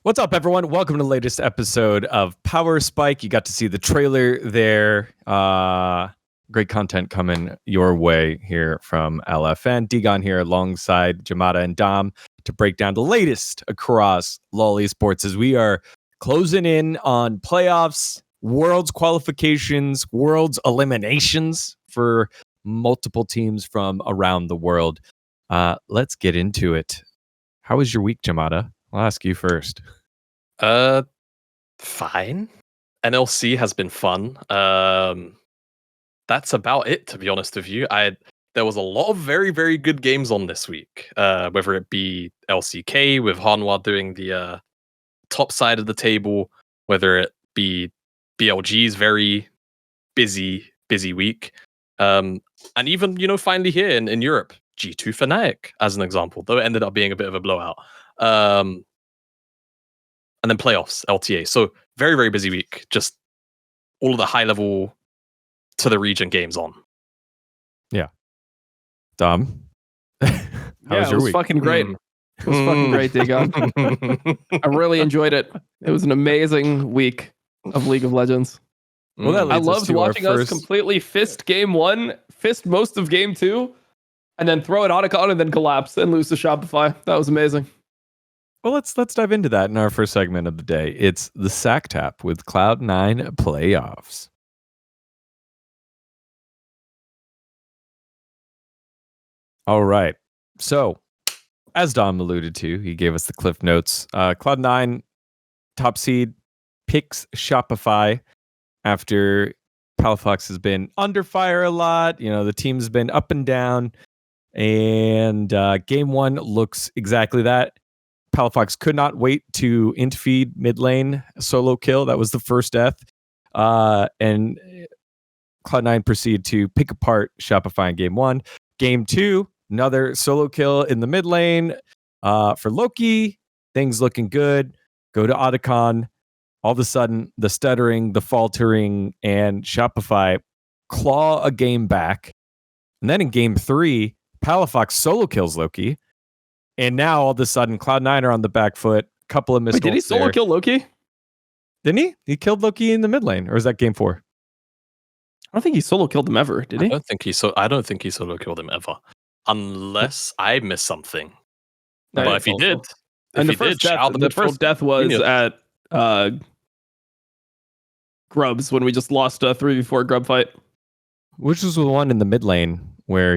What's up, everyone? Welcome to the latest episode of Power Spike. You got to see the trailer there. Great content coming your way here from LFN. dGon here alongside Jamada and Dom to break down the latest across LoL Esports as we are closing in on playoffs, Worlds qualifications, Worlds eliminations for multiple teams from around the world. Let's get into it. How was your week, Jamada? I'll ask you first. Fine. NLC has been fun. That's about it, to be honest with you. There was a lot of very, very good games on this week. Whether it be LCK with Hanwha doing the top side of the table, whether it be BLG's very busy week, and even finally here in Europe, G2 Fnatic as an example, though it ended up being a bit of a blowout. And then playoffs, LTA. So very, very busy week. Just all of the high level to the region games on. Yeah. Dom, how was your week? Fucking great. It was fucking great, dGon. I really enjoyed it. It was an amazing week of League of Legends. Well, I loved watching us completely fist game one, fist most of game two, and then throw it Otacon and then collapse and lose to Shopify. That was amazing. Well, let's dive into that in our first segment of the day. It's the SackTap with Cloud9 playoffs. All right. So, as Dom alluded to, he gave us the cliff notes. Cloud9 top seed picks Shopify after Palafox has been under fire a lot. The team's been up and down, and game one looks exactly that. Palafox could not wait to int-feed mid lane solo kill. That was the first death. And Cloud9 proceed to pick apart Shopify in game one. Game two, another solo kill in the mid lane for Loki. Things looking good. Go to Otacon. All of a sudden, the stuttering, the faltering, and Shopify claw a game back. And then in game three, Palafox solo kills Loki. And now all of a sudden, Cloud9 are on the back foot. Couple of missed. Wait, did he solo kill Loki? Didn't he? He killed Loki in the mid lane, or is that game four? I don't think he solo killed him ever. Did he? I don't think he solo killed him ever, unless I missed something. No, but if he did, and the first death was at Grubs when we just lost a 3v4 Grub fight. Which was the one in the mid lane where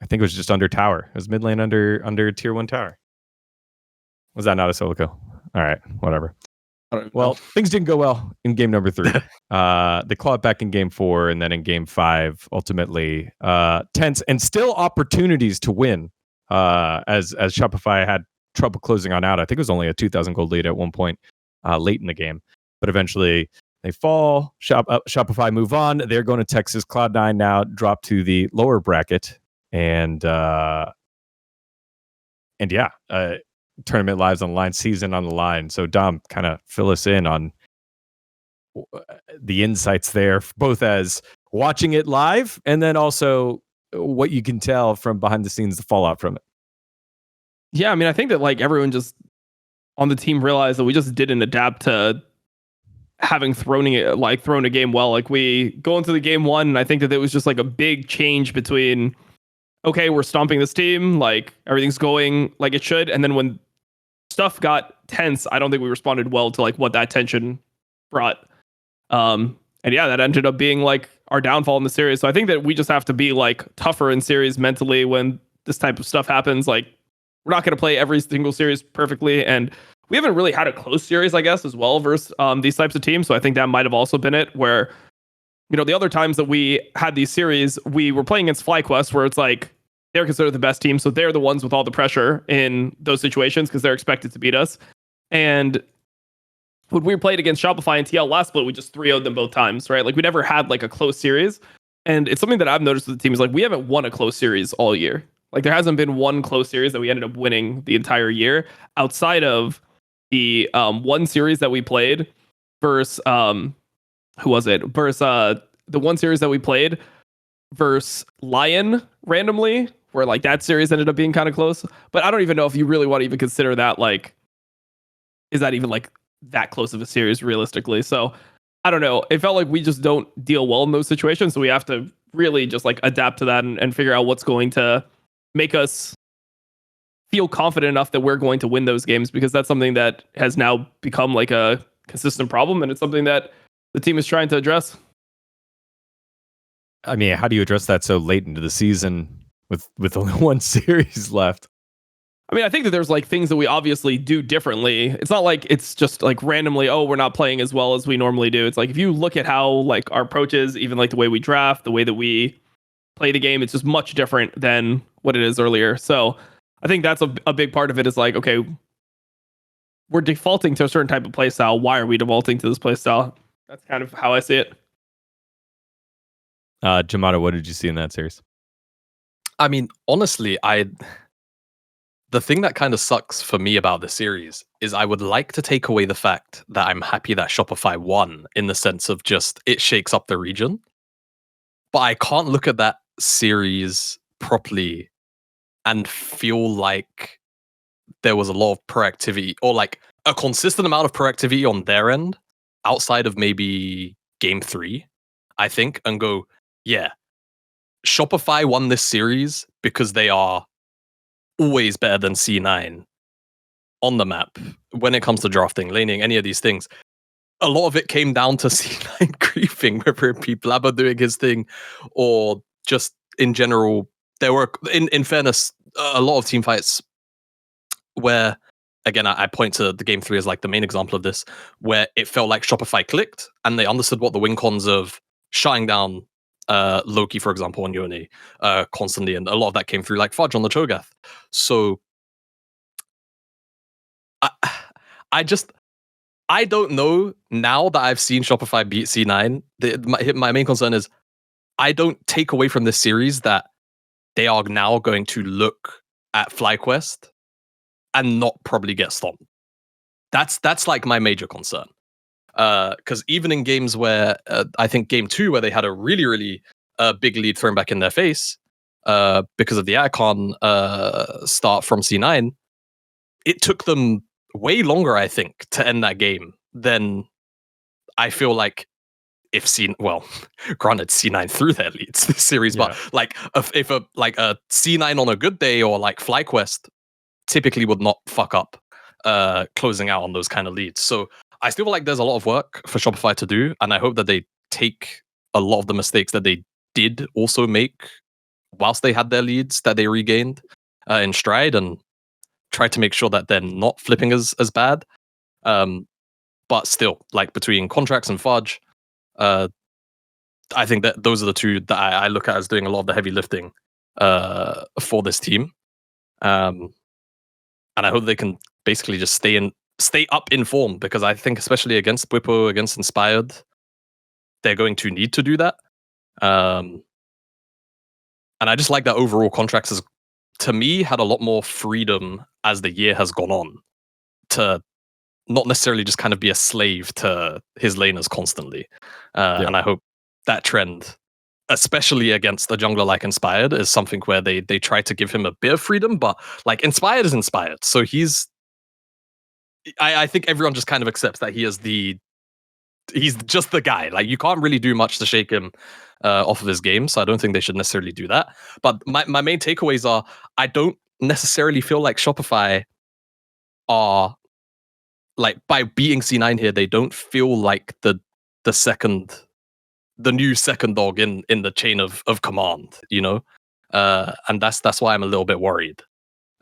I think it was just under tower. It was mid lane under tier 1 tower. Was that not a solo kill? All right, whatever. Well, things didn't go well in game number 3. They clawed back in game 4, and then in game 5, ultimately tense and still opportunities to win. As Shopify had trouble closing on out. I think it was only a 2,000 gold lead at one point late in the game, but eventually they fall. Shopify move on. They're going to Texas. Cloud9 now drop to the lower bracket. And yeah, tournament lives on the line, season on the line. So Dom, kind of fill us in on the insights there, both as watching it live and then also what you can tell from behind the scenes, the fallout from it. Yeah, I mean, I think that everyone just on the team realized that we just didn't adapt to having thrown a game well. We go into the game one, and I think that it was just a big change between, okay, we're stomping this team, everything's going like it should. And then when stuff got tense, I don't think we responded well to what that tension brought. And yeah, that ended up being our downfall in the series. So I think that we just have to be tougher in series mentally when this type of stuff happens. We're not going to play every single series perfectly. And we haven't really had a close series, I guess, as well versus these types of teams. So I think that might have also been it, where the other times that we had these series, we were playing against FlyQuest, where it's they're considered the best team, so they're the ones with all the pressure in those situations because they're expected to beat us. And when we played against Shopify and TL last split, we just 3-0'd them both times, right? We never had a close series. And it's something that I've noticed with the team is we haven't won a close series all year. There hasn't been one close series that we ended up winning the entire year outside of the one series that we played versus who was it? Versus the one series that we played versus Lion randomly, where that series ended up being kind of close. But I don't even know if you really want to even consider that is that even like that close of a series realistically? So I don't know. It felt like we just don't deal well in those situations. So we have to really just like adapt to that and figure out what's going to make us feel confident enough that we're going to win those games, because that's something that has now become like a consistent problem, and it's something that the team is trying to address. I mean, how do you address that so late into the season with only one series left? I mean, I think that there's like things that we obviously do differently. It's not like it's just like randomly, oh, we're not playing as well as we normally do. It's like if you look at how like our approach is, even like the way we draft, the way that we play the game, it's just much different than what it is earlier. So I think that's a big part of it, is like, okay, we're defaulting to a certain type of play style. Why are we defaulting to this play style? That's kind of how I see it. Jamada, what did you see in that series? I mean, honestly, the thing that kind of sucks for me about the series is I would like to take away the fact that I'm happy that Shopify won, in the sense of just it shakes up the region. But I can't look at that series properly and feel like there was a lot of proactivity, or like a consistent amount of proactivity on their end outside of maybe game 3, I think, and go, yeah, Shopify won this series because they are always better than C9 on the map when it comes to drafting, laning, any of these things. A lot of it came down to C9 griefing, whether it be Blabber doing his thing or just in general. There were, in fairness, a lot of team fights where, again, I point to the game 3 as like the main example of this, where it felt like Shopify clicked and they understood what the win cons of shutting down Loki, for example, on Yone constantly, and a lot of that came through like Fudge on the Cho'Gath. So I don't know, now that I've seen Shopify beat C9, my main concern is I don't take away from this series that they are now going to look at FlyQuest and not probably get stomped. That's like my major concern. Because even in games where I think game 2, where they had a really, really big lead thrown back in their face because of the icon start from C9, it took them way longer, I think, to end that game than I feel like if granted, C9 threw their leads this series, Yeah. but like if a C9 on a good day, or like FlyQuest typically would not fuck up closing out on those kind of leads. So I still feel like there's a lot of work for Shopify to do, and I hope that they take a lot of the mistakes that they did also make whilst they had their leads that they regained in stride, and try to make sure that they're not flipping as bad. But still, like between contracts and Fudge, I think that those are the two that I look at as doing a lot of the heavy lifting for this team. And I hope they can basically just stay up in form, because I think especially against Bwipo, against Inspired, they're going to need to do that. And I just like that overall Contracts has, to me, had a lot more freedom as the year has gone on to not necessarily just kind of be a slave to his laners constantly. And I hope that trend, especially against a jungler like Inspired, is something where they try to give him a bit of freedom, but like Inspired is Inspired. So I think everyone just kind of accepts that he's just the guy. Like, you can't really do much to shake him off of his game. So I don't think they should necessarily do that. But my main takeaways are, I don't necessarily feel like Shopify are, like, by beating C9 here, they don't feel like the new second dog in the chain of command, you know? And that's why I'm a little bit worried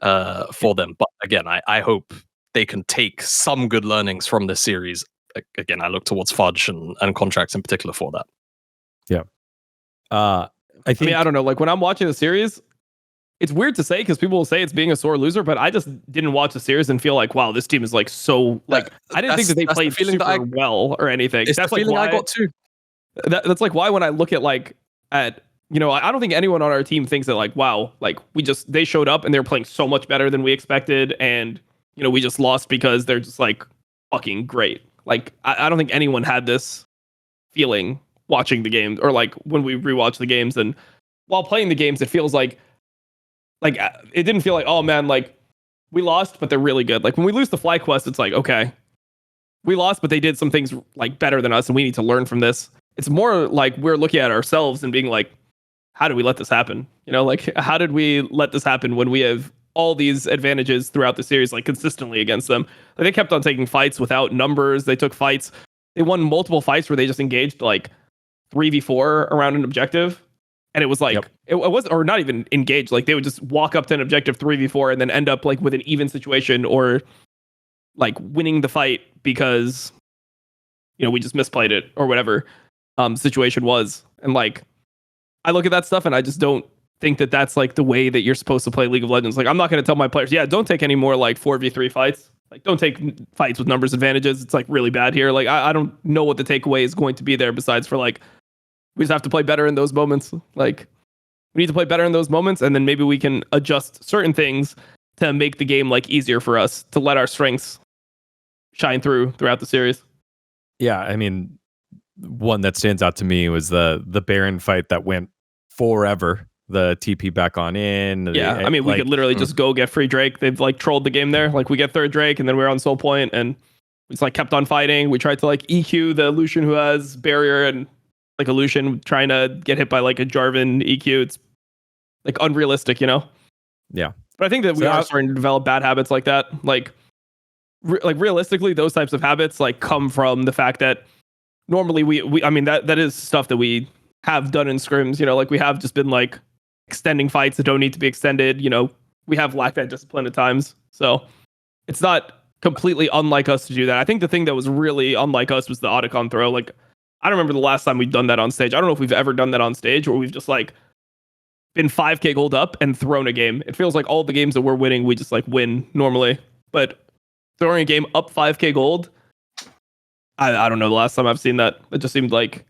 for them. But again, I hope they can take some good learnings from this series. Again, I look towards Fudge and Contracts in particular for that. Yeah. I mean, I don't know. Like, when I'm watching the series, it's weird to say because people will say it's being a sore loser, but I just didn't watch the series and feel like, wow, this team is like so like I didn't think that they played super well or anything. It's that's the like feeling why I got too. That's like why when I look at I don't think anyone on our team thinks that like, wow, like they showed up and they're playing so much better than we expected, and we just lost because they're just like fucking great. Like, I don't think anyone had this feeling watching the games, or like when we rewatch the games, and while playing the games, it feels like it didn't feel like, oh man, like we lost, but they're really good. Like when we lose the FlyQuest, it's like, okay, we lost, but they did some things like better than us, and we need to learn from this. It's more like we're looking at ourselves and being like, how did we let this happen? You know, like how did we let this happen when we have all these advantages throughout the series, like consistently against them? Like they kept on taking fights without numbers. They took fights. They won multiple fights where they just engaged like 3v4 around an objective. And it was like, it wasn't, or not even engaged. Like they would just walk up to an objective 3v4 and then end up like with an even situation or like winning the fight because, you know, we just misplayed it or whatever situation was. And like, I look at that stuff and I just don't think that that's like the way that you're supposed to play League of Legends. Like, I'm not going to tell my players, yeah, don't take any more like 4v3 fights. Like, don't take fights with numbers advantages. It's like really bad here. Like, I don't know what the takeaway is going to be there besides for like, we just have to play better in those moments. Like, we need to play better in those moments, and then maybe we can adjust certain things to make the game like easier for us to let our strengths shine throughout the series. Yeah, I mean, one that stands out to me was the Baron fight that went forever. The TP back on in. Yeah, I mean, we could literally just go get free Drake. They've like trolled the game there. Like we get third Drake, and then we're on Soul Point, and we just like kept on fighting. We tried to like EQ the Lucian who has barrier, and like a Lucian trying to get hit by like a Jarvan EQ. It's like unrealistic, you know? Yeah. But I think that we are starting to develop bad habits like that. Like realistically, those types of habits like come from the fact that normally we I mean that is stuff that we have done in scrims, you know, like we have just been like extending fights that don't need to be extended, you know, we have lacked that discipline at times. So it's not completely unlike us to do that. I think the thing that was really unlike us was the Otacon throw. Like, I don't remember the last time we've done that on stage. I don't know if we've ever done that on stage where we've just like been 5k gold up and thrown a game. It feels like all the games that we're winning, we just like win normally. But throwing a game up 5k gold, I don't know the last time I've seen that. It just seemed like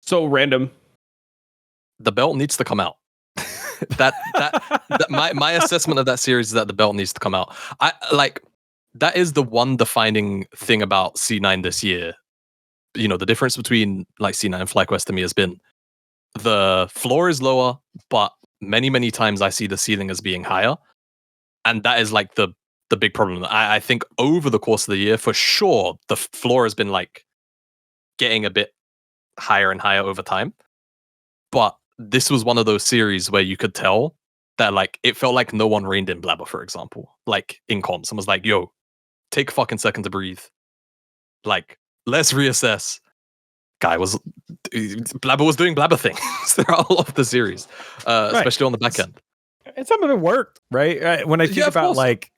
so random. The belt needs to come out. that my assessment of that series is that the belt needs to come out. I like that is the one defining thing about C9 this year. You know, the difference between like C9 and FlyQuest to me has been the floor is lower, but many times I see the ceiling as being higher, and that is like the big problem. I think over the course of the year, for sure, the floor has been like getting a bit higher and higher over time, but this was one of those series where you could tell that like it felt like no one reined in Blabber, for example, like in comms, and was like, "Yo, take a fucking second to breathe. Like, let's reassess." Blabber was doing Blabber things throughout a lot of the series, especially on the back end. And some of it worked, right? When I think about like,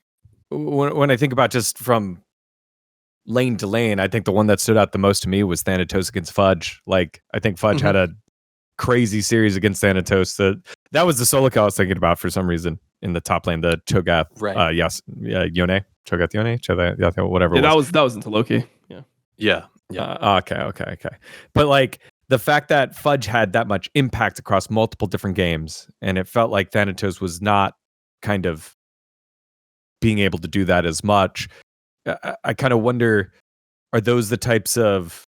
when I think about just from lane to lane, I think the one that stood out the most to me was Thanatos against Fudge. Like, I think Fudge had a crazy series against Thanatos. That was the solo kill I was thinking about for some reason in the top lane, the Cho'Gath, Yone, Cho'Gath Yone, Cho'Gath, whatever. Yeah, that was into Loki. Yeah. Okay. But like the fact that Fudge had that much impact across multiple different games, and it felt like Thanatos was not kind of being able to do that as much. I kind of wonder, are those the types of,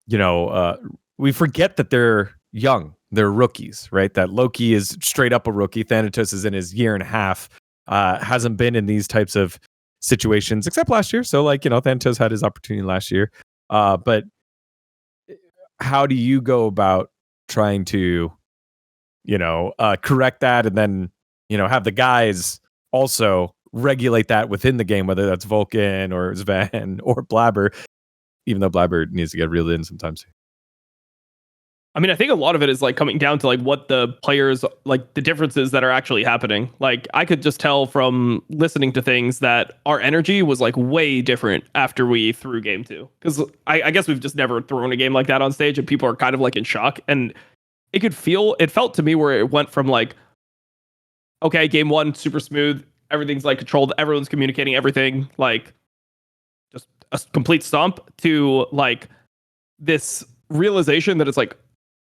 you know, we forget that they're young, they're rookies, right? That Loki is straight up a rookie. Thanatos is in his year and a half, hasn't been in these types of situations except last year. So like, you know, Thanatos had his opportunity last year. But how do you go about trying to, you know, correct that, and then, you know, have the guys also regulate that within the game, whether that's Vulcan or Sven or Blabber, even though Blabber needs to get reeled in sometimes. I mean, I think a lot of it is like coming down to like what the players, like the differences that are actually happening. Like I could just tell from listening to things that our energy was like way different after we threw game 2. Because I guess we've just never thrown a game like that on stage, and people are kind of like in shock. And it felt to me where it went from like, okay, game 1, super smooth, everything's like controlled, everyone's communicating everything, like just a complete stomp, to like this realization that it's like,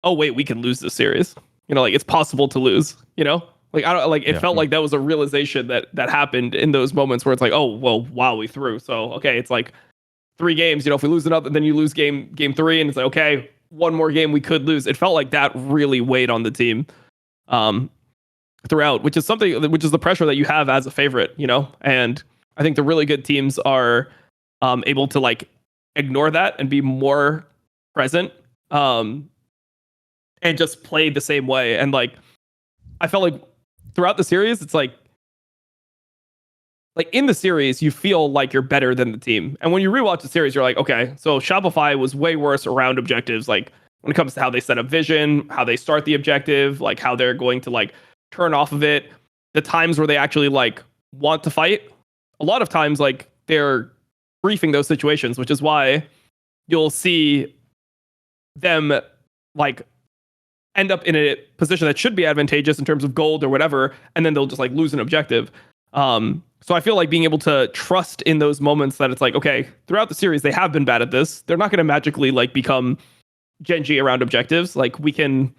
oh wait, we can lose this series. You know, like it's possible to lose, you know? Like I don't like it felt like that was a realization that happened in those moments where it's like, oh, well, wow, we threw. So okay, it's like 3 games, you know, if we lose another, then you lose game 3, and it's like, okay, one more game we could lose. It felt like that really weighed on the team throughout, which is the pressure that you have as a favorite, you know? And I think the really good teams are able to like ignore that and be more present, and just play the same way. And like, I felt like throughout the series, it's like in the series, you feel like you're better than the team. And when you rewatch the series, you're like, okay, so Shopify was way worse around objectives. Like when it comes to how they set up vision, how they start the objective, like how they're going to like turn off of it, the times where they actually like want to fight. A lot of times, like they're briefing those situations, which is why you'll see them like end up in a position that should be advantageous in terms of gold or whatever, and then they'll just like lose an objective. So I feel like being able to trust in those moments that it's like, okay, throughout the series, they have been bad at this. They're not going to magically like become Genji around objectives. Like we can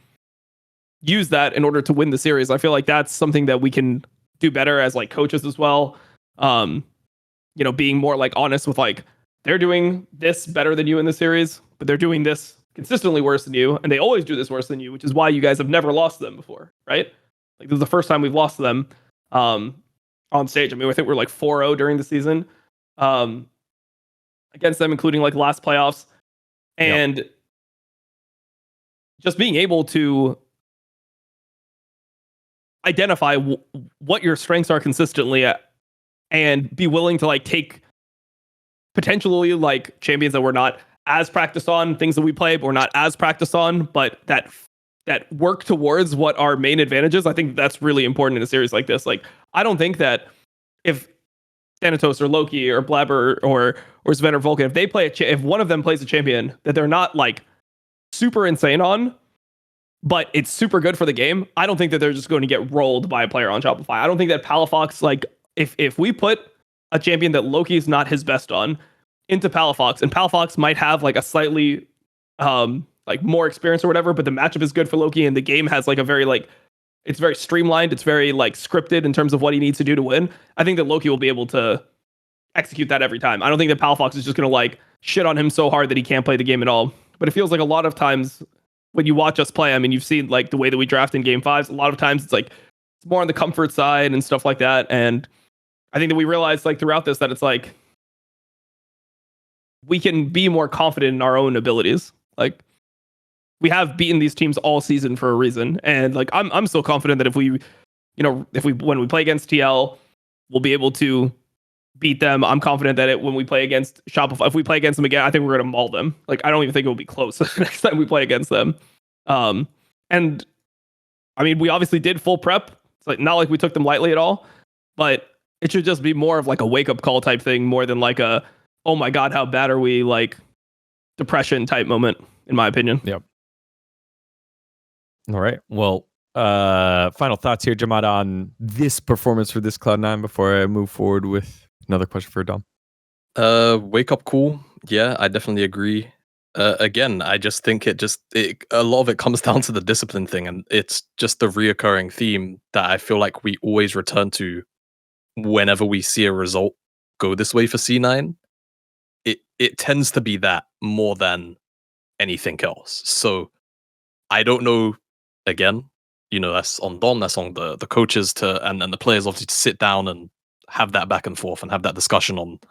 use that in order to win the series. I feel like that's something that we can do better as like coaches as well. You know, being more like honest with like, they're doing this better than you in the series, but they're doing this consistently worse than you. And they always do this worse than you, which is why you guys have never lost to them before, right? Like this is the first time we've lost to them. On stage. I mean, I think we're like 4-0 during the season against them, including like last playoffs. And just being able to identify what your strengths are consistently at, and be willing to like take potentially like champions that we're not as practiced on, things that we play but we're not as practiced on, but that work towards what our main advantage is. I think that's really important in a series like this. Like, I don't think that if Thanatos or Loki or Blabber or Sven or Vulcan, if they play if one of them plays a champion that they're not like super insane on, but it's super good for the game, I don't think that they're just going to get rolled by a player on Shopify. I don't think that Palafox, like if we put a champion that Loki's not his best on into Palafox, and Palafox might have like a slightly like more experience or whatever, but the matchup is good for Loki, and the game has like a very like, it's very streamlined, it's very like scripted in terms of what he needs to do to win. I think that Loki will be able to execute that every time. I don't think that Palafox is just going to like shit on him so hard that he can't play the game at all. But it feels like a lot of times when you watch us play, I mean, you've seen like the way that we draft in game 5s, a lot of times it's like it's more on the comfort side and stuff like that. And I think that we realized like throughout this that it's like we can be more confident in our own abilities. Like, we have beaten these teams all season for a reason. And like, I'm still confident that if we, when we play against TL, we'll be able to beat them. I'm confident that when we play against Shopify, if we play against them again, I think we're going to maul them. Like, I don't even think it will be close next time we play against them. And I mean, we obviously did full prep. It's like, not like we took them lightly at all, but it should just be more of like a wake up call type thing, more than like a, oh my God, how bad are we, like depression type moment, in my opinion. Yep. All right. Well, final thoughts here, Jamada, on this performance for this Cloud9 before I move forward with another question for Dom. Wake up call. Yeah, I definitely agree. Again, I just think a lot of it comes down to the discipline thing, and it's just the reoccurring theme that I feel like we always return to whenever we see a result go this way for C9. It tends to be that more than anything else. So I don't know. Again, that's on Dom, that's on the coaches and the players obviously to sit down and have that back and forth and have that discussion on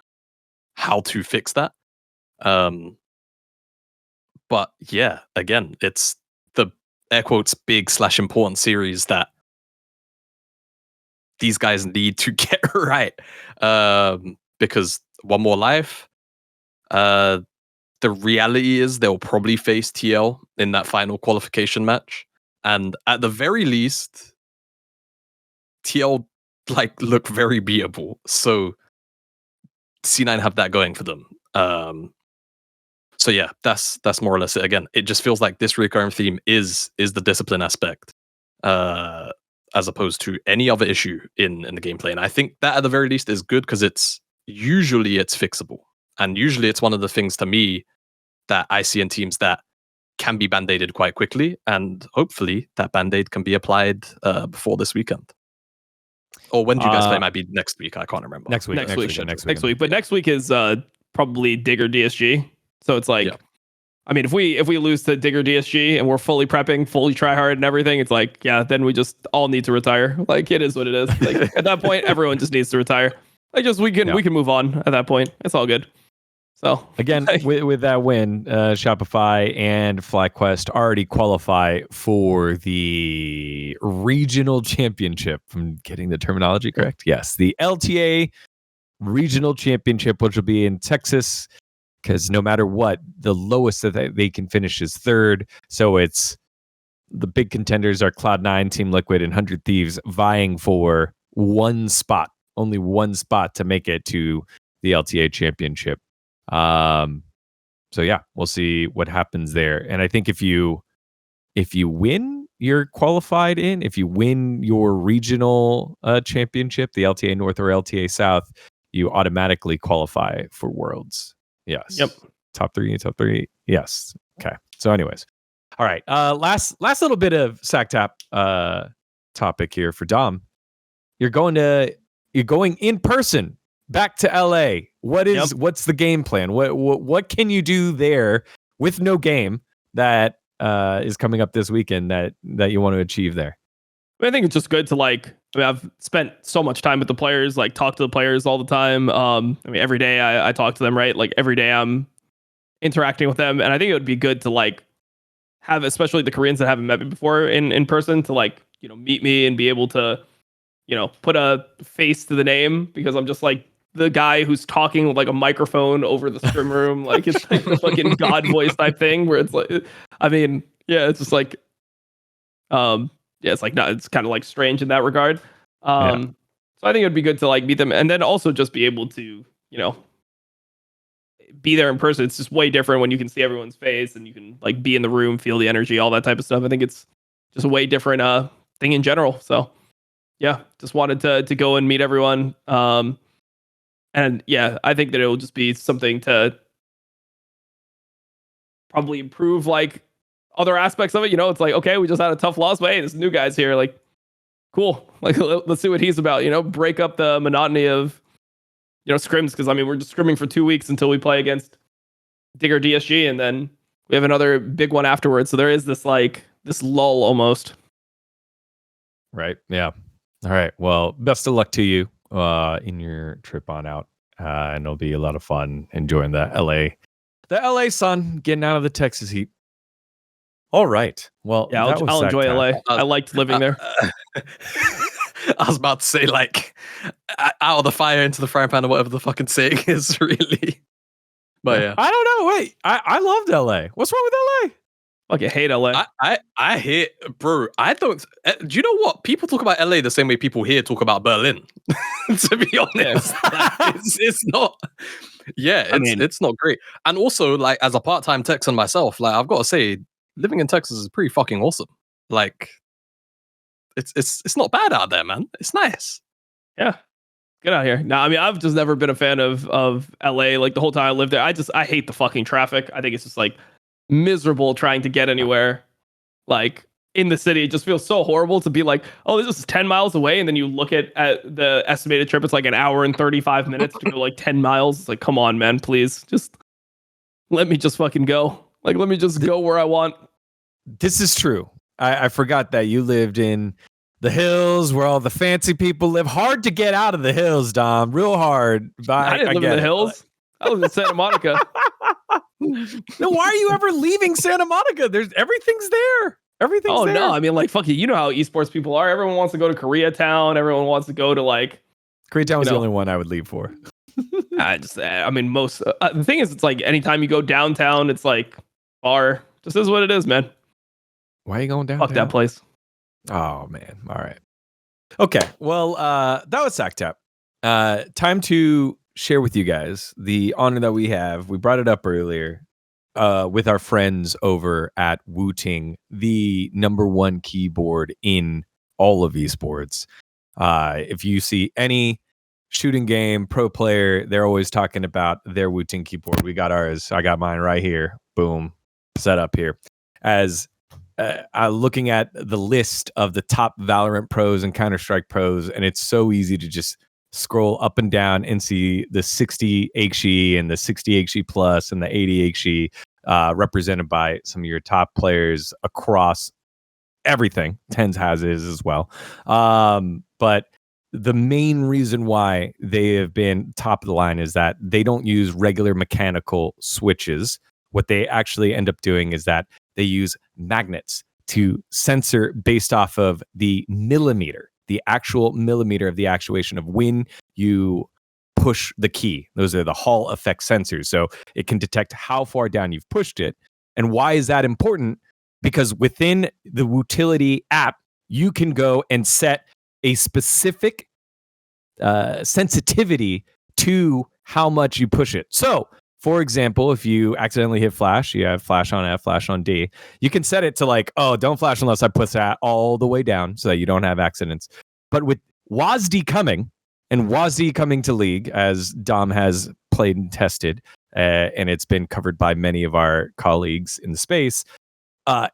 how to fix that. But yeah, again, it's the air quotes big / important series that these guys need to get right. Because one more life, the reality is they'll probably face TL in that final qualification match. And at the very least, TL look very beatable. So C9 have that going for them. So yeah, that's more or less it. Again, it just feels like this recurring theme is the discipline aspect, as opposed to any other issue in the gameplay. And I think that at the very least is good, because it's fixable. And usually it's one of the things to me that I see in teams that can be band-aided quite quickly, and hopefully that band-aid can be applied before this weekend. Or when do you guys play? It might be next week. I can't remember. Next week. But next week is probably Digger DSG. So it's like, yeah. I mean, if we lose to Digger DSG and we're fully prepping, fully try hard and everything, it's like, yeah, then we just all need to retire. Like, it is what it is. Like, at that point, everyone just needs to retire. Like, just we can move on at that point. It's all good. So again, with that win, Shopify and FlyQuest already qualify for the regional championship. I'm getting the terminology correct. Yes, the LTA regional championship, which will be in Texas, because no matter what, the lowest that they can finish is third. So it's the big contenders are Cloud9, Team Liquid, and 100 Thieves vying for one spot, only one spot to make it to the LTA championship. So yeah, we'll see what happens there. And I think if you win, you're qualified in. If you win your regional championship, the LTA North or LTA South, you automatically qualify for Worlds. Yes. Yep. Top three. Yes. Okay. So anyways. All right. Last little bit of SackTap topic here for Dom. You're going in person back to LA. What's the game plan? What can you do there with no game that is coming up this weekend that you want to achieve there? I think it's just good to I've spent so much time with the players, talk to the players all the time. Every day I talk to them, right? Every day I'm interacting with them, and I think it would be good to have, especially the Koreans that haven't met me before in person, to meet me and be able to put a face to the name, because I'm just the guy who's talking with a microphone over the scrim room. It's the fucking God voice type thing where it's it's just it's kind of strange in that regard. So I think it would be good to meet them, and then also just be able to be there in person. It's just way different when you can see everyone's face and you can be in the room, feel the energy, all that type of stuff. I think it's just a way different thing in general. So yeah, just wanted to go and meet everyone. And yeah, I think that it will just be something to probably improve other aspects of it. It's okay, we just had a tough loss, but hey, this new guy's here. Cool. Let's see what he's about. Break up the monotony of scrims, because we're just scrimming for 2 weeks until we play against Digger DSG, and then we have another big one afterwards. So there is this this lull almost. Right. Yeah. All right. Well, best of luck to you in your trip on out, and it'll be a lot of fun enjoying the LA sun, getting out of the Texas heat. All right. Well, yeah, I'll enjoy LA. I liked living there. I was about to say out of the fire into the frying pan or whatever the fucking saying is, really. But yeah, I don't know. Wait, I loved LA. What's wrong with LA? I hate LA. I hate, bro. I don't. Do you know what? People talk about LA the same way people here talk about Berlin. To be honest, it's not. Yeah, it's not great. And also, as a part-time Texan myself, I've got to say, living in Texas is pretty fucking awesome. It's not bad out there, man. It's nice. Yeah, get out here. No, I've just never been a fan of LA. The whole time I lived there, I hate the fucking traffic. I think it's just miserable trying to get anywhere in the city. It just feels so horrible to be oh, this is 10 miles away, and then you look at the estimated trip, it's an hour and 35 minutes to go 10 miles. It's come on, man, please just let me just fucking go. Let me just go where I want. This is true. I forgot that you lived in the hills where all the fancy people live. Hard to get out of the hills, Dom. Real hard. I didn't live in the hills. I live in Santa Monica. No, why are you ever leaving Santa Monica? Everything's there. Everything's there. Oh no, fuck you. You know how esports people are. Everyone wants to go to Koreatown. Everyone wants to go to Koreatown was the only one I would leave for. Most the thing is, it's anytime you go downtown, it's far. Just is what it is, man. Why are you going downtown? Fuck that place. Oh man. All right. Okay. Well, that was SackTap. Time to share with you guys the honor that we have. We brought it up earlier with our friends over at Wooting, the #1 keyboard in all of esports. If you see any shooting game pro player, they're always talking about their Wooting keyboard. We got ours. I got mine right here. Boom. Set up here. As looking at the list of the top Valorant pros and Counter-Strike pros, and it's so easy to just scroll up and down and see the 60 HE and the 60 HE plus and the 80 HE represented by some of your top players across everything. Tens has his as well. But the main reason why they have been top of the line is that they don't use regular mechanical switches. What they actually end up doing is that they use magnets to sensor based off of the millimeter, the actual millimeter of the actuation of when you push the key. Those are the Hall effect sensors. So it can detect how far down you've pushed it. And why is that important? Because within the Wutility app, you can go and set a specific sensitivity to how much you push it. So, for example, if you accidentally hit flash, you have flash on F, flash on D, you can set it to like, oh, don't flash unless I push that all the way down so that you don't have accidents. But with WASD coming, and WASD coming to League, as Dom has played and tested, and it's been covered by many of our colleagues in the space,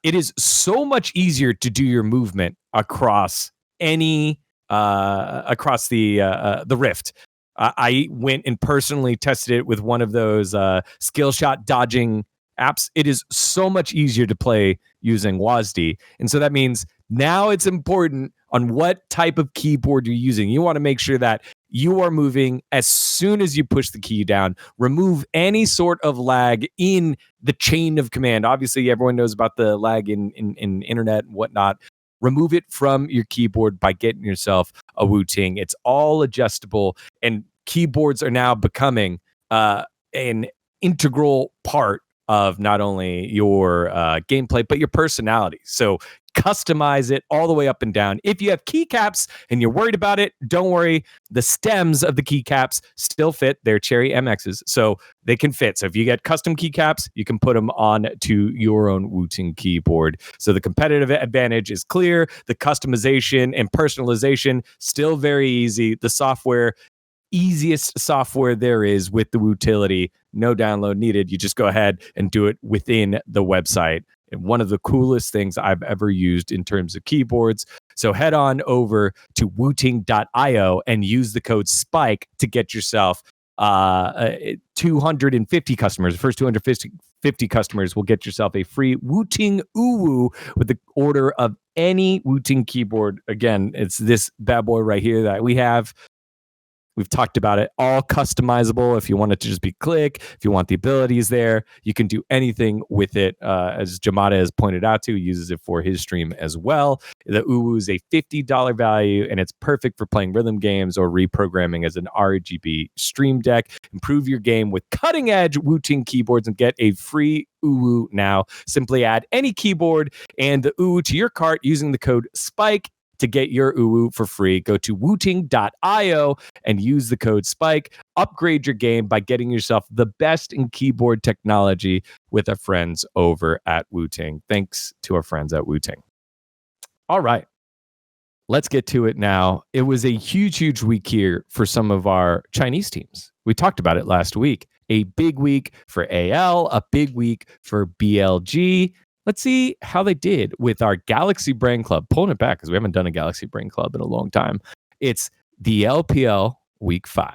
it is so much easier to do your movement across any across the Rift. I went and personally tested it with one of those skill shot dodging apps. It is so much easier to play using WASD, and so that means now it's important on what type of keyboard you're using. You want to make sure that you are moving as soon as you push the key down. Remove any sort of lag in the chain of command. Obviously, everyone knows about the lag in internet and whatnot. Remove it from your keyboard by getting yourself a Wu-Ting. It's all adjustable, and keyboards are now becoming an integral part of not only your gameplay, but your personality. So customize it all the way up and down. If you have keycaps and you're worried about it, don't worry. The stems of the keycaps still fit. They're Cherry MXs, so they can fit. So if you get custom keycaps, you can put them on to your own Wu-Ting keyboard. So the competitive advantage is clear. The customization and personalization, still very easy. The software, easiest software there is with the Wutility. No download needed. You just go ahead and do it within the website. And one of the coolest things I've ever used in terms of keyboards. So head on over to wooting.io and use the code SPIKE to get yourself 250 customers. The first 250 customers will get yourself a free Wu-Ting Uwu with the order of any Wu-Ting keyboard. Again, it's this bad boy right here that we have. We've talked about it, all customizable. If you want it to just be click, if you want the abilities there, you can do anything with it. As Jamada has pointed out to, he uses it for his stream as well. The Uwu is a $50 value, and it's perfect for playing rhythm games or reprogramming as an RGB stream deck. Improve your game with cutting-edge Wu-Ting keyboards and get a free Uwu now. Simply add any keyboard and the Uwu to your cart using the code SPIKE to get your Uwu for free. Go to wooting.io and use the code SPIKE. Upgrade your game by getting yourself the best in keyboard technology with our friends over at Wu-Ting. Thanks to our friends at Wu-Ting. All right, let's get to it now. It was a huge week here for some of our Chinese teams. We talked about it last week. A big week for AL, a big week for BLG. Let's see how they did with our Galaxy Brain Club. Pulling it back because we haven't done a Galaxy Brain Club in a long time. It's the LPL Week 5.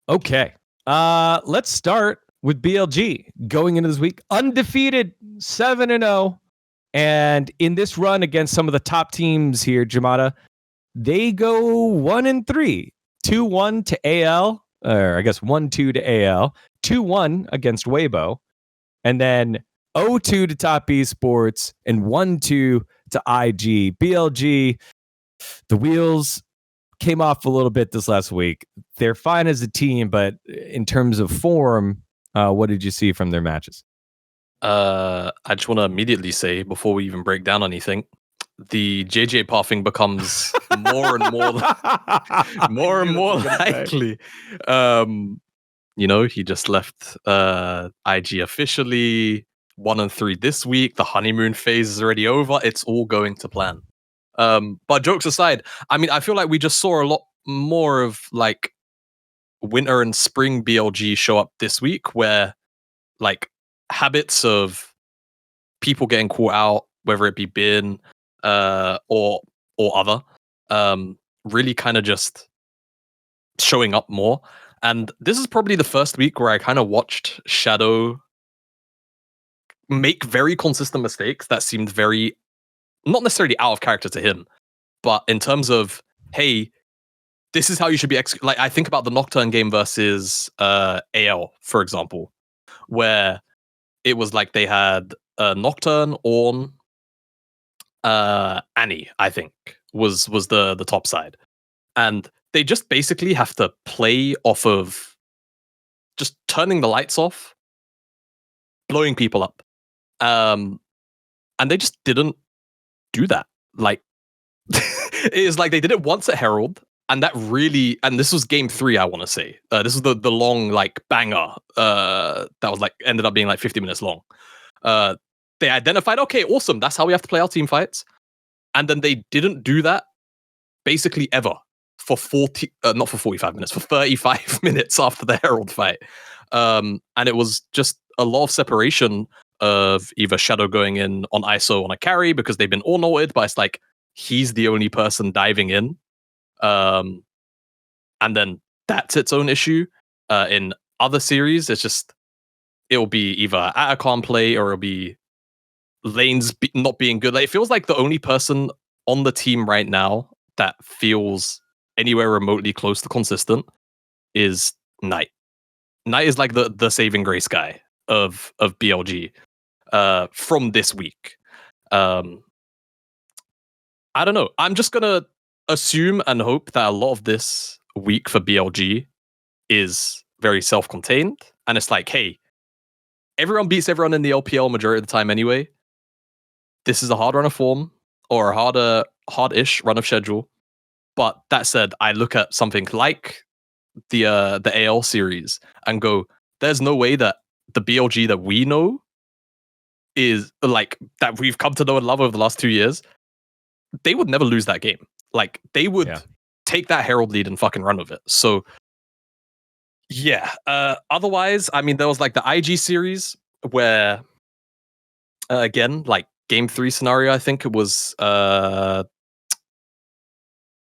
Okay, let's start with BLG. Going into this week, undefeated, 7-0. And in this run against some of the top teams here, Jamada, they go 1-3. 2-1 to AL. Or I guess 1-2 to AL, 2-1 against Weibo, and then 0-2 to Top Esports, and 1-2 to IG. BLG, the wheels came off a little bit this last week. They're fine as a team, but in terms of form, what did you see from their matches? I just want to immediately say, before we even break down anything, the JJ pathing becomes more and more likely. He just left IG officially 1-3 this week. The honeymoon phase is already over. It's all going to plan. But jokes aside, I mean, I feel like we just saw a lot more of like winter and spring BLG show up this week, where like habits of people getting caught out, whether it be bin or other, really kind of just showing up more. And this is probably the first week where I kind of watched Shadow make very consistent mistakes that seemed very not necessarily out of character to him, but in terms of, hey, this is how you should be like, I think about the Nocturne game versus AL, for example, where it was like they had Nocturne, Ornn, Annie, I think, was the top side. And they just basically have to play off of just turning the lights off, blowing people up. And they just didn't do that. Like, it is like they did it once at Herald, and that really, and this was game 3, I want to say. This was the long, like, banger that was like, ended up being like 50 minutes long. They identified, okay, awesome, that's how we have to play our team fights. And then they didn't do that basically ever for not for 45 minutes, for 35 minutes after the Herald fight. And it was just a lot of separation of either Shadow going in on ISO on a carry because they've been all-noted, but it's like, he's the only person diving in. And then that's its own issue. In other series, it's just, it'll be either Atacon play or it'll be lanes not being good. Like, it feels like the only person on the team right now that feels anywhere remotely close to consistent is Knight. Knight is like the saving grace guy of BLG from this week. I don't know. I'm just gonna assume and hope that a lot of this week for BLG is very self-contained, and it's like, hey, everyone beats everyone in the LPL majority of the time anyway. This is a hard run of form, or a hard-ish run of schedule. But that said, I look at something like the AL series and go, there's no way that the BLG that we know is like, that we've come to know and love over the last 2 years, they would never lose that game. Like, they would take that Herald lead and fucking run with it. So yeah. Otherwise, I mean, there was like the IG series where again, like game 3 scenario, I think it was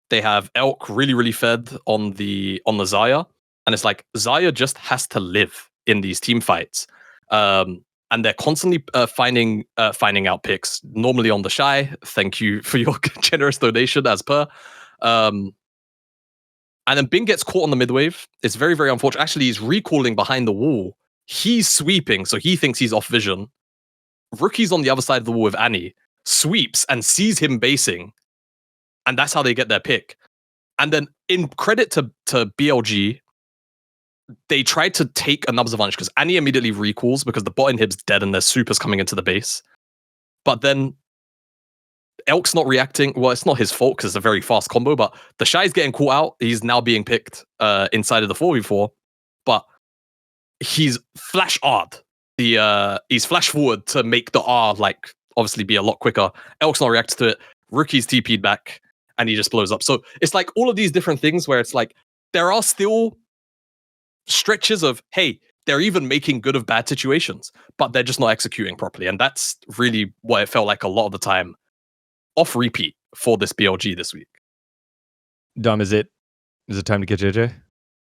they have Elk really fed on the Xayah, and it's like Xayah just has to live in these team fights. And they're constantly finding out picks, normally on the Shy. Thank you for your generous donation, as per. And then Bing gets caught on the mid-wave. It's very, very unfortunate. Actually, he's recalling behind the wall. He's sweeping, so he thinks he's off vision. Rookie's on the other side of the wall with Annie, sweeps and sees him basing. And that's how they get their pick. And then, in credit to BLG, they tried to take a numbers advantage because Annie immediately recalls because the bot inhib's dead and there's supers coming into the base. But then Elk's not reacting. Well, it's not his fault because it's a very fast combo, but the Shy's getting caught out. He's now being picked inside of the 4v4, but he's flash R'd. He's flash forward to make the R, like, obviously be a lot quicker. Elk's not reacting to it. Rookie's TP'd back and he just blows up. So it's like all of these different things where it's like there are still stretches of, hey, they're even making good of bad situations, but they're just not executing properly. And that's really what it felt like a lot of the time off repeat for this BLG this week. Dom, is it time to get JJ?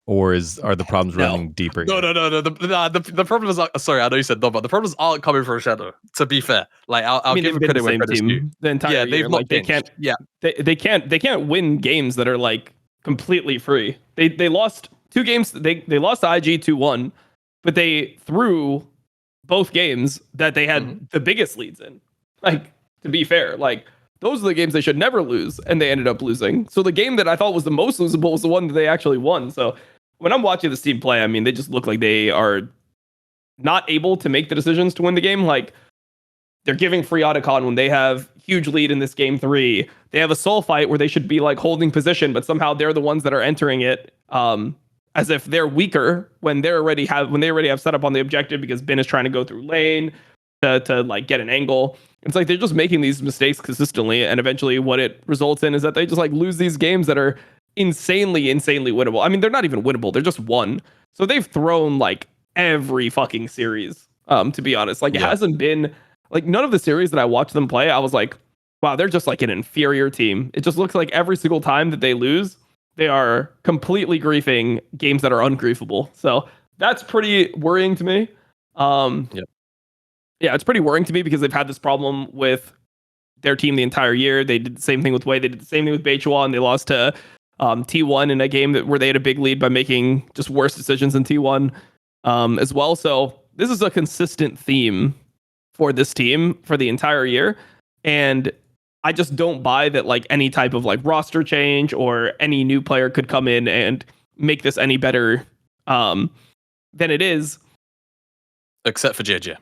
Or are the problems running deeper? No. The problem is, sorry, I know you said no, but the problems aren't coming from Shadow. To be fair, like I'll give them credit where credit's due. The entire year. They've not they can't. Yeah, they can't win games that are like completely free. They lost 2 games. They lost to IG 2-1, but they threw both games that they had the biggest leads in. Like, to be fair, like, those are the games they should never lose, and they ended up losing. So the game that I thought was the most losable was the one that they actually won. So when I'm watching this team play, I mean, they just look like they are not able to make the decisions to win the game. Like, they're giving free Otacon when they have huge lead in this game 3. They have a soul fight where they should be like holding position, but somehow they're the ones that are entering it as if they're weaker when they already have set up on the objective because Bin is trying to go through lane to like get an angle. It's like they're just making these mistakes consistently, and eventually what it results in is that they just like lose these games that are insanely winnable. I mean, they're not even winnable, they're just won. So they've thrown like every fucking series, to be honest. Like, it hasn't been like, none of the series that I watched them play, I was like, wow, they're just like an inferior team. It just looks like every single time that they lose, they are completely griefing games that are ungriefable. So that's pretty worrying to me. Yeah, it's pretty worrying to me because they've had this problem with their team the entire year. They did the same thing with Wei. They did the same thing with Beichua, and they lost to T1 in a game where they had a big lead by making just worse decisions than T1 as well. So this is a consistent theme for this team for the entire year. And I just don't buy that like any type of like roster change or any new player could come in and make this any better than it is. Except for JJ.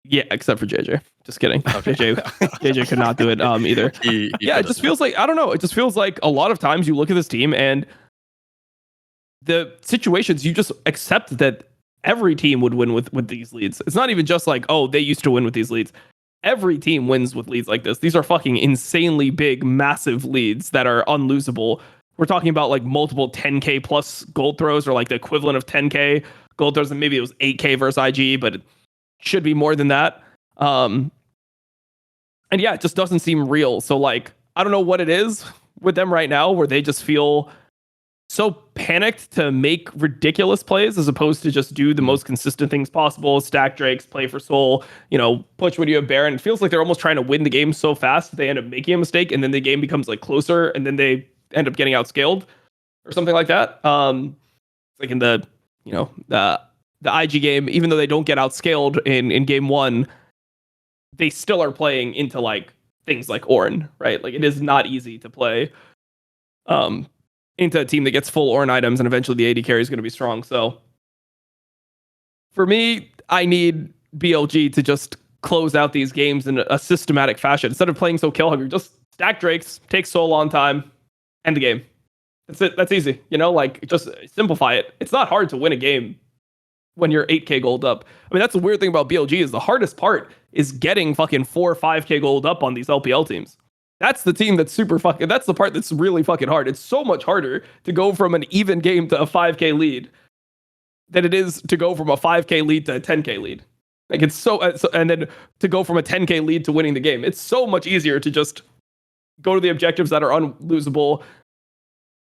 Yeah, except for JJ. Just kidding. Okay. JJ could not do it either. He it just feels like, I don't know. It just feels like a lot of times you look at this team and the situations, you just accept that every team would win with these leads. It's not even just like, oh, they used to win with these leads. Every team wins with leads like this. These are fucking insanely big, massive leads that are unlosable. We're talking about like multiple 10K plus gold throws, or like the equivalent of 10K gold throws, and maybe it was 8K versus IG, but it should be more than that. And yeah, it just doesn't seem real. So like, I don't know what it is with them right now, where they just feel so panicked to make ridiculous plays as opposed to just do the most consistent things possible. Stack Drakes, play for soul, push when you have Baron. It feels like they're almost trying to win the game so fast that they end up making a mistake, and then the game becomes like closer, and then they end up getting outscaled or something like that. Like in the IG game, even though they don't get outscaled in game one, they still are playing into like things like Ornn, right? Like it is not easy to play into a team that gets full Ornn items, and eventually the AD carry is going to be strong. So for me, I need BLG to just close out these games in a systematic fashion. Instead of playing so kill hungry, just stack Drakes, take Soul on time, end the game. That's it. That's easy. Like just simplify it. It's not hard to win a game when you're 8K gold up. I mean, that's the weird thing about BLG is the hardest part is getting fucking 4 or 5K gold up on these LPL teams. That's the team that's that's the part that's really fucking hard. It's so much harder to go from an even game to a 5K lead than it is to go from a 5K lead to a 10K lead. Like it's and then to go from a 10K lead to winning the game. It's so much easier to just go to the objectives that are unlosable,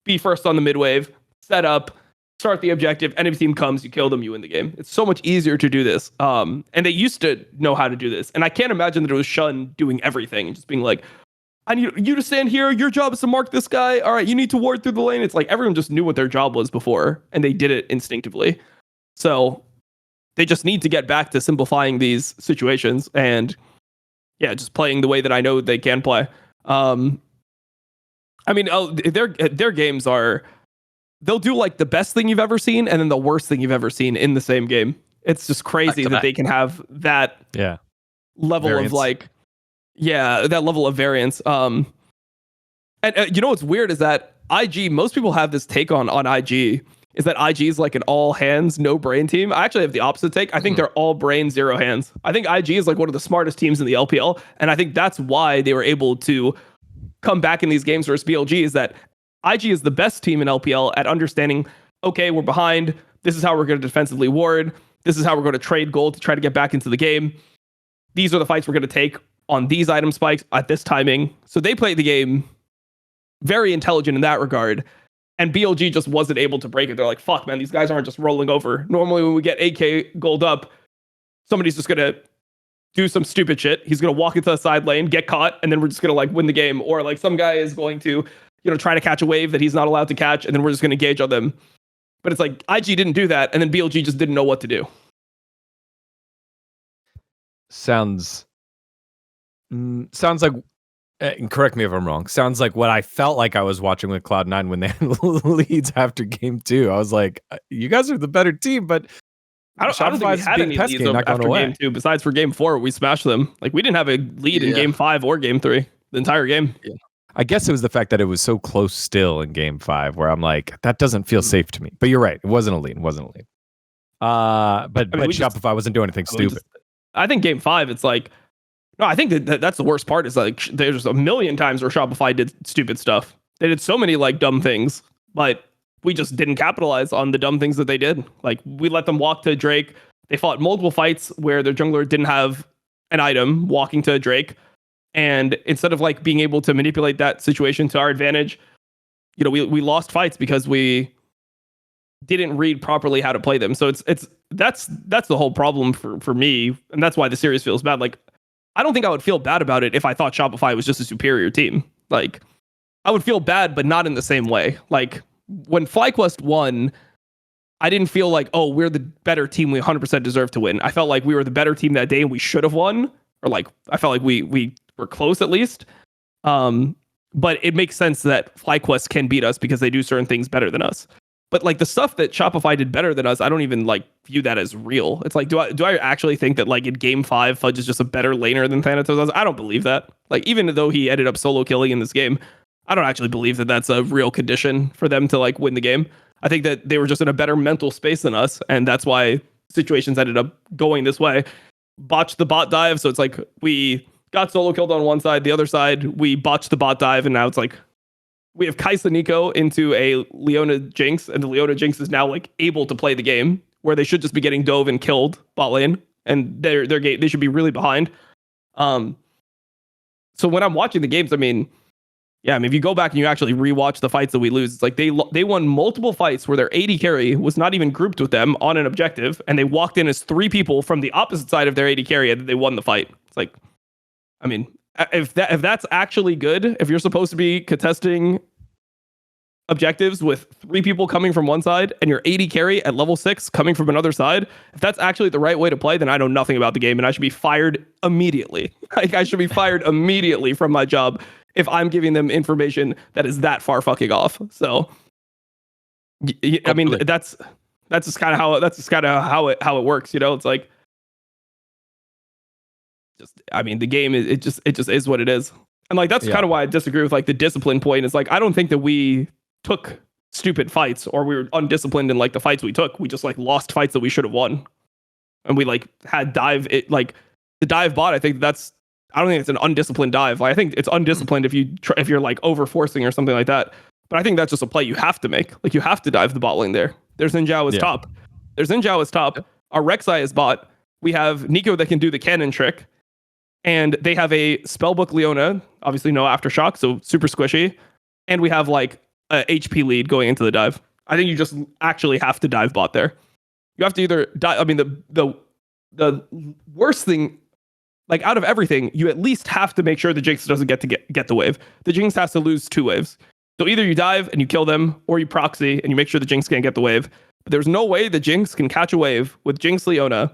be first on the mid wave, set up, start the objective, enemy team comes, you kill them, you win the game. It's so much easier to do this. And they used to know how to do this. And I can't imagine that it was Shun doing everything and just being like, I need you to stand here. Your job is to mark this guy. All right, you need to ward through the lane. It's like everyone just knew what their job was before, and they did it instinctively. So they just need to get back to simplifying these situations and, yeah, just playing the way that I know they can play. I mean, their games are, they'll do like the best thing you've ever seen and then the worst thing you've ever seen in the same game. It's just crazy that they can have that level variance. Of like, that level of variance. And what's weird is that IG, most people have this take on IG, is that IG is like an all hands, no brain team. I actually have the opposite take. I think they're all brain, zero hands. I think IG is like one of the smartest teams in the LPL. And I think that's why they were able to come back in these games versus BLG, is that IG is the best team in LPL at understanding, okay, we're behind. This is how we're going to defensively ward. This is how we're going to trade gold to try to get back into the game. These are the fights we're going to take on these item spikes at this timing. So they play the game very intelligent in that regard. And BLG just wasn't able to break it. They're like, fuck, man, these guys aren't just rolling over. Normally when we get 8K gold up, somebody's just going to do some stupid shit. He's going to walk into the side lane, get caught, and then we're just going to like win the game. Or like some guy is going to, try to catch a wave that he's not allowed to catch, and then we're just going to engage on them. But it's like IG didn't do that, and then BLG just didn't know what to do. Sounds like, and correct me if I'm wrong, sounds like what I felt like I was watching with Cloud9 when they had leads after game 2. I was like, you guys are the better team, but I don't think we had any leads after game 2. Besides for game 4, we smashed them. Like we didn't have a lead in game 5 or game 3 the entire game. Yeah. I guess it was the fact that it was so close still in game 5 where I'm like, that doesn't feel safe to me. But you're right. It wasn't a lead. But Shopify wasn't doing anything stupid. I think game 5, it's like, no, I think that's the worst part is like, there's a million times where Shopify did stupid stuff. They did so many like dumb things, but we just didn't capitalize on the dumb things that they did. Like we let them walk to Drake. They fought multiple fights where their jungler didn't have an item walking to Drake. And instead of like being able to manipulate that situation to our advantage, we lost fights because we didn't read properly how to play them. So that's the whole problem for me, and that's why the series feels bad. Like I don't think I would feel bad about it if I thought Shopify was just a superior team. Like, I would feel bad, but not in the same way. Like, when FlyQuest won, I didn't feel like, oh, we're the better team. We 100% deserve to win. I felt like we were the better team that day and we should have won. Or like, I felt like we were close at least. But it makes sense that FlyQuest can beat us because they do certain things better than us. But like the stuff that Shopify did better than us, I don't even like view that as real. It's like, do I actually think that like in game 5, Fudge is just a better laner than Thanatos was? I don't believe that. Like, even though he ended up solo killing in this game, I don't actually believe that that's a real condition for them to like win the game. I think that they were just in a better mental space than us, and that's why situations ended up going this way. Botched the bot dive, so it's like we got solo killed on one side, the other side we botched the bot dive, and now it's like we have KCorp into a Leona Jinx, and the Leona Jinx is now like able to play the game where they should just be getting dove and killed bot lane, and they should be really behind. So when I'm watching the games, I mean, if you go back and you actually rewatch the fights that we lose, it's like they won multiple fights where their AD carry was not even grouped with them on an objective, and they walked in as 3 people from the opposite side of their AD carry, and they won the fight. It's like, I mean, if that's actually good, if you're supposed to be contesting objectives with 3 people coming from one side and your AD carry at level 6 coming from another side, if that's actually the right way to play, then I know nothing about the game and I should be fired immediately. Like, I should be fired immediately from my job if I'm giving them information that is that far fucking off. So, I mean, that's just kind of how it works. You know, it's like, the game is it just is what it is. And like, that's kind of why I disagree with like the discipline point. It's like, I don't think that we took stupid fights or we were undisciplined in like the fights we took. We just like lost fights that we should have won. And we like had the dive bot. I don't think it's an undisciplined dive. Like, I think it's undisciplined if you're like over forcing or something like that. But I think that's just a play you have to make. Like, you have to dive the bot lane there. There's Xin Zhao as top. Our Rek'Sai is bot. We have Nico that can do the cannon trick. And they have a Spellbook Leona, obviously no Aftershock, so super squishy. And we have like a HP lead going into the dive. I think you just actually have to dive bot there. You have to either dive. I mean, the worst thing, like out of everything, you at least have to make sure the Jinx doesn't get the wave. The Jinx has to lose 2 waves. So either you dive and you kill them, or you proxy and you make sure the Jinx can't get the wave. But there's no way the Jinx can catch a wave with Jinx Leona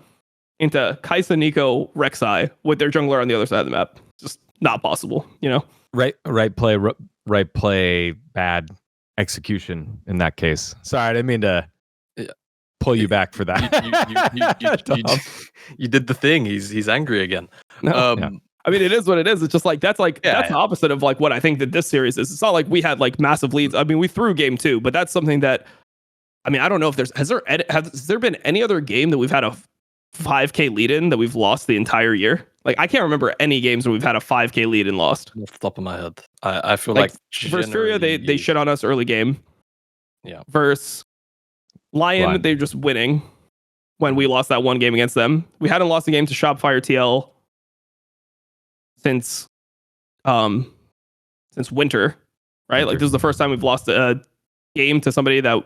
into Kai'Sa, Nico, Rek'Sai with their jungler on the other side of the map. It's just not possible, you know? Right play, bad execution in that case. Sorry, I didn't mean to pull you back for that. You did the thing. He's angry again. No, I mean, it is what it is. It's just like that's the opposite of like what I think that this series is. It's not like we had like massive leads. I mean, we threw game 2, but that's something that, I mean, I don't know if has there been any other game that we've had a 5K lead in that we've lost the entire year? Like, I can't remember any games where we've had a 5K lead and lost. Off the top of my head, I feel like versus Furia, they shit on us early game. Yeah. Versus Lion, they're just winning when we lost that one game against them. We hadn't lost a game to Shopify TL since winter, right? Like, this is the first time we've lost a game to somebody that,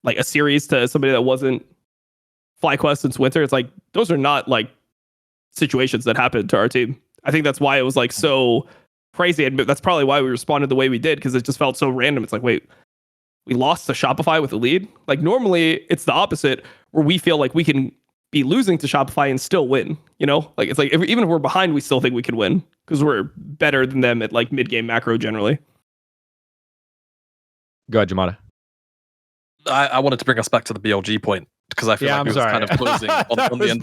like a series to somebody that wasn't FlyQuest since winter. It's like, those are not like situations that happened to our team. I think that's why it was like so crazy, and that's probably why we responded the way we did, because it just felt so random. It's like, wait, we lost to Shopify with a lead? Like, normally it's the opposite, where we feel like we can be losing to Shopify and still win, you know? Like, it's like, even if we're behind, we still think we can win because we're better than them at like mid-game macro generally. Go ahead, Jamada. I wanted to bring us back to the BLG point, because I feel like it was kind of closing on the end.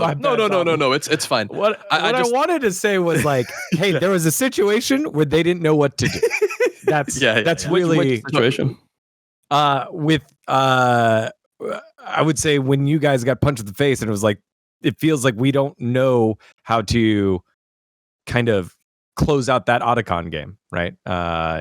No, it's fine. What I wanted to say was like, hey, there was a situation where they didn't know what to do. That's really which situation. I would say when you guys got punched in the face, and it was like, it feels like we don't know how to kind of close out that Otacon game, right?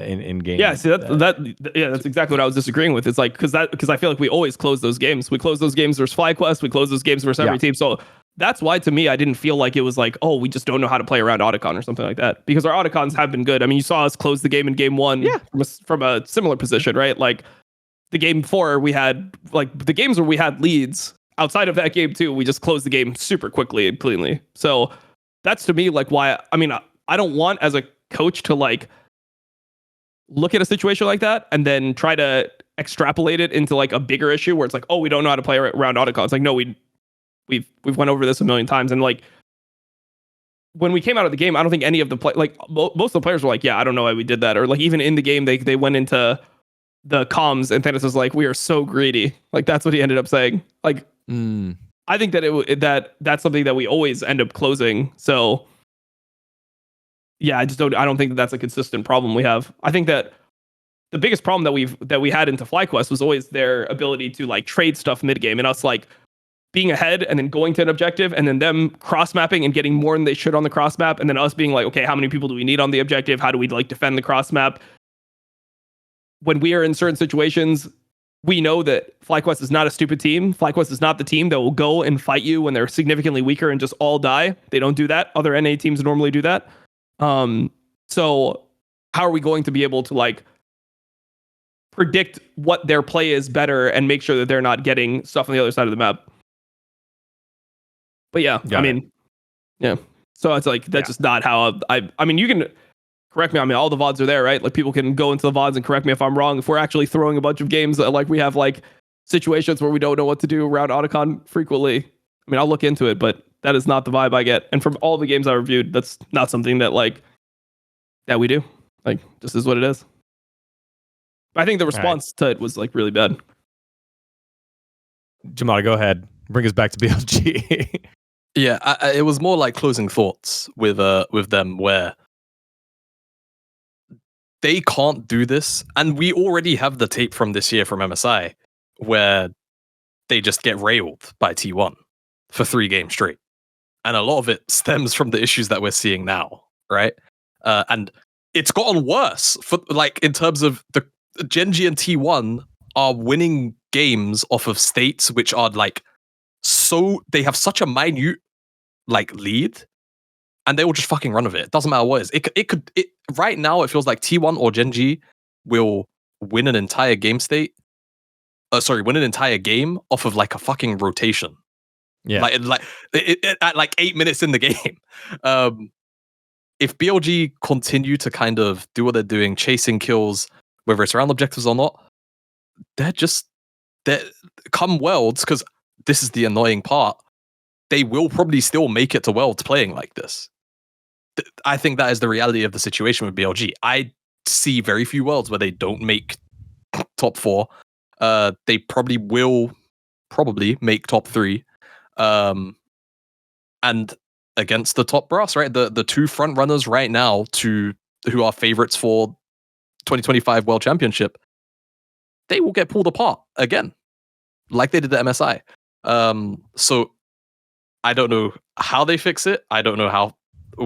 In game. Yeah, see that's exactly what I was disagreeing with. It's like, because I feel like we always close those games. We close those games versus FlyQuest. We close those games versus every team. So that's why, to me, I didn't feel like it was like, oh, we just don't know how to play around Otacon or something like that. Because our Otacons have been good. I mean, you saw us close the game in game 1 from a similar position, right? Like, the game 4, we had like the games where we had leads. Outside of that game 2, we just closed the game super quickly and cleanly. So that's to me like why. I mean, I don't want as a coach to like look at a situation like that and then try to extrapolate it into like a bigger issue where it's like, oh, we don't know how to play around autocons. Like, no, we've went over this a million times, and like when we came out of the game, I don't think any of the most of the players were like, yeah, I don't know why we did that, or like even in the game they went into the comms and Thanos was like, we are so greedy. Like that's what he ended up saying. Like, I think that that's something that we always end up closing. So yeah, I don't think that's a consistent problem we have. I think that the biggest problem that we had into FlyQuest was always their ability to like trade stuff mid game and us like being ahead and then going to an objective and then them cross mapping and getting more than they should on the cross map, and then us being like, okay, how many people do we need on the objective? How do we like defend the cross map? When we are in certain situations, we know that FlyQuest is not a stupid team. FlyQuest is not the team that will go and fight you when they're significantly weaker and just all die. They don't do that. Other NA teams normally do that. So how are we going to be able to like predict what their play is better and make sure that they're not getting stuff on the other side of the map? But yeah, I mean, yeah. So it's like that's just not how I mean, you can correct me. I mean, all the VODs are there, right? Like people can go into the VODs and correct me if I'm wrong. If we're actually throwing a bunch of games, like we have like situations where we don't know what to do around Autocon frequently. I mean, I'll look into it, but that is not the vibe I get. And from all the games I reviewed, that's not something that like that we do. Like, this is what it is. I think the response to it was like really bad. Jamada, go ahead. Bring us back to BLG. Yeah, it was more like closing thoughts with them where they can't do this, and we already have the tape from this year from MSI where they just get railed by T1 for 3 games straight, and a lot of it stems from the issues that we're seeing now, right? And it's gotten worse for like in terms of the Gen.G and T1 are winning games off of states which are like so they have such a minute like lead, and they will just fucking run with it. It doesn't matter what it is. It could right now it feels like T1 or Gen.G will win an entire game state. Win an entire game off of like a fucking rotation. Yeah, at like 8 minutes in the game. If BLG continue to kind of do what they're doing, chasing kills, whether it's around objectives or not, they're come Worlds, because this is the annoying part, they will probably still make it to Worlds playing like this. I think that is the reality of the situation with BLG. I see very few Worlds where they don't make top 4. They probably will make top 3. And against the top brass, right? The 2 front runners right now who are favorites for 2025 World Championship, they will get pulled apart again, like they did at MSI. So I don't know how they fix it. I don't know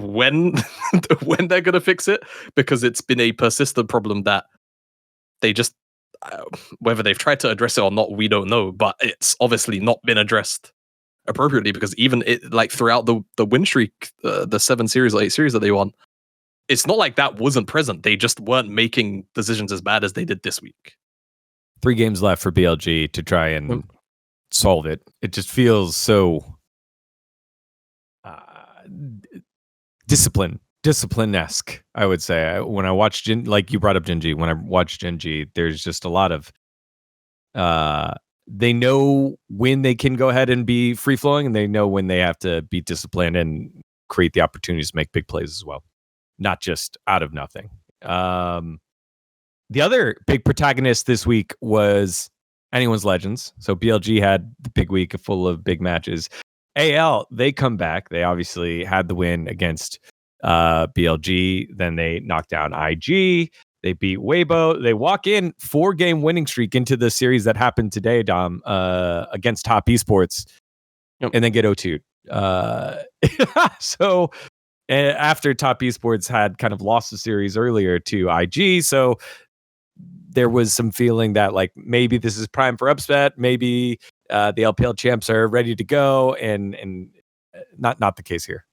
when they're gonna fix it, because it's been a persistent problem that they just whether they've tried to address it or not, we don't know. But it's obviously not been addressed appropriately, because even it like throughout the win streak, the 7 series or 8 series that they won, it's not like that wasn't present. They just weren't making decisions as bad as they did this week. 3 games left for BLG to try and solve it. It just feels so discipline-esque, I would say. When I watch like you brought up Gen.G, when I watch Gen.G, there's just a lot of they know when they can go ahead and be free-flowing, and they know when they have to be disciplined and create the opportunities to make big plays as well, not just out of nothing. The other big protagonist this week was Anyone's Legends. So BLG had the big week full of big matches. AL, they come back. They obviously had the win against BLG. Then they knocked down IG. They beat Weibo. They walk in 4-game winning streak into the series that happened today, Dom, against Top Esports, and then get 0-2'd. So after Top Esports had kind of lost the series earlier to IG, so there was some feeling that like maybe this is prime for upset. Maybe the LPL champs are ready to go, and not the case here.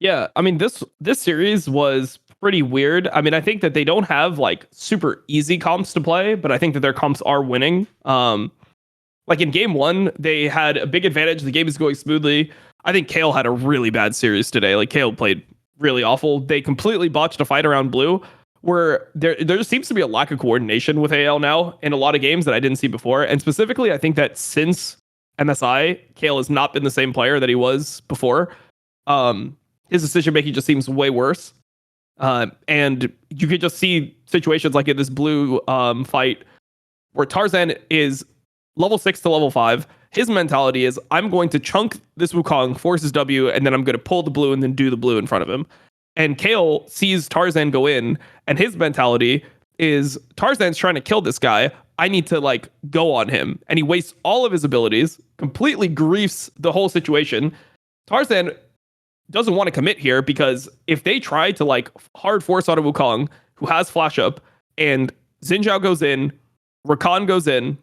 Yeah, I mean this series was pretty weird. I mean, I think that they don't have like super easy comps to play, but I think that their comps are winning. Like in game 1, they had a big advantage. The game is going smoothly. I think Kale had a really bad series today. Like Kale played really awful. They completely botched a fight around blue where there seems to be a lack of coordination with AL now in a lot of games that I didn't see before. And specifically, I think that since MSI, Kale has not been the same player that he was before. His decision making just seems way worse. And you could just see situations like in this blue fight where Tarzan is level 6 to level 5. His mentality is, I'm going to chunk this Wukong, force his W, and then I'm going to pull the blue and then do the blue in front of him. And Kale sees Tarzan go in, and his mentality is, Tarzan's trying to kill this guy. I need to like go on him. And he wastes all of his abilities, completely griefs the whole situation. Tarzan doesn't want to commit here because if they try to like hard force on a Wukong who has flash up and Xin Zhao goes in, Rakan goes in,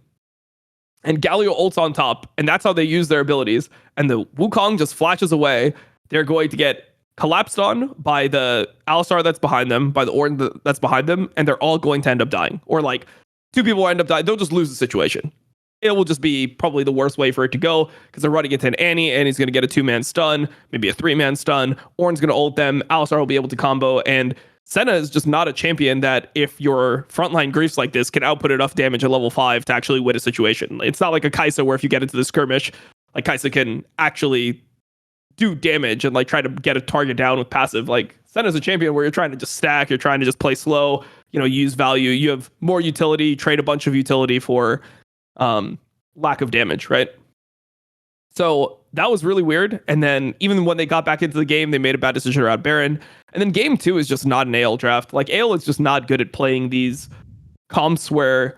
and Galio ults on top, and that's how they use their abilities, and the Wukong just flashes away, they're going to get collapsed on by the Alistar that's behind them, by the Ornn that's behind them, and they're all going to end up dying. Or like 2 people will end up dying. They'll just lose the situation. It will just be probably the worst way for it to go because they're running into an Annie. Annie's going to get a 2-man stun, maybe a 3-man stun. Ornn's going to ult them. Alistar will be able to combo. And Senna is just not a champion that if your frontline griefs like this can output enough damage at level 5 to actually win a situation. It's not like a Kai'Sa where if you get into the skirmish, like Kai'Sa can actually do damage and like try to get a target down with passive. Like Senna's a champion where you're trying to just stack, you're trying to just play slow, use value. You have more utility, trade a bunch of utility for lack of damage, right? So that was really weird. And then even when they got back into the game, they made a bad decision around Baron. And then game 2 is just not an AL draft. Like AL is just not good at playing these comps where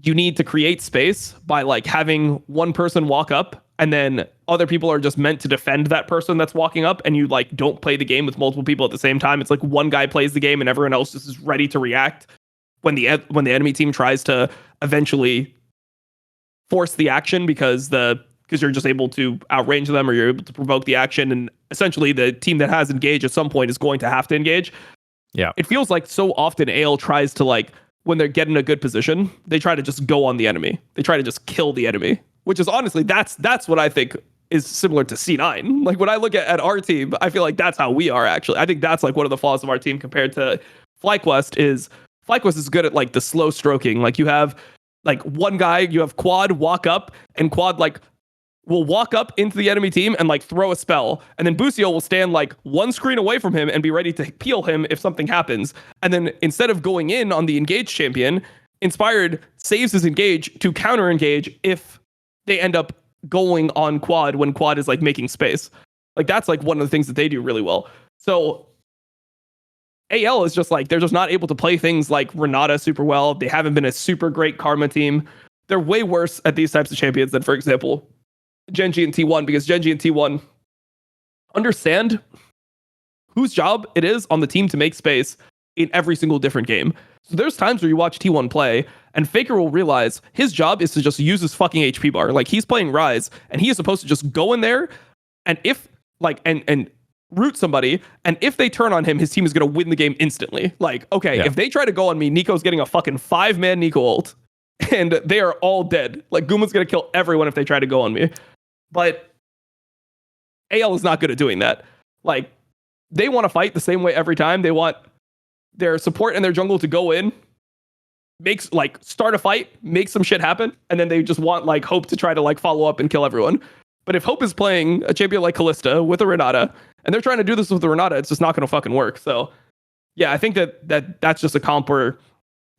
you need to create space by like having one person walk up and then other people are just meant to defend that person that's walking up, and you like don't play the game with multiple people at the same time. It's like one guy plays the game and everyone else just is ready to react when the enemy team tries to eventually force the action because you're just able to outrange them or you're able to provoke the action, and essentially the team that has engaged at some point is going to have to engage. Yeah. It feels like so often AL tries to like, when they're getting a good position, they try to just go on the enemy. They try to just kill the enemy, which is honestly, that's what I think is similar to C9. Like when I look at our team, I feel like that's how we are actually. I think that's like one of the flaws of our team compared to FlyQuest is good at like the slow stroking. Like you have like one guy, you have Quad walk up, and Quad like will walk up into the enemy team and like throw a spell, and then Busio will stand like one screen away from him and be ready to peel him if something happens. And then instead of going in on the engaged champion, Inspired saves his engage to counter engage if they end up going on Quad when Quad is like making space. Like that's like one of the things that they do really well. So AL is just like, they're just not able to play things like Renata super well. They haven't been a super great Karma team. They're way worse at these types of champions than, for example, Genji and T1, because Genji and T1 understand whose job it is on the team to make space in every single different game. So there's times where you watch T1 play and Faker will realize his job is to just use his fucking HP bar. Like he's playing Rise and he is supposed to just go in there and if like, and root somebody, and if they turn on him, his team is going to win the game instantly. Like, okay, if they try to go on me, Nico's getting a fucking 5-man Nico ult and they are all dead. Like Guma's going to kill everyone if they try to go on me. But AL is not good at doing that. Like they want to fight the same way every time. They want their support and their jungle to go in, start a fight, make some shit happen, and then they just want like Hope to try to like follow up and kill everyone. But if Hope is playing a champion like Kalista with a Renata, and they're trying to do this with the Renata, it's just not going to fucking work. So yeah, I think that's just a comp where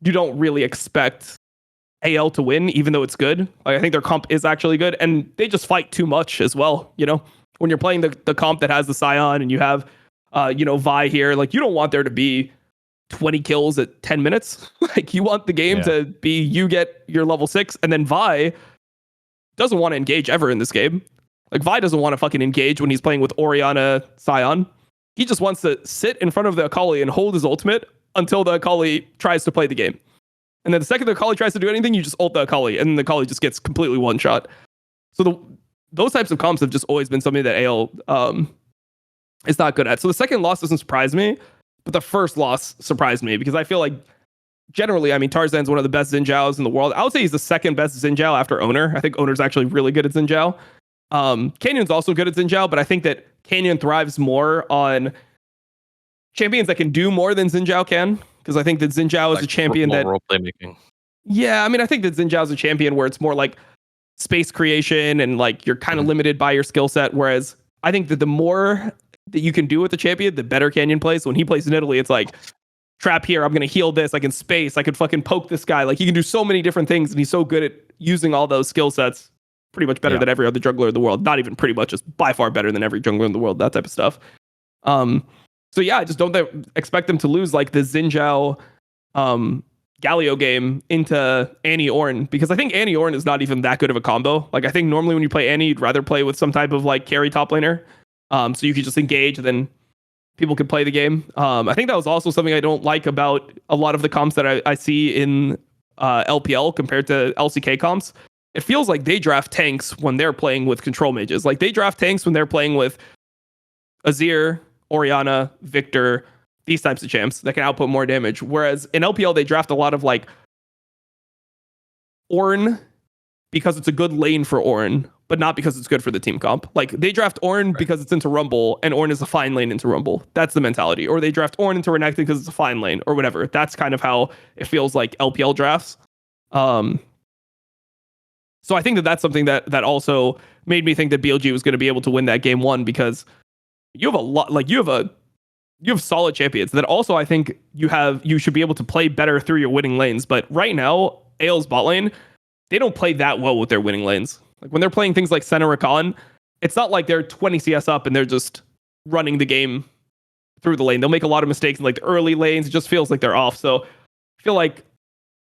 you don't really expect AL to win, even though it's good. Like I think their comp is actually good, and they just fight too much as well. You know, when you're playing the comp that has the Scion and you have, Vi here, like you don't want there to be 20 kills at 10 minutes. Like you want the game to be, you get your level 6, and then Vi doesn't want to engage ever in this game. Like Vi doesn't want to fucking engage when he's playing with Orianna Scion. He just wants to sit in front of the Akali and hold his ultimate until the Akali tries to play the game. And then the second the Akali tries to do anything, you just ult the Akali, and then the Akali just gets completely one shot. So those types of comps have just always been something that AL is not good at. So the second loss doesn't surprise me, but the first loss surprised me because I feel like generally, I mean, Tarzan's one of the best Xin Zhaos in the world. I would say he's the second best Xin Zhao after Owner. I think Owner's actually really good at Xin Zhao. Canyon's also good at Xin Zhao, but I think that Canyon thrives more on champions that can do more than Xin Zhao can. Because I think that Xin Zhao is a champion that role playmaking. Yeah, I mean, I think that Xin Zhao is a champion where it's more like space creation and like you're kind of limited by your skill set. Whereas I think that the more that you can do with the champion, the better Canyon plays. When he plays in Italy, it's like trap here, I'm gonna heal this, I can space, I could fucking poke this guy. Like he can do so many different things, and he's so good at using all those skill sets. Pretty much better than every other jungler in the world. Not even pretty much, just by far better than every jungler in the world. That type of stuff. So yeah, I just don't expect them to lose like the Xin Zhao Galio game into Annie Ornn, because I think Annie Ornn is not even that good of a combo. Like I think normally when you play Annie, you'd rather play with some type of like carry top laner, so you could just engage and then people could play the game. I think that was also something I don't like about a lot of the comps that I see in LPL compared to LCK comps. It feels like they draft tanks when they're playing with control mages. Like they draft tanks when they're playing with Azir, Orianna, Victor, these types of champs that can output more damage. Whereas in LPL, they draft a lot of like Ornn because it's a good lane for Ornn, but not because it's good for the team comp. Like they draft Ornn because it's into Rumble, and Ornn is a fine lane into Rumble. That's the mentality. Or they draft Ornn into Renekton because it's a fine lane, or whatever. That's kind of how it feels like LPL drafts. So I think that that's something that also made me think that BLG was going to be able to win that game one, because you have a lot, like you have solid champions that also I think you should be able to play better through your winning lanes. But right now, AL's bot lane, they don't play that well with their winning lanes. Like when they're playing things like Senna or Khan, it's not like they're 20 CS up and they're just running the game through the lane. They'll make a lot of mistakes in like the early lanes. It just feels like they're off. So I feel like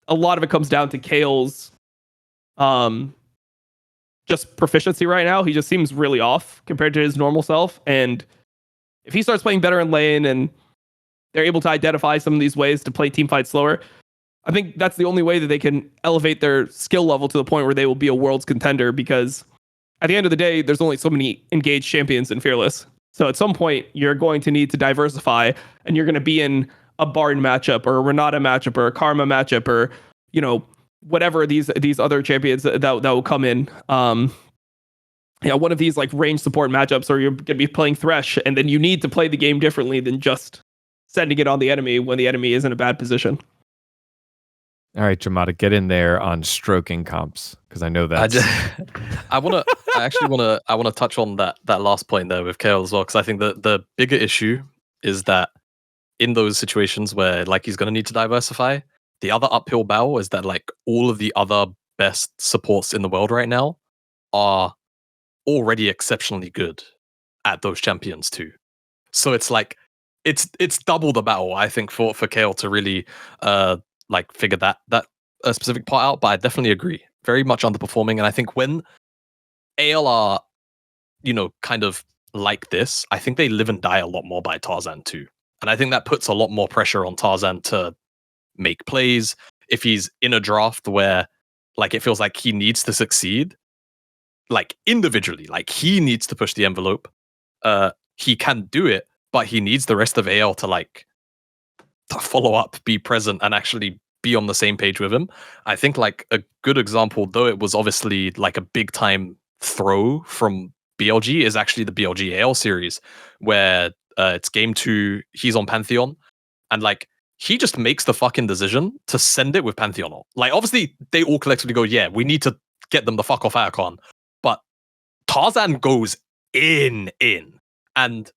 a lot of it comes down to Kale's just proficiency right now. He just seems really off compared to his normal self. And if he starts playing better in lane and they're able to identify some of these ways to play team fight slower, I think that's the only way that they can elevate their skill level to the point where they will be a world's contender. Because at the end of the day, there's only so many engaged champions in Fearless. So at some point, you're going to need to diversify, and you're going to be in a Barn matchup or a Renata matchup or a Karma matchup, or, you know, whatever these other champions that will come in. One of these like range support matchups, or you're going to be playing Thresh, and then you need to play the game differently than just sending it on the enemy when the enemy is in a bad position. All right, Jamada, get in there on stroking comps, because I know that. I want to touch on that last point there with KO as well, because I think the bigger issue is that in those situations where like he's going to need to diversify, the other uphill battle is that like all of the other best supports in the world right now are already exceptionally good at those champions too. So it's like it's double the battle, I think, for Kale to really like figure that specific part out. But I definitely agree, very much underperforming. And I think when AL are, you know, kind of like this, I think they live and die a lot more by Tarzan too. And I think that puts a lot more pressure on Tarzan to make plays. If he's in a draft where like it feels like he needs to succeed, like individually, like he needs to push the envelope, he can do it, but he needs the rest of AL to like to follow up, be present, and actually be on the same page with him. I think like a good example, though it was obviously like a big time throw from BLG, is actually the BLG AL series, where it's game 2, he's on Pantheon, and like he just makes the fucking decision to send it with Pantheon on. Like obviously they all collectively go, yeah, we need to get them the fuck off Aircon, but Tarzan goes in, and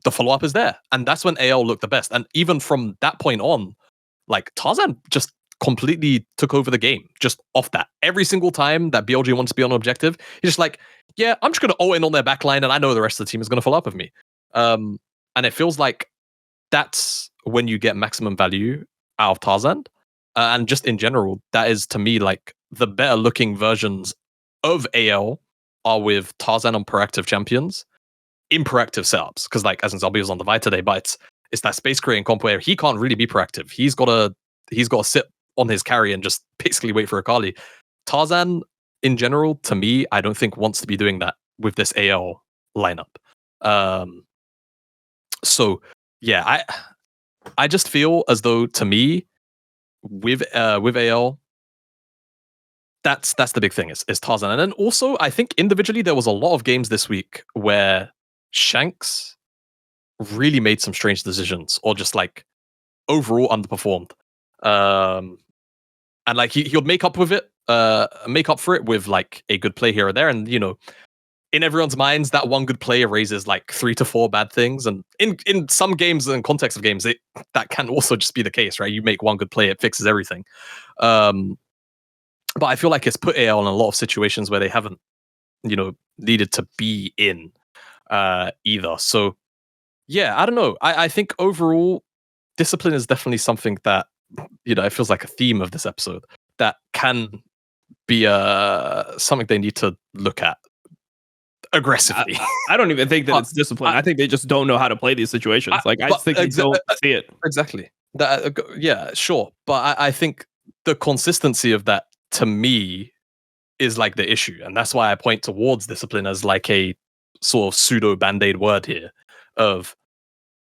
the follow-up is there. And that's when AL looked the best. And even from that point on, like Tarzan just completely took over the game, just off that. Every single time that BLG wants to be on an objective, he's just like, yeah, I'm just going to all-in on their backline, and I know the rest of the team is going to follow up with me. And it feels like that's when you get maximum value out of Tarzan. And just in general, that is, to me, like the better looking versions of AL are with Tarzan on proactive champions in proactive setups. Because like, as in Zobby was on the Vita today, but it's that space creating comp where he can't really be proactive. He's got to sit on his carry and just basically wait for a Kali. Tarzan, in general, to me, I don't think wants to be doing that with this AL lineup. So yeah, I just feel as though, to me, with AL, that's the big thing is Tarzan. And then also, I think individually there was a lot of games this week where Shanks really made some strange decisions, or just like overall underperformed. And like he'll make up for it with like a good play here or there. And in everyone's minds, that one good play erases like 3 to 4 bad things. And in some games and context of games, that can also just be the case, right? You make one good play, it fixes everything. But I feel like it's put AL in a lot of situations where they haven't, needed to be in either. So yeah, I don't know. I think overall, discipline is definitely something that, it feels like a theme of this episode that can be something they need to look at aggressively. I don't even think that it's discipline. I think they just don't know how to play these situations. I just think they don't see it. Exactly. Yeah, sure. But I think the consistency of that, to me, is like the issue. And that's why I point towards discipline as like a sort of pseudo band-aid word here of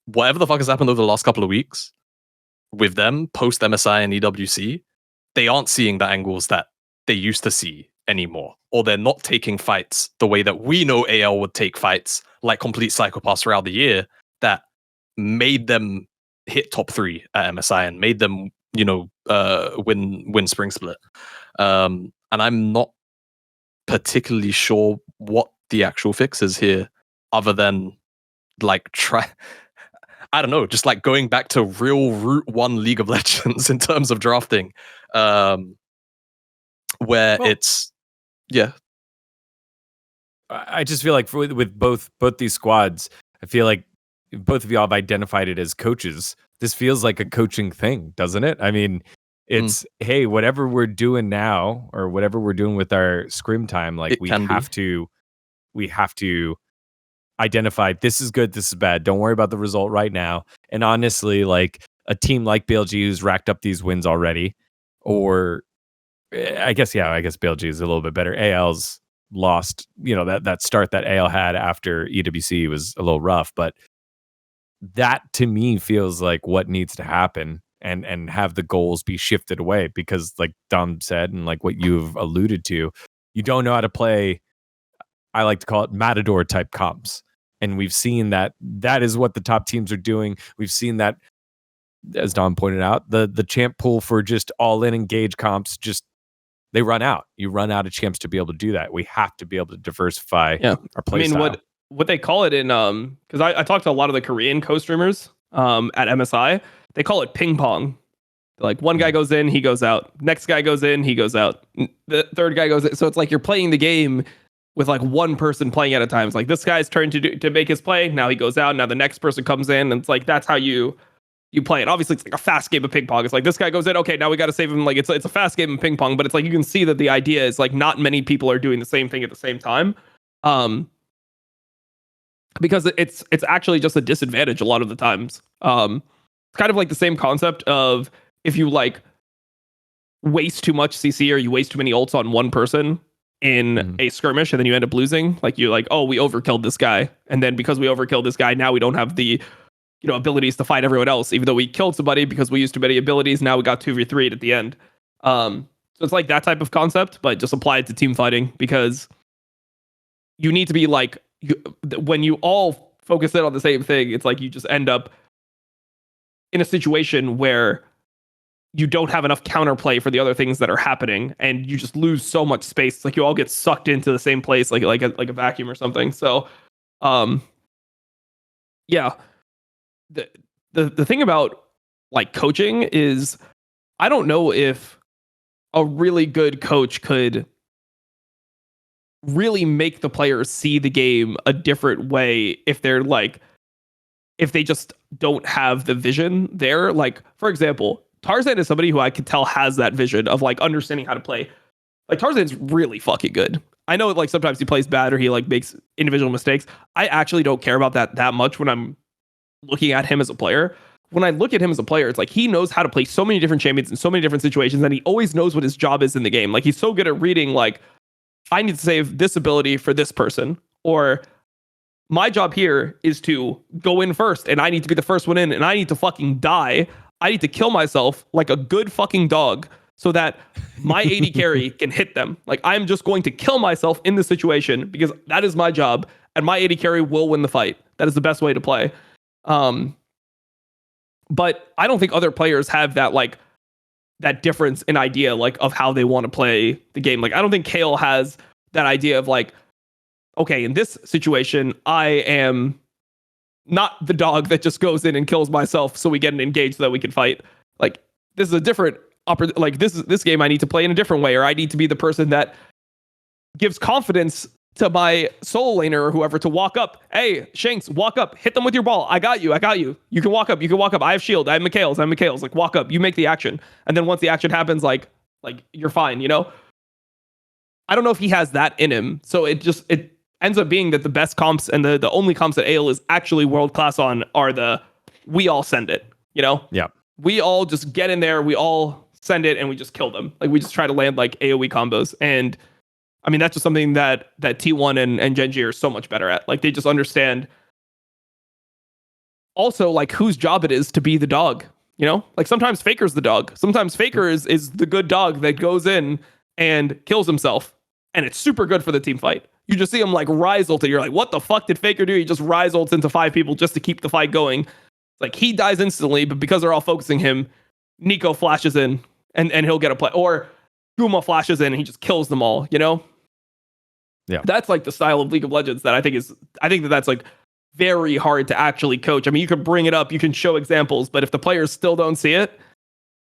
whatever the fuck has happened over the last couple of weeks with them post MSI and EWC, they aren't seeing the angles that they used to see anymore, or they're not taking fights the way that we know AL would take fights, like complete psychopaths throughout the year, that made them hit top 3 at MSI and made them, win Spring Split. And I'm not particularly sure what the actual fix is here, other than like I don't know, just like going back to real Route 1 League of Legends in terms of drafting, where it's, yeah. I just feel like with both these squads, I feel like both of y'all have identified it as coaches. This feels like a coaching thing, doesn't it? I mean, it's, hey, whatever we're doing now, or whatever we're doing with our scrim time, like we have to identify this is good, this is bad. Don't worry about the result right now. And honestly, like a team like BLG who's racked up these wins already, or I guess BLG is a little bit better. AL's lost, that start that AL had after EWC was a little rough, but that to me feels like what needs to happen, and have the goals be shifted away, because like Dom said, and like what you've alluded to, you don't know how to play, I like to call it Matador type comps. And we've seen that is what the top teams are doing. We've seen that, as Dom pointed out, the champ pool for just all in engage comps, just they run out. You run out of champs to be able to do that. We have to be able to diversify our play style. What they call it in because I talked to a lot of the Korean co-streamers at MSI. They call it ping pong. Like one guy goes in, he goes out. Next guy goes in, he goes out. The third guy goes in. So it's like you're playing the game with like one person playing at a time. It's like this guy's turn to make his play. Now he goes out. Now the next person comes in, and it's like that's how you play it. Obviously, it's like a fast game of ping pong. It's like this guy goes in. Okay, now we got to save him. Like it's a fast game of ping pong, but it's like you can see that the idea is like not many people are doing the same thing at the same time, because it's actually just a disadvantage a lot of the times. It's kind of like the same concept of if you like waste too much CC or you waste too many ults on one person in a skirmish, and then you end up losing. Like you're like, oh, we overkilled this guy, and then because we overkilled this guy, now we don't have the abilities to fight everyone else, even though we killed somebody because we used too many abilities. Now we got 2v3'd at the end. So it's like that type of concept, but just apply it to team fighting, because you need to be like, when you all focus in on the same thing, it's like you just end up in a situation where you don't have enough counterplay for the other things that are happening, and you just lose so much space. It's like you all get sucked into the same place, like a vacuum or something. So, yeah. The thing about like coaching is, I don't know if a really good coach could really make the players see the game a different way if they just don't have the vision there. Like, for example, Tarzan is somebody who I could tell has that vision of like understanding how to play. Like Tarzan's really fucking good. I know like sometimes he plays bad or he like makes individual mistakes. I actually don't care about that much when I'm looking at him as a player. When I look at him as a player, it's like he knows how to play so many different champions in so many different situations, and he always knows what his job is in the game. Like he's so good at reading, like, I need to save this ability for this person, or my job here is to go in first, and I need to be the first one in, and I need to fucking die. I need to kill myself like a good fucking dog so that my AD carry can hit them. Like, I'm just going to kill myself in this situation because that is my job, and my AD carry will win the fight. That is the best way to play. But I don't think other players have that, like, that difference in idea, like, of how they want to play the game. Like, I don't think Kale has that idea of, like, okay, in this situation, I am not the dog that just goes in and kills myself so we get an engage so that we can fight. Like, this is a different like, this game I need to play in a different way, or I need to be the person that gives confidence to my soul laner or whoever to walk up. Hey, Shanks, walk up, hit them with your ball. I got you. You can walk up. I have shield. I have MKO's. Like, walk up. You make the action. And then once the action happens, like you're fine, you know? I don't know if he has that in him. So it ends up being that the best comps and the only comps that Ale is actually world class on are we all send it, you know? Yeah. We all just get in there, we all send it, and we just kill them. Like, we just try to land like AoE combos. And I mean, that's just something that T1 and Genji are so much better at. Like, they just understand also, like, whose job it is to be the dog, you know? Like, sometimes Faker's the dog. Sometimes Faker is the good dog that goes in and kills himself. And it's super good for the team fight. You just see him, like, rise ult, and you're like, what the fuck did Faker do? He just rise ults into 5 people just to keep the fight going. Like, he dies instantly, but because they're all focusing him, Nico flashes in and he'll get a play. Or Guma flashes in and he just kills them all, you know? Yeah. That's like the style of League of Legends that I think that's like very hard to actually coach. I mean, you can bring it up, you can show examples, but if the players still don't see it,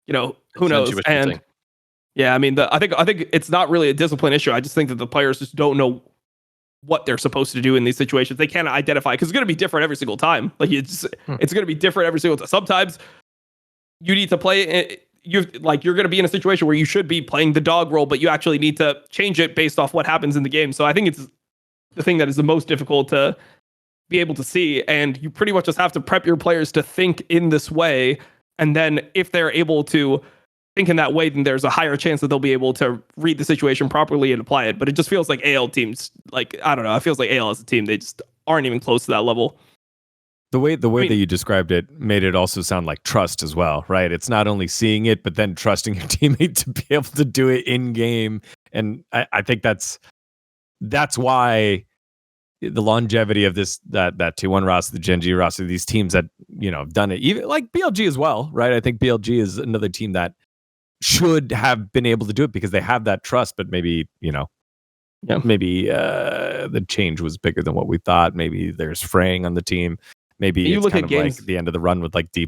you know, who knows? And yeah, I mean, I think it's not really a discipline issue. I just think that the players just don't know what they're supposed to do in these situations. They can't identify, because it's going to be different every single time. Like, it's going to be different every single time. Sometimes you need to play. You're going to be in a situation where you should be playing the dog role, but you actually need to change it based off what happens in the game. So I think it's the thing that is the most difficult to be able to see. And you pretty much just have to prep your players to think in this way. And then if they're able to think in that way, then there's a higher chance that they'll be able to read the situation properly and apply it. But it just feels like AL teams, like, I don't know, it feels like AL as a team, they just aren't even close to that level. The way that you described it made it also sound like trust as well, right? It's not only seeing it, but then trusting your teammate to be able to do it in game. And I think that's why the longevity of that T1 roster, the Genji roster, these teams that, you know, have done it, even like BLG as well, right? I think BLG is another team that should have been able to do it because they have that trust, but maybe, you know, maybe the change was bigger than what we thought. Maybe there's fraying on the team. Maybe you look at games like the end of the run with like D+.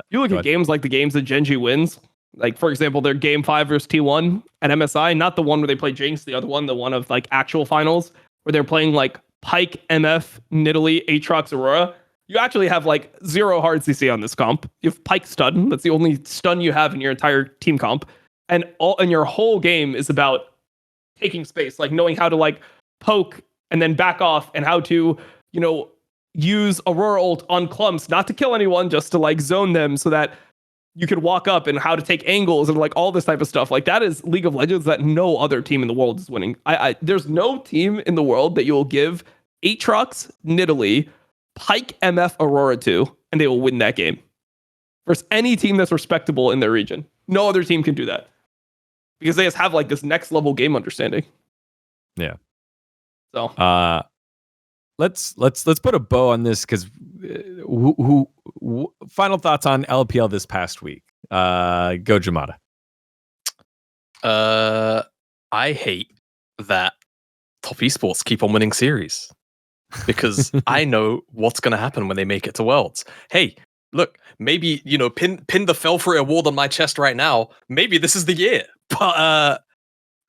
You look at games like the games that Genji wins. Like, for example, their game 5 versus T1 at MSI, not the one where they play Jinx, the other one, the one of like actual finals, where they're playing like Pyke, MF, Nidalee, Aatrox, Aurora. You actually have like 0 hard CC on this comp. You have Pyke stun. That's the only stun you have in your entire team comp. And your whole game is about taking space, like knowing how to like poke and then back off, and how to, you know, use Aurora ult on clumps, not to kill anyone, just to like zone them so that you could walk up, and how to take angles and like all this type of stuff. Like, that is League of Legends that no other team in the world is winning. There's no team in the world that you will give Aatrox, Nidalee, Pyke, MF, Aurora to, and they will win that game. Versus any team that's respectable in their region. No other team can do that. Because they just have like this next level game understanding. Yeah. So let's put a bow on this, because final thoughts on LPL this past week. Go Jamada. I hate that top esports keep on winning series, because I know what's going to happen when they make it to Worlds. Hey, look, maybe, you know, pin the Felfrey award on my chest right now. Maybe this is the year, but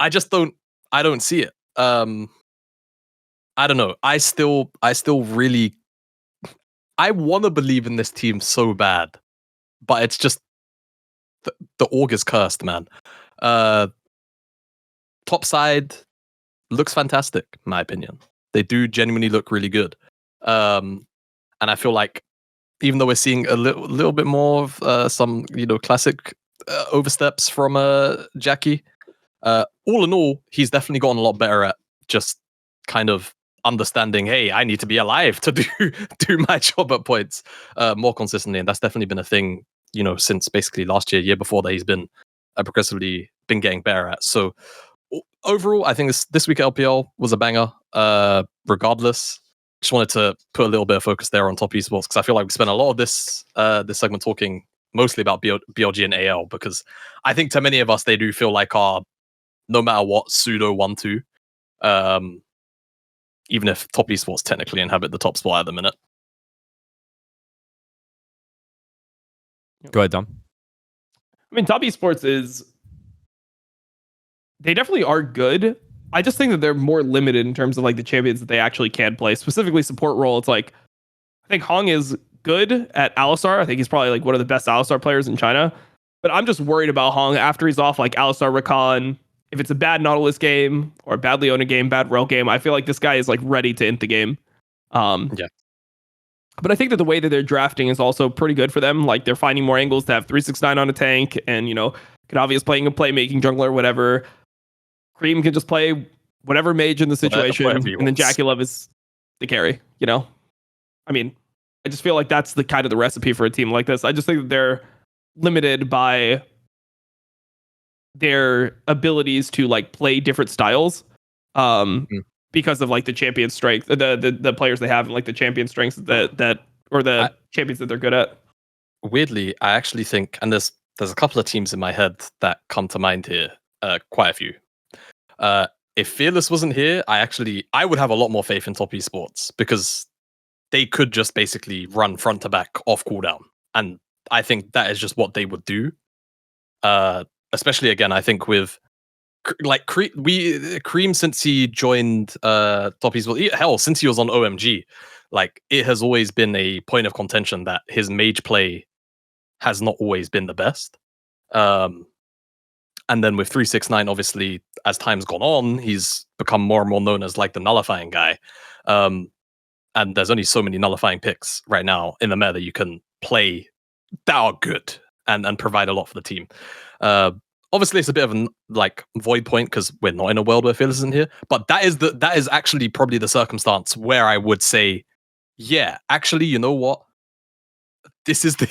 I don't see it. I don't know. I still really, I want to believe in this team so bad, but it's just the org is cursed, man. Top side looks fantastic, in my opinion. They do genuinely look really good. And I feel like, even though we're seeing a little bit more of some, you know, classic oversteps from Jackie, all in all, he's definitely gotten a lot better at just kind of understanding, hey, I need to be alive to do my job at points more consistently. And that's definitely been a thing, you know, since basically last year before that, he's been progressively been getting better at. So overall, I think this week LPL was a banger. Regardless, just wanted to put a little bit of focus there on top esports because I feel like we spent a lot of this segment talking mostly about BLG and AL because I think to many of us they do feel like our no matter what pseudo 1-2. Even if top esports technically inhabit the top spot at the minute. Go ahead, Dom. I mean, top esports they definitely are good. I just think that they're more limited in terms of like the champions that they actually can play. Specifically support role, it's like I think Hong is good at Alistar. I think he's probably like one of the best Alistar players in China. But I'm just worried about Hong after he's off like Alistar Rakan. If it's a bad Nautilus game or a bad Leona game, bad Rel game, I feel like this guy is like ready to int the game. Yeah. But I think that the way that they're drafting is also pretty good for them. Like they're finding more angles to have 369 on a tank, and could obviously playing a playmaking jungler, whatever. Cream can just play whatever mage in the situation, and then Jackie Love is the carry. I mean, I just feel like that's the kind of the recipe for a team like this. I just think that they're limited by their abilities to like play different styles because of like the champion strength, the players they have, and like the champion strengths that or the champions that they're good at. Weirdly, I actually think, and there's a couple of teams in my head that come to mind here, quite a few. If Fearless wasn't here, I would have a lot more faith in top esports because they could just basically run front to back off cooldown, and I think that is just what they would do. Especially again, I think with like Cream since he joined top esports, hell, since he was on OMG, like it has always been a point of contention that his mage play has not always been the best. And then with 369, obviously, as time's gone on, he's become more and more known as like the nullifying guy. And there's only so many nullifying picks right now in the meta that you can play that are good and provide a lot for the team. Obviously, it's a bit of a like void point because we're not in a world where Fearless isn't here. But that is actually probably the circumstance where I would say, yeah, actually, you know what? This is the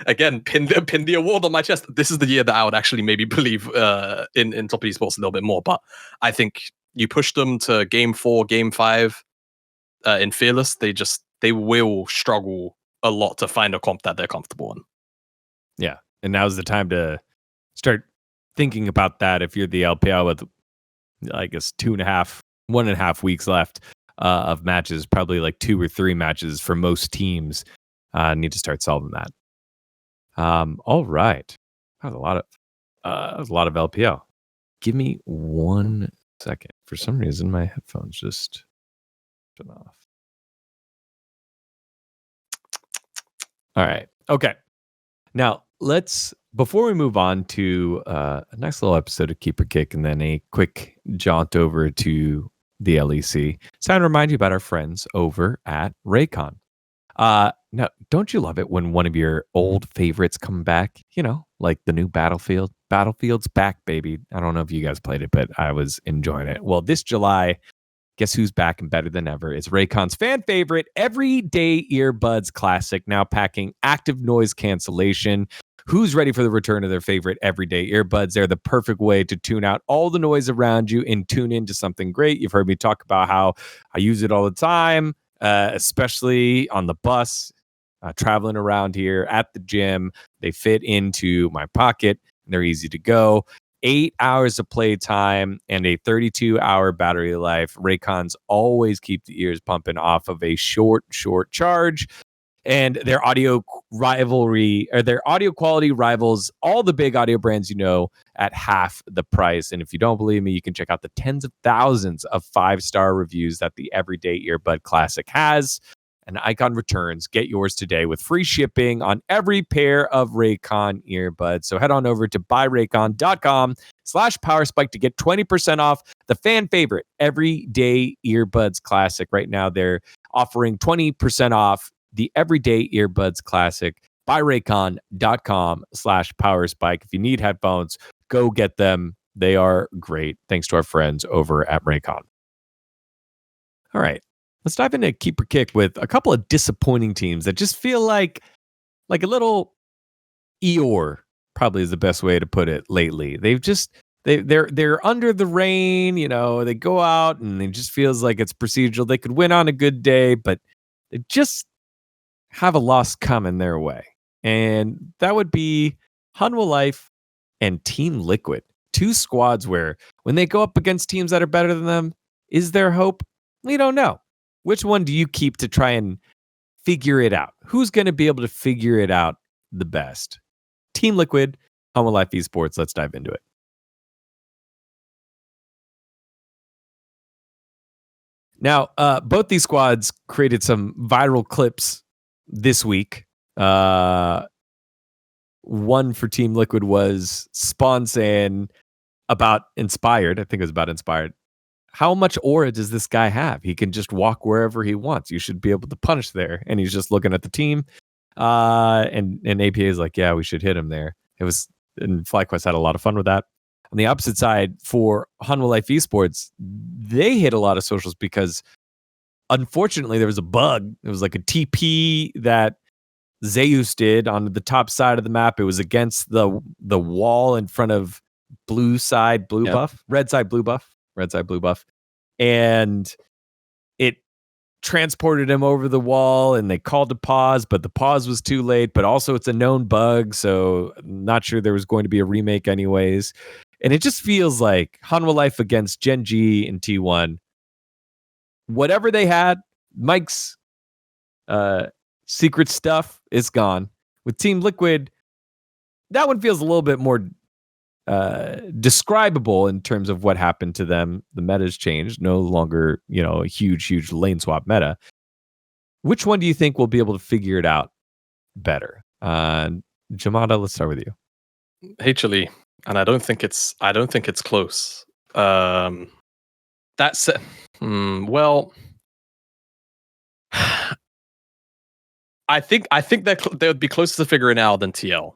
again pin the award on my chest. This is the year that I would actually maybe believe in top esports a little bit more. But I think you push them to game 4, game 5 in Fearless. They will struggle a lot to find a comp that they're comfortable in. Yeah, and now's the time to start thinking about that. If you're the LPL with, I guess, 1.5 weeks left of matches, probably like 2 or 3 matches for most teams. Need to start solving that. All right. That was a lot of LPL. Give me 1 second. For some reason, my headphones just shut off. All right. Okay. Now before we move on to a nice little episode of Keep or Kick and then a quick jaunt over to the LEC, it's time to remind you about our friends over at Raycon. Now, don't you love it when one of your old favorites come back? Like the new Battlefield. Battlefield's back, baby. I don't know if you guys played it, but I was enjoying it. Well, this July, guess who's back and better than ever? It's Raycon's fan favorite Everyday Earbuds Classic, now packing active noise cancellation. Who's ready for the return of their favorite everyday earbuds? They're the perfect way to tune out all the noise around you and tune into something great. You've heard me talk about how I use it all the time, especially on the bus, traveling around here, at the gym. They fit into my pocket, and they're easy to go. 8 hours of playtime and a 32-hour battery life. Raycons always keep the ears pumping off of a short charge. And their audio quality rivals all the big audio brands at half the price. And if you don't believe me, you can check out the tens of thousands of 5-star reviews that the Everyday Earbud Classic has. And Icon returns. Get yours today with free shipping on every pair of Raycon earbuds. So head on over to buyraycon.com/powerspike to get 20% off the fan favorite Everyday Earbuds Classic. Right now, they're offering 20% off the Everyday Earbuds Classic. Buyraycon.com/powerspike. If you need headphones, go get them. They are great. Thanks to our friends over at Raycon. All right. Let's dive into Keep or Kick with a couple of disappointing teams that just feel like a little Eeyore probably is the best way to put it lately. They're under the rain, they go out and it just feels like it's procedural. They could win on a good day, but they just have a loss coming their way. And that would be Hanwha Life and Team Liquid. Two squads where when they go up against teams that are better than them, is there hope? We don't know. Which one do you keep to try and figure it out? Who's going to be able to figure it out the best? Team Liquid, Hanwha Life Esports. Let's dive into it. Now, both these squads created some viral clips this week. One for Team Liquid was Spawn saying about Inspired. I think it was about Inspired. How much aura does this guy have? He can just walk wherever he wants. You should be able to punish there. And he's just looking at the team. And APA is like, yeah, we should hit him there. And FlyQuest had a lot of fun with that. On the opposite side, for Hanwha Life Esports, they hit a lot of socials because unfortunately there was a bug. It was like a TP that Zeus did on the top side of the map. It was against the wall in front of blue side, blue buff, red side, blue buff. And it transported him over the wall and they called a pause, but the pause was too late. But also it's a known bug, so not sure there was going to be a remake anyways. And it just feels like Hanwha Life against Gen G and T1. Whatever they had, Mike's secret stuff is gone. With Team Liquid, that one feels a little bit more describable in terms of what happened to them. The meta's changed. No longer, a huge lane swap meta. Which one do you think will be able to figure it out better? Jamada, let's start with you. HLE, and I don't think it's close. That's well. I think they would be closer to figuring it out than TL,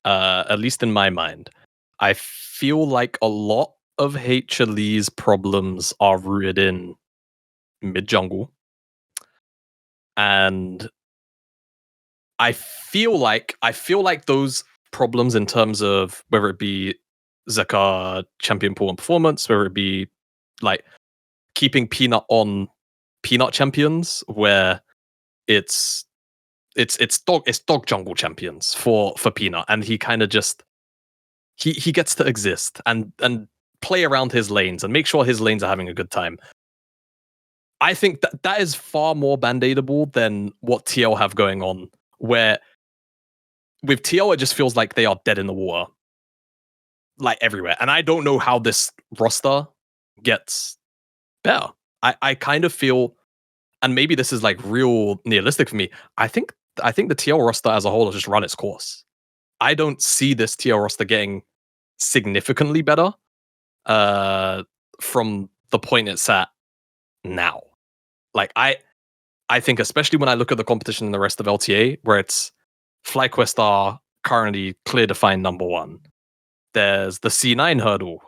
at least in my mind. I feel like a lot of HLE's problems are rooted in mid jungle, and I feel like those problems in terms of whether it be Zeka champion pool and performance, whether it be like keeping Peanut on Peanut champions, where it's dog jungle champions for Peanut, and he kind of just he gets to exist and play around his lanes and make sure his lanes are having a good time. I think that is far more band-aidable than what TL have going on, where with TL it just feels like they are dead in the water, like everywhere. And I don't know how this roster gets better. I kind of feel, and maybe this is like real nihilistic for me, I think the TL roster as a whole has just run its course. I don't see this TL roster getting significantly better from the point it's at now. Like I think, especially when I look at the competition in the rest of LTA, where it's FlyQuest are currently clear defined number one. There's the C9 hurdle,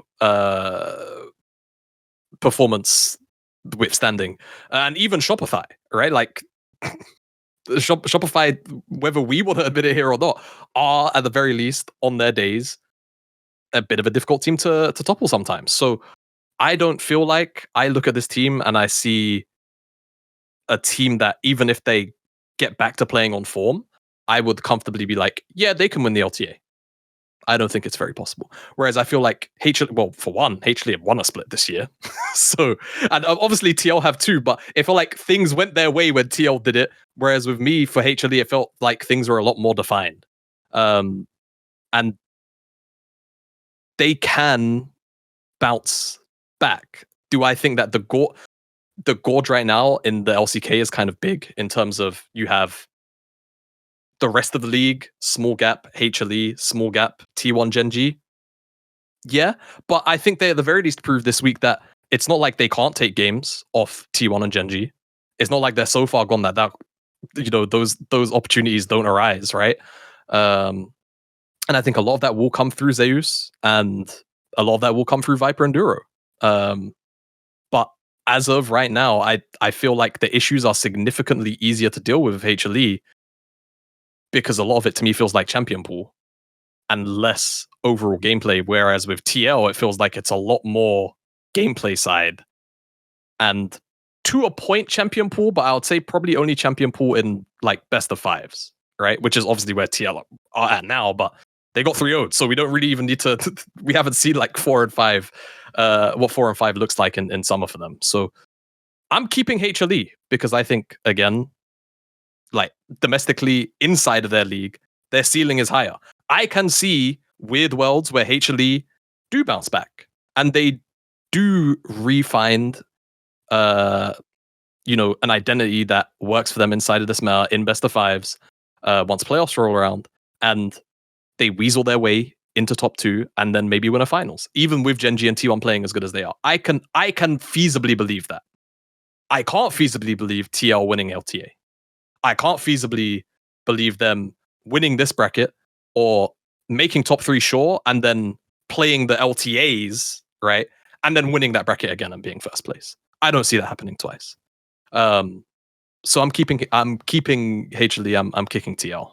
performance withstanding, and even Shopify, right? Like Shopify, whether we want to admit it here or not, are at the very least on their days a bit of a difficult team to topple sometimes. So I don't feel like I look at this team and I see a team that even if they get back to playing on form, I would comfortably be like, yeah, they can win the LTA. I don't think it's very possible. Whereas I feel like HLE have won a split this year. So, and obviously TL have too, but it felt like things went their way when TL did it. Whereas with me, for HLE, it felt like things were a lot more defined. And they can bounce back. Do I think that the gorge right now in the LCK is kind of big in terms of you have the rest of the league, small gap, HLE, small gap, T1 Gen G? Yeah, but I think they at the very least proved this week that it's not like they can't take games off T1 and Gen G. It's not like they're so far gone that those opportunities don't arise, right? And I think a lot of that will come through Zeus, and a lot of that will come through Viper and Duro. But as of right now, I feel like the issues are significantly easier to deal with HLE, because a lot of it to me feels like champion pool. and less overall gameplay. Whereas with TL, it feels like it's a lot more gameplay side. And to a point champion pool, but I would say probably only champion pool in like best of fives, right? Which is obviously where TL are at now, but they got 3-0'd, so we don't really even need to. We haven't seen like 4 and 5, what 4 and 5 looks like in summer for them. So I'm keeping HLE because I think, again, like domestically inside of their league, their ceiling is higher. I can see weird worlds where HLE do bounce back and they do re-find an identity that works for them inside of this meta in best of fives once playoffs roll around, and they weasel their way into top 2 and then maybe win a finals, even with Gen G and T1 playing as good as they are. I can feasibly believe that. I can't feasibly believe TL winning LTA. I can't feasibly believe them winning this bracket or making top 3 sure and then playing the LTAs, right? And then winning that bracket again and being first place. I don't see that happening twice. So I'm keeping HLE. I'm kicking TL.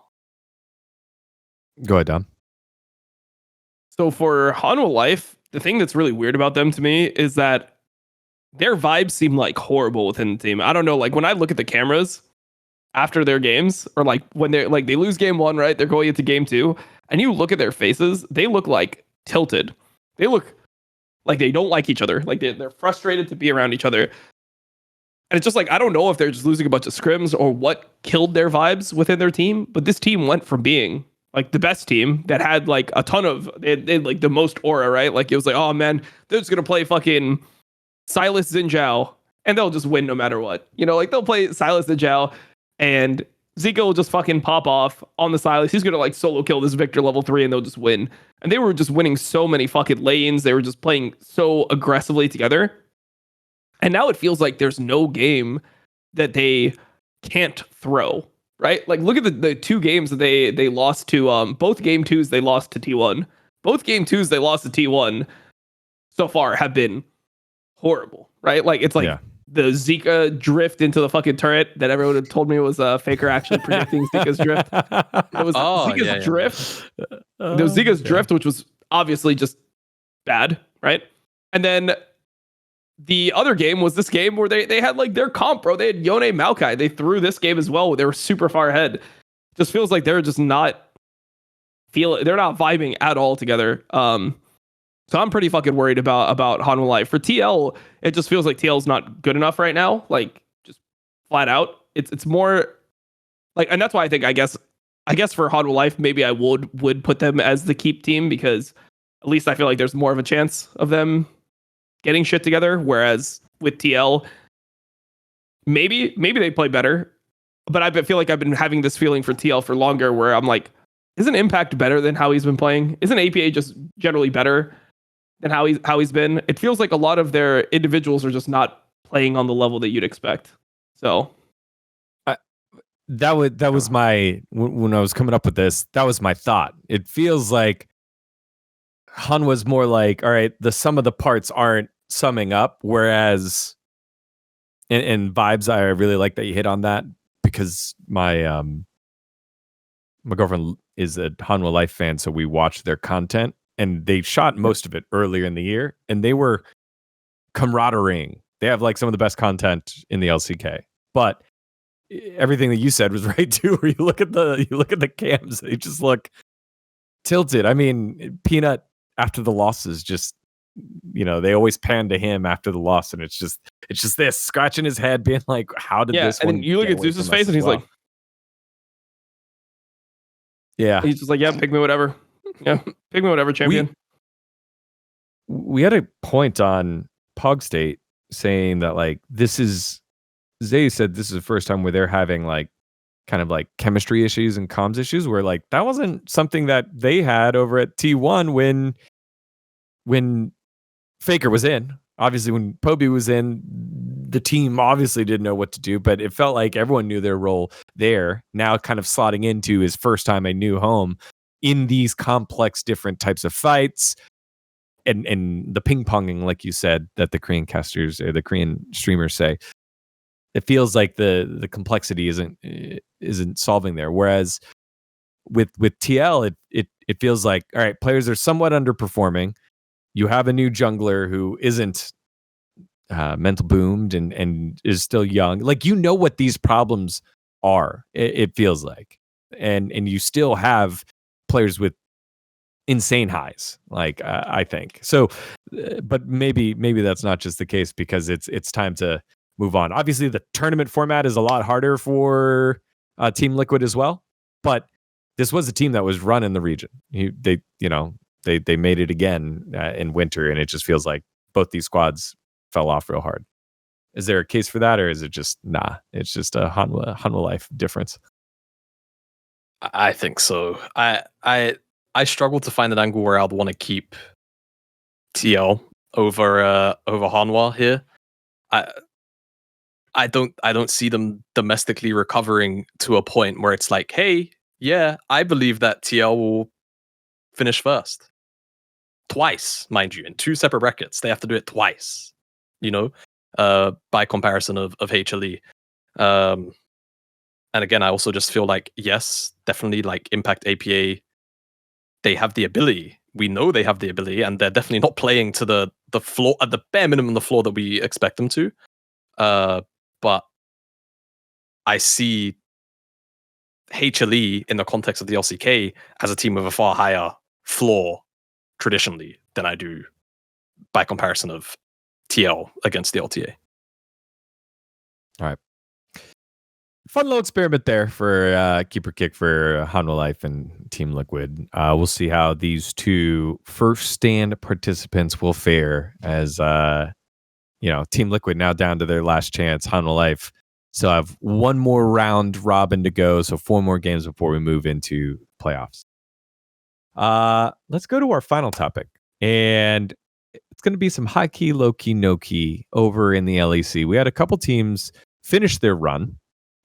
Go ahead, Dom. So for Hanwha Life, the thing that's really weird about them to me is that their vibes seem like horrible within the team. I don't know, like when I look at the cameras after their games, or like when they're like they lose game 1, right? They're going into game 2, and you look at their faces, they look like tilted. They look like they don't like each other. Like they're frustrated to be around each other. And it's just like, I don't know if they're just losing a bunch of scrims or what killed their vibes within their team, but this team went from being like the best team that had like a ton of, they had like the most aura, right? Like it was like, oh man, they're just going to play fucking Silas Zinjao and they'll just win no matter what. You know, like they'll play Silas Zinjao and Zika will just fucking pop off on the Silas. He's going to like solo kill this Victor level 3 and they'll just win. And they were just winning so many fucking lanes. They were just playing so aggressively together. And now it feels like there's no game that they can't throw, right? Like look at the 2 games that they lost to, both game 2s they lost to T1. Both game 2s they lost to T1 so far have been horrible, right? Like it's like the Zika drift into the fucking turret that everyone had told me was Faker actually predicting Zika's drift. It was Zika's drift. There was Zika's drift, which was obviously just bad, right? And then the other game was this game where they had like their comp, bro. They had Yone Maokai. They threw this game as well. They were super far ahead. Just feels like they're just not they're not vibing at all together. So I'm pretty fucking worried about Hanwha Life. For TL, it just feels like TL's not good enough right now. Like just flat out. It's more like, and that's why I guess for Hanwha Life, maybe I would put them as the keep team, because at least I feel like there's more of a chance of them getting shit together. Whereas with TL, maybe they play better, but I feel like I've been having this feeling for TL for longer, where I'm like, isn't Impact better than how he's been playing? Isn't APA just generally better than how he's been? It feels like a lot of their individuals are just not playing on the level that you'd expect. So that was my, when I was coming up with this, that was my thought. It feels like Han was more like, all right, the sum of the parts aren't summing up, whereas in vibes, I really like that you hit on that, because my girlfriend is a Hanwha Life fan, so we watch their content, and they shot most of it earlier in the year, and they were camaraderieing. They have like some of the best content in the LCK, but everything that you said was right too. Where you look at the cams, they just look tilted. I mean, Peanut after the losses, just, you know, they always pan to him after the loss, and it's just this scratching his head, being like, "How did this?" And you look at Zeus's face, and he's like, "Yeah." He's just like, "Yeah, pick me whatever. Yeah, pick me whatever, champion." We had a point on Pog State saying that like Zay said this is the first time where they're having like kind of like chemistry issues and comms issues, where like that wasn't something that they had over at T1 when Faker was in. Obviously, when Poby was in, the team obviously didn't know what to do, but it felt like everyone knew their role there. Now kind of slotting into his first time a new home in these complex different types of fights, and the ping-ponging, like you said, that the Korean casters or the Korean streamers say. It feels like the complexity isn't solving there. Whereas with TL, it it feels like, all right, players are somewhat underperforming. You have a new jungler who isn't mental boomed and is still young. Like, you know what these problems are, it feels like. And you still have players with insane highs, like I think. So, but maybe that's not just the case because it's time to move on. Obviously, the tournament format is a lot harder for Team Liquid as well, but this was a team that was run in the region. They made it again in winter, and it just feels like both these squads fell off real hard. Is there a case for that, or is it just nah? It's just a Hanwha Life difference. I think so. I struggle to find an angle where I'd want to keep TL over Hanwha here. I don't see them domestically recovering to a point where it's like, hey, yeah, I believe that TL will finish first. Twice, mind you, in 2 separate brackets. They have to do it twice, by comparison of HLE. And again, I also just feel like, yes, definitely like Impact APA, they have the ability. We know they have the ability, and they're definitely not playing to the floor, at the bare minimum, the floor that we expect them to. But I see HLE in the context of the LCK as a team with a far higher floor traditionally than I do by comparison of TL against the LTA. All right. Fun little experiment there for Keeper Kick for Hanwha Life and Team Liquid. We'll see how these 2 first stand participants will fare as Team Liquid now down to their last chance. Hanwha Life still have 1 more round robin to go, so 4 more games before we move into playoffs. Let's go to our final topic, and it's going to be some HiKeyLoKeyNoKey over in the LEC. We had a couple teams finish their run.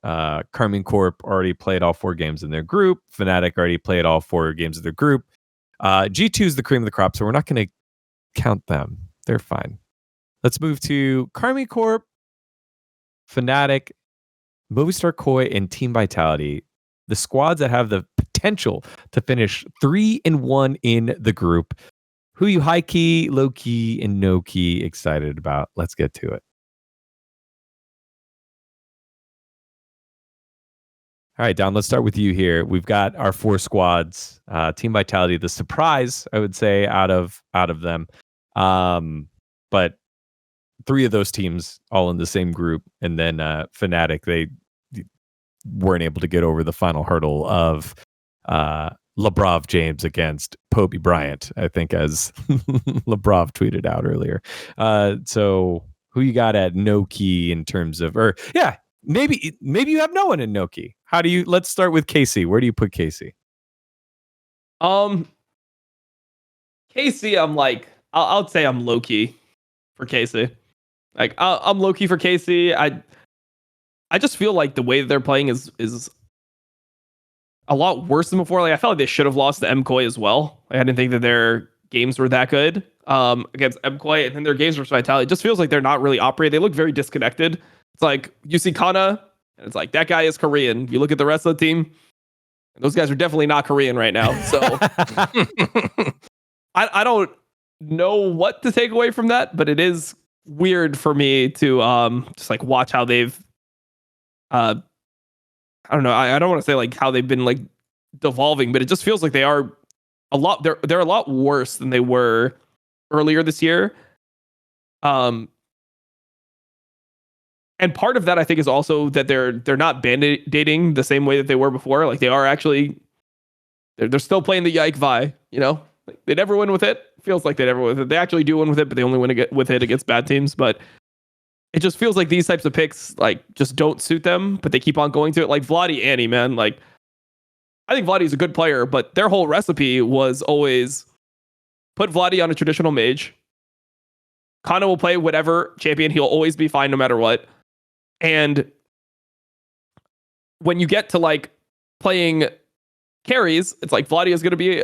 KCorp already played all 4 games in their group. Fnatic already played all 4 games of their group. G2 is the cream of the crop, so we're not going to count them. They're fine. Let's move to KCorp, Fnatic, Movistar KOI, and Team Vitality. The squads that have the potential to finish 3-1 in the group. Who you high key, low key, and no key excited about? Let's get to it. All right, Don, let's start with you here. We've got our 4 squads. Team Vitality, the surprise, I would say, out of them. But 3 of those teams all in the same group. And then Fnatic, they weren't able to get over the final hurdle of LeBron James against Kobe Bryant, I think, as LeBron tweeted out earlier. So who you got at no key in terms of, maybe you have no one in no key. Let's start with KC. Where do you put KC? KC, I'm like, I'll say I'm low key for KC. Like, I'm low key for KC. I just feel like the way they're playing is a lot worse than before. Like, I felt like they should have lost to MKoi as well. I didn't think that their games were that good against MKoi, and then their games versus Vitality. It just feels like they're not really operating. They look very disconnected. It's like you see Kana, and it's like that guy is Korean. You look at the rest of the team, and those guys are definitely not Korean right now. So I don't know what to take away from that, but it is weird for me to just like watch how they've I don't know. I don't want to say like how they've been like devolving, but it just feels like they are a lot. They're a lot worse than they were earlier this year. And part of that, I think, is also that they're not band-aiding the same way that they were before. Like, they are actually they're still playing the Yike Vi. Like, they never win with it. Feels like they never win with it. They actually do win with it, but they only win with it against bad teams. But it just feels like these types of picks like just don't suit them. But they keep on going to it. Like Vladi Annie, man. Like, I think Vladi's a good player, but their whole recipe was always put Vladi on a traditional mage. Kana will play whatever champion. He'll always be fine no matter what. And when you get to like playing carries, it's like Vladi is going to be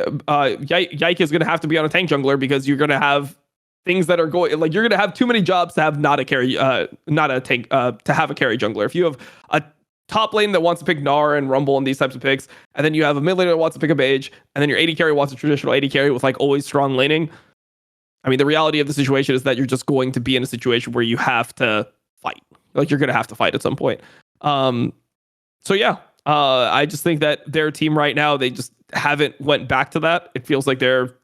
Yike is going to have to be on a tank jungler because you're going to have things that are going like you're going to have too many jobs to have not a carry not a tank to have a carry jungler. If you have top lane that wants to pick Gnar and Rumble and these types of picks, and then you have a mid lane that wants to pick a mage, and then your AD carry wants a traditional AD carry with like always strong laning. I mean, the reality of the situation is that you're just going to be in a situation where you have to fight. Like you're going to have to fight at some point. So yeah, I just think that their team right now, they just haven't went back to that. It feels like they're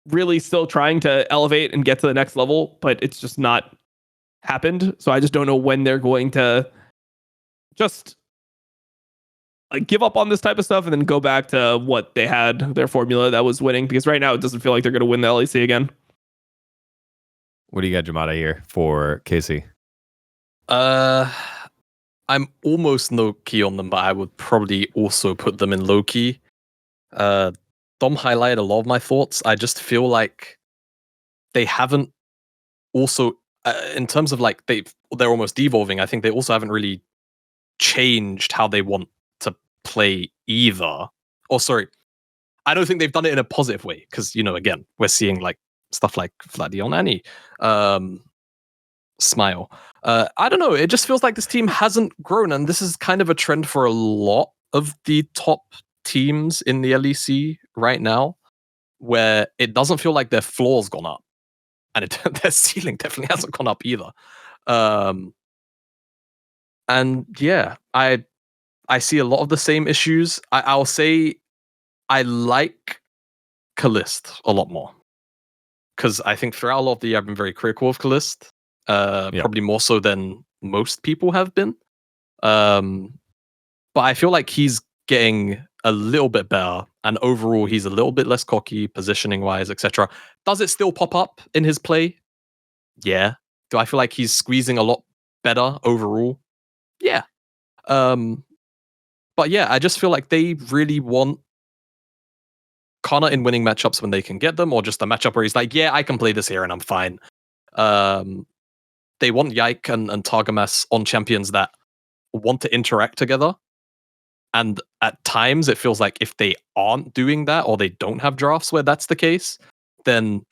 really still trying to elevate and get to the next level, but it's just not happened. So I just don't know when they're going to just like give up on this type of stuff and then go back to what they had, their formula that was winning, because right now it doesn't feel like they're going to win the LEC again. What do you got, Jamada, here for KC? I'm almost no key on them, but I would probably also put them in low key. Dom highlighted a lot of my thoughts. I just feel like they haven't also, in terms of like they're almost devolving. I think they also haven't really changed how they want to play either. Or sorry, I don't think they've done it in a positive way because again we're seeing like stuff like Vladion Annie, Smile. I don't know. It just feels like this team hasn't grown, and this is kind of a trend for a lot of the top teams in the LEC right now, where it doesn't feel like their floor's gone up, and their ceiling definitely hasn't gone up either. And yeah, I see a lot of the same issues. I'll say I like Kalist a lot more because I think throughout a lot of the year I've been very critical of Kalist. Probably more so than most people have been. But I feel like he's getting a little bit better, and overall he's a little bit less cocky, positioning wise, etc. Does it still pop up in his play? Yeah. Do I feel like he's squeezing a lot better overall? Yeah. But yeah, I just feel like they really want Connor in winning matchups when they can get them, or just a matchup where he's like, yeah, I can play this here and I'm fine. They want Yike and Targamas on champions that want to interact together. And at times it feels like if they aren't doing that, or they don't have drafts where that's the case, then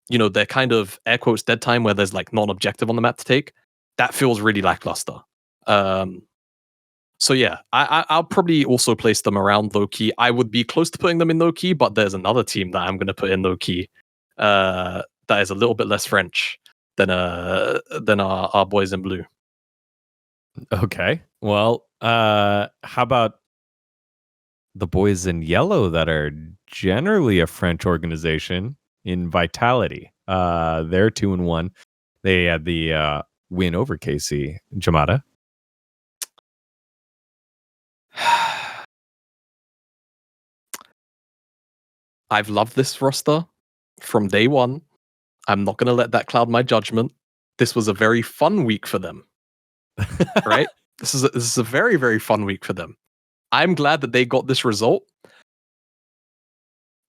they're kind of air quotes dead time where there's like non-objective on the map to take. That feels really lackluster. So yeah, I'll probably also place them around low key. I would be close to putting them in low key, but there's another team that I'm going to put in low key that is a little bit less French than our boys in blue. Okay. Well, how about the boys in yellow that are generally a French organization in Vitality? They're 2-1. They had the win over KC. Jamada. I've loved this roster from day one. I'm not going to let that cloud my judgment. This was a very fun week for them. Right? This is a very, very fun week for them. I'm glad that they got this result.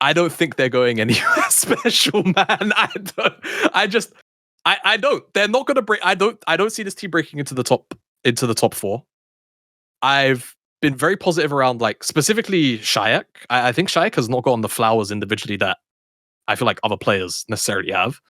I don't think they're going anywhere special, man. I don't. They're not going to break. I don't see this team breaking into the top 4. I've been very positive around like specifically Shayak. I think Shayak has not gotten the flowers individually that I feel like other players necessarily have.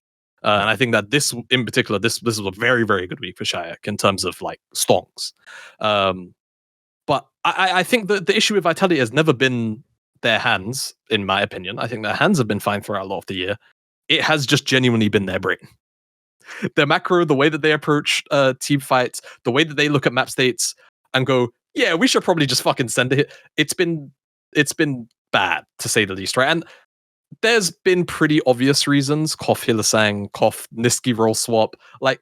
And I think that this in particular, this was a very, very good week for Shayak in terms of like stonks. But I think that the issue with Vitality has never been their hands, in my opinion. I think their hands have been fine throughout a lot of the year. It has just genuinely been their brain. Their macro, the way that they approach team fights, the way that they look at map states and go, yeah, we should probably just fucking send it. It's been bad, to say the least, right? And there's been pretty obvious reasons. Koff Hillisang, Koff Niski role swap. Like,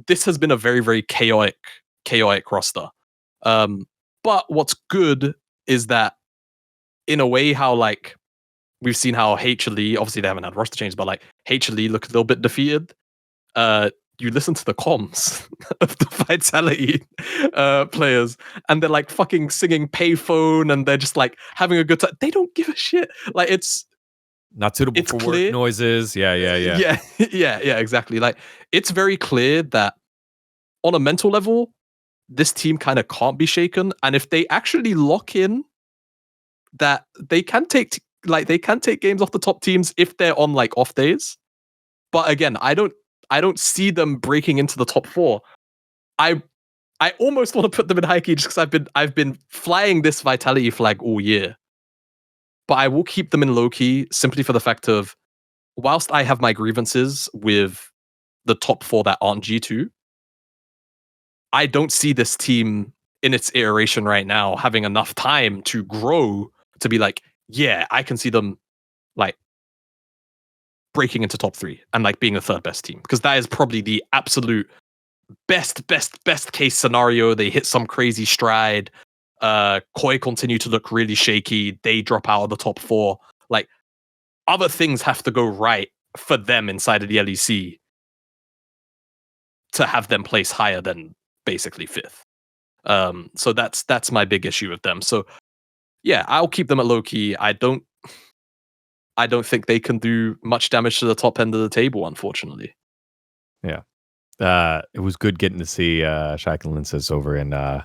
this has been a very, very chaotic roster. But what's good is that, in a way, how like we've seen how HLE, obviously they haven't had roster change, but like HLE look a little bit defeated. You listen to the comms of the Vitality players, and they're like fucking singing payphone, and they're just like having a good time. They don't give a shit. Like, it's not suitable for work noises. Yeah, exactly. Like, it's very clear that on a mental level, this team kind of can't be shaken. And if they actually lock in, that they can take games off the top teams if they're on like off days. But again, I don't see them breaking into the top 4. I I almost want to put them in HiKey just because I've been flying this Vitality flag all year. But I will keep them in low key simply for the fact of, whilst I have my grievances with the top 4 that aren't G2, I don't see this team in its iteration right now having enough time to grow to be like, yeah, I can see them like breaking into top 3 and like being the 3rd best team, because that is probably the absolute best case scenario. They hit some crazy stride. Koi continue to look really shaky. They drop out of the top 4. Like, other things have to go right for them inside of the LEC to have them place higher than basically 5th. So that's my big issue with them. So yeah, I'll keep them at low key. I don't think they can do much damage to the top end of the table, unfortunately. Yeah. It was good getting to see Shaq and Lindsay over in the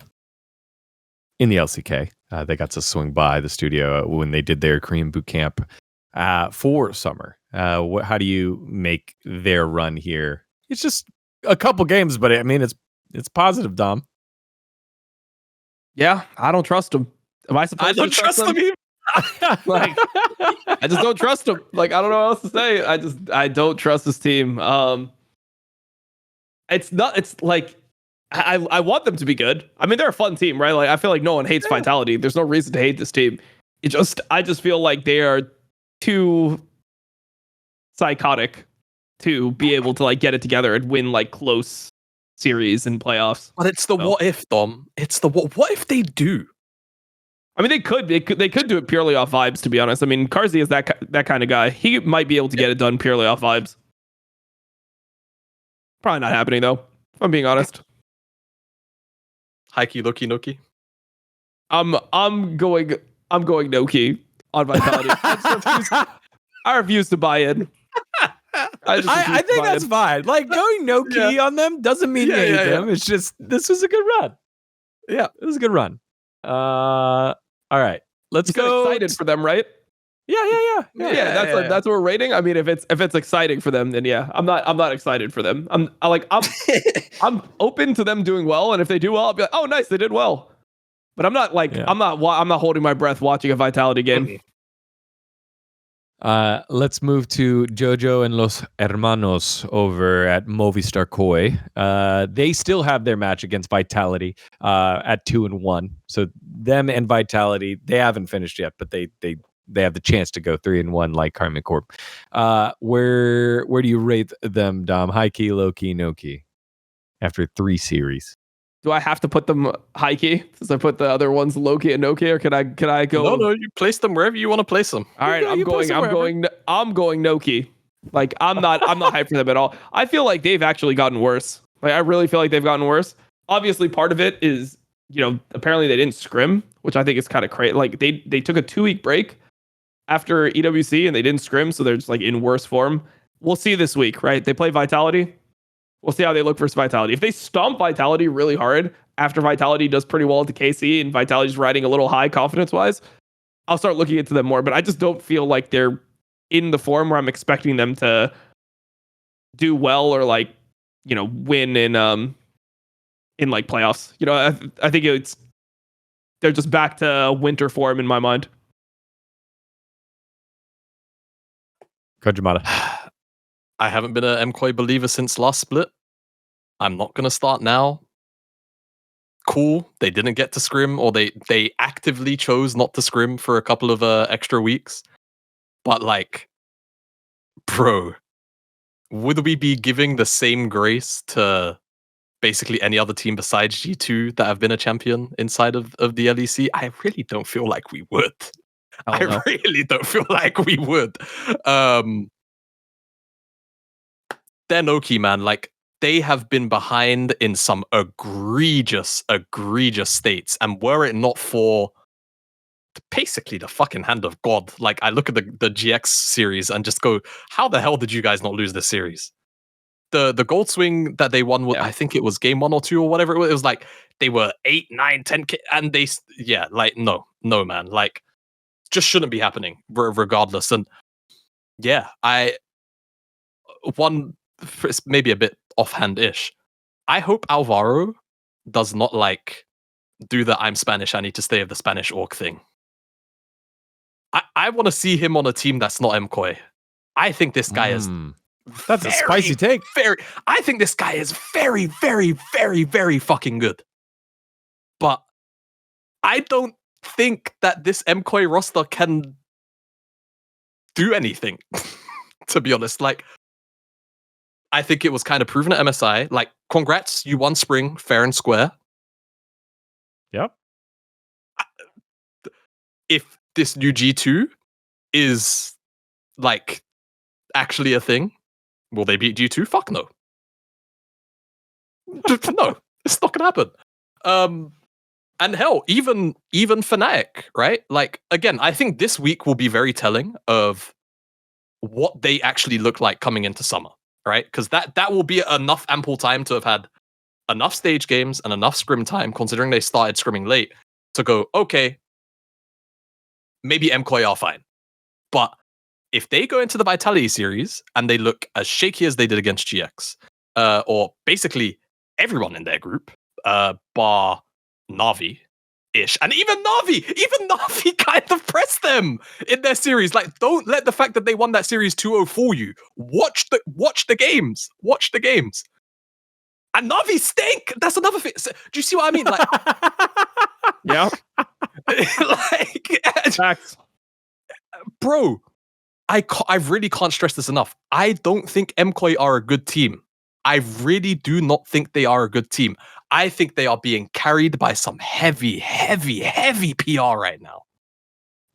LCK. They got to swing by the studio when they did their Korean boot camp for summer. How do you make their run here? It's just a couple games, but I mean, it's positive, Dom. Yeah, I don't trust them. Am I supposed to trust them? Like, I just don't trust them. Like, I don't know what else to say. I don't trust this team. It's like I want them to be good. I mean, they're a fun team, right? Like, I feel like no one hates Vitality. There's no reason to hate this team. I just feel like they are too psychotic to be able to like get it together and win like close series and playoffs. But it's the what if, Dom. It's the what if they do? I mean, they could do it purely off vibes, to be honest. I mean, Carzzy is that kind of guy. He might be able to get it done purely off vibes. Probably not happening though, if I'm being honest. HiKeyLoKeyNoKey. I'm going no key on Vitality. I refuse to buy in. I think that's fine. Like, going no key on them doesn't mean you hate them. It's just, this was a good run. Yeah, it was a good run. All right, let's go. Excited for them, right? Yeah. That's what we're rating. I mean, if it's exciting for them, then yeah, I'm not excited for them. I'm open to them doing well, and if they do well, I'll be like, oh, nice, they did well. But I'm not like I'm not holding my breath watching a Vitality game. Let's move to Jojo and Los Hermanos over at Movistar Koi. They still have their match against Vitality at 2-1. So them and Vitality, they haven't finished yet, but they have the chance to go 3-1 like KCorp. Where do you rate them, Dom? HiKey, low key, no key after 3 series. Do I have to put them high key since I put the other ones low key and no key, or can I go? No, you place them wherever you want to place them. All right, I'm going no key. Like, I'm not hyped for them at all. I feel like they've actually gotten worse. Like, I really feel like they've gotten worse. Obviously, part of it is, apparently they didn't scrim, which I think is kind of crazy. Like, they took a 2-week break after EWC and they didn't scrim, so they're just like in worse form. We'll see this week, right? They play Vitality. We'll see how they look versus Vitality. If they stomp Vitality really hard after Vitality does pretty well at the KC and Vitality's riding a little high confidence-wise, I'll start looking into them more. But I just don't feel like they're in the form where I'm expecting them to do well or like, win in like playoffs. I think they're just back to winter form in my mind. Go Jamada. I haven't been a MKoi believer since last split. I'm not going to start now. Cool. They didn't get to scrim, or they actively chose not to scrim for a couple of extra weeks. But like, bro, would we be giving the same grace to basically any other team besides G2 that have been a champion inside of the LEC? I really don't feel like we would. I really don't feel like we would. They're no key, man. Like, they have been behind in some egregious states. And were it not for basically the fucking hand of God, like, I look at the GX series and just go, how the hell did you guys not lose this series? The gold swing that they won, I think it was game 1 or 2 or whatever. It was like they were 8, 9, 10K, and they, like, no, man. Like, just shouldn't be happening regardless. And yeah, it's maybe a bit offhand-ish. I hope Alvaro does not like do the I'm Spanish, I need to stay of the Spanish orc thing. I want to see him on a team that's not MKoi. I think this guy is that's a spicy take. I think this guy is very, very, very, very fucking good. But I don't think that this MKoi roster can do anything, to be honest. Like, I think it was kind of proven at MSI. Like, congrats, you won Spring, fair and square. Yep. If this new G2 is, like, actually a thing, will they beat G2? Fuck no. No, it's not gonna happen. And hell, even Fnatic, right? Like, again, I think this week will be very telling of what they actually look like coming into summer, right? Because that will be enough ample time to have had enough stage games and enough scrim time, considering they started scrimming late, to go, okay, maybe MKoi are fine. But if they go into the Vitality series and they look as shaky as they did against GX, or basically everyone in their group, bar Na'Vi-ish, and even Na'Vi kind of pressed them in their series. Like, don't let the fact that they won that series 2-0 fool you. Watch the games. And Na'Vi stink. That's another thing. Do you see what I mean? Like, yeah, like, facts, bro. I really can't stress this enough. I don't think MKoi are a good team. I really do not think they are a good team. I think they are being carried by some heavy, heavy, heavy PR right now.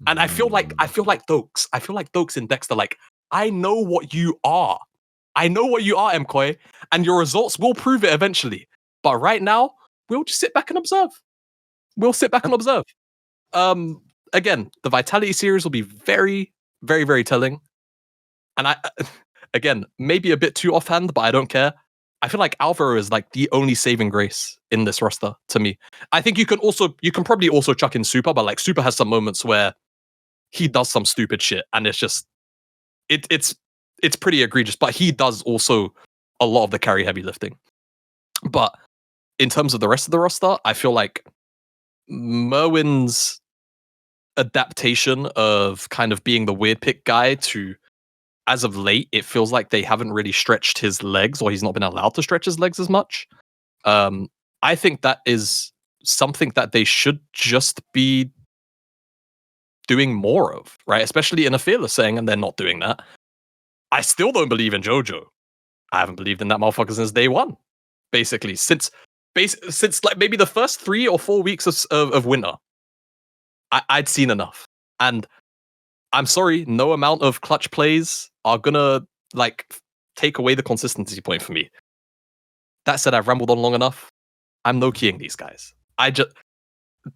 And I feel like Dokes. I feel like Dokes and Dexter, like, I know what you are. MKoi, and your results will prove it eventually. But right now, we'll just sit back and observe. Again, the Vitality series will be very, very, very telling. And I, again, maybe a bit too offhand, but I don't care. I feel like Alvaro is like the only saving grace in this roster to me. I think you can probably also chuck in Super, but like Super has some moments where he does some stupid shit, and it's just it's pretty egregious. But he does also a lot of the carry heavy lifting. But in terms of the rest of the roster, I feel like Merwin's adaptation of kind of being the weird pick guy to, as of late, it feels like they haven't really stretched his legs, or he's not been allowed to stretch his legs as much. I think that is something that they should just be doing more of, right? Especially in a Fearless setting, and they're not doing that. I still don't believe in JoJo. I haven't believed in that motherfucker since day one. Basically, since like maybe the first 3 or 4 weeks of winter, I'd seen enough. And I'm sorry, no amount of clutch plays are gonna like take away the consistency point for me. That said, I've rambled on long enough. I'm no-keying these guys.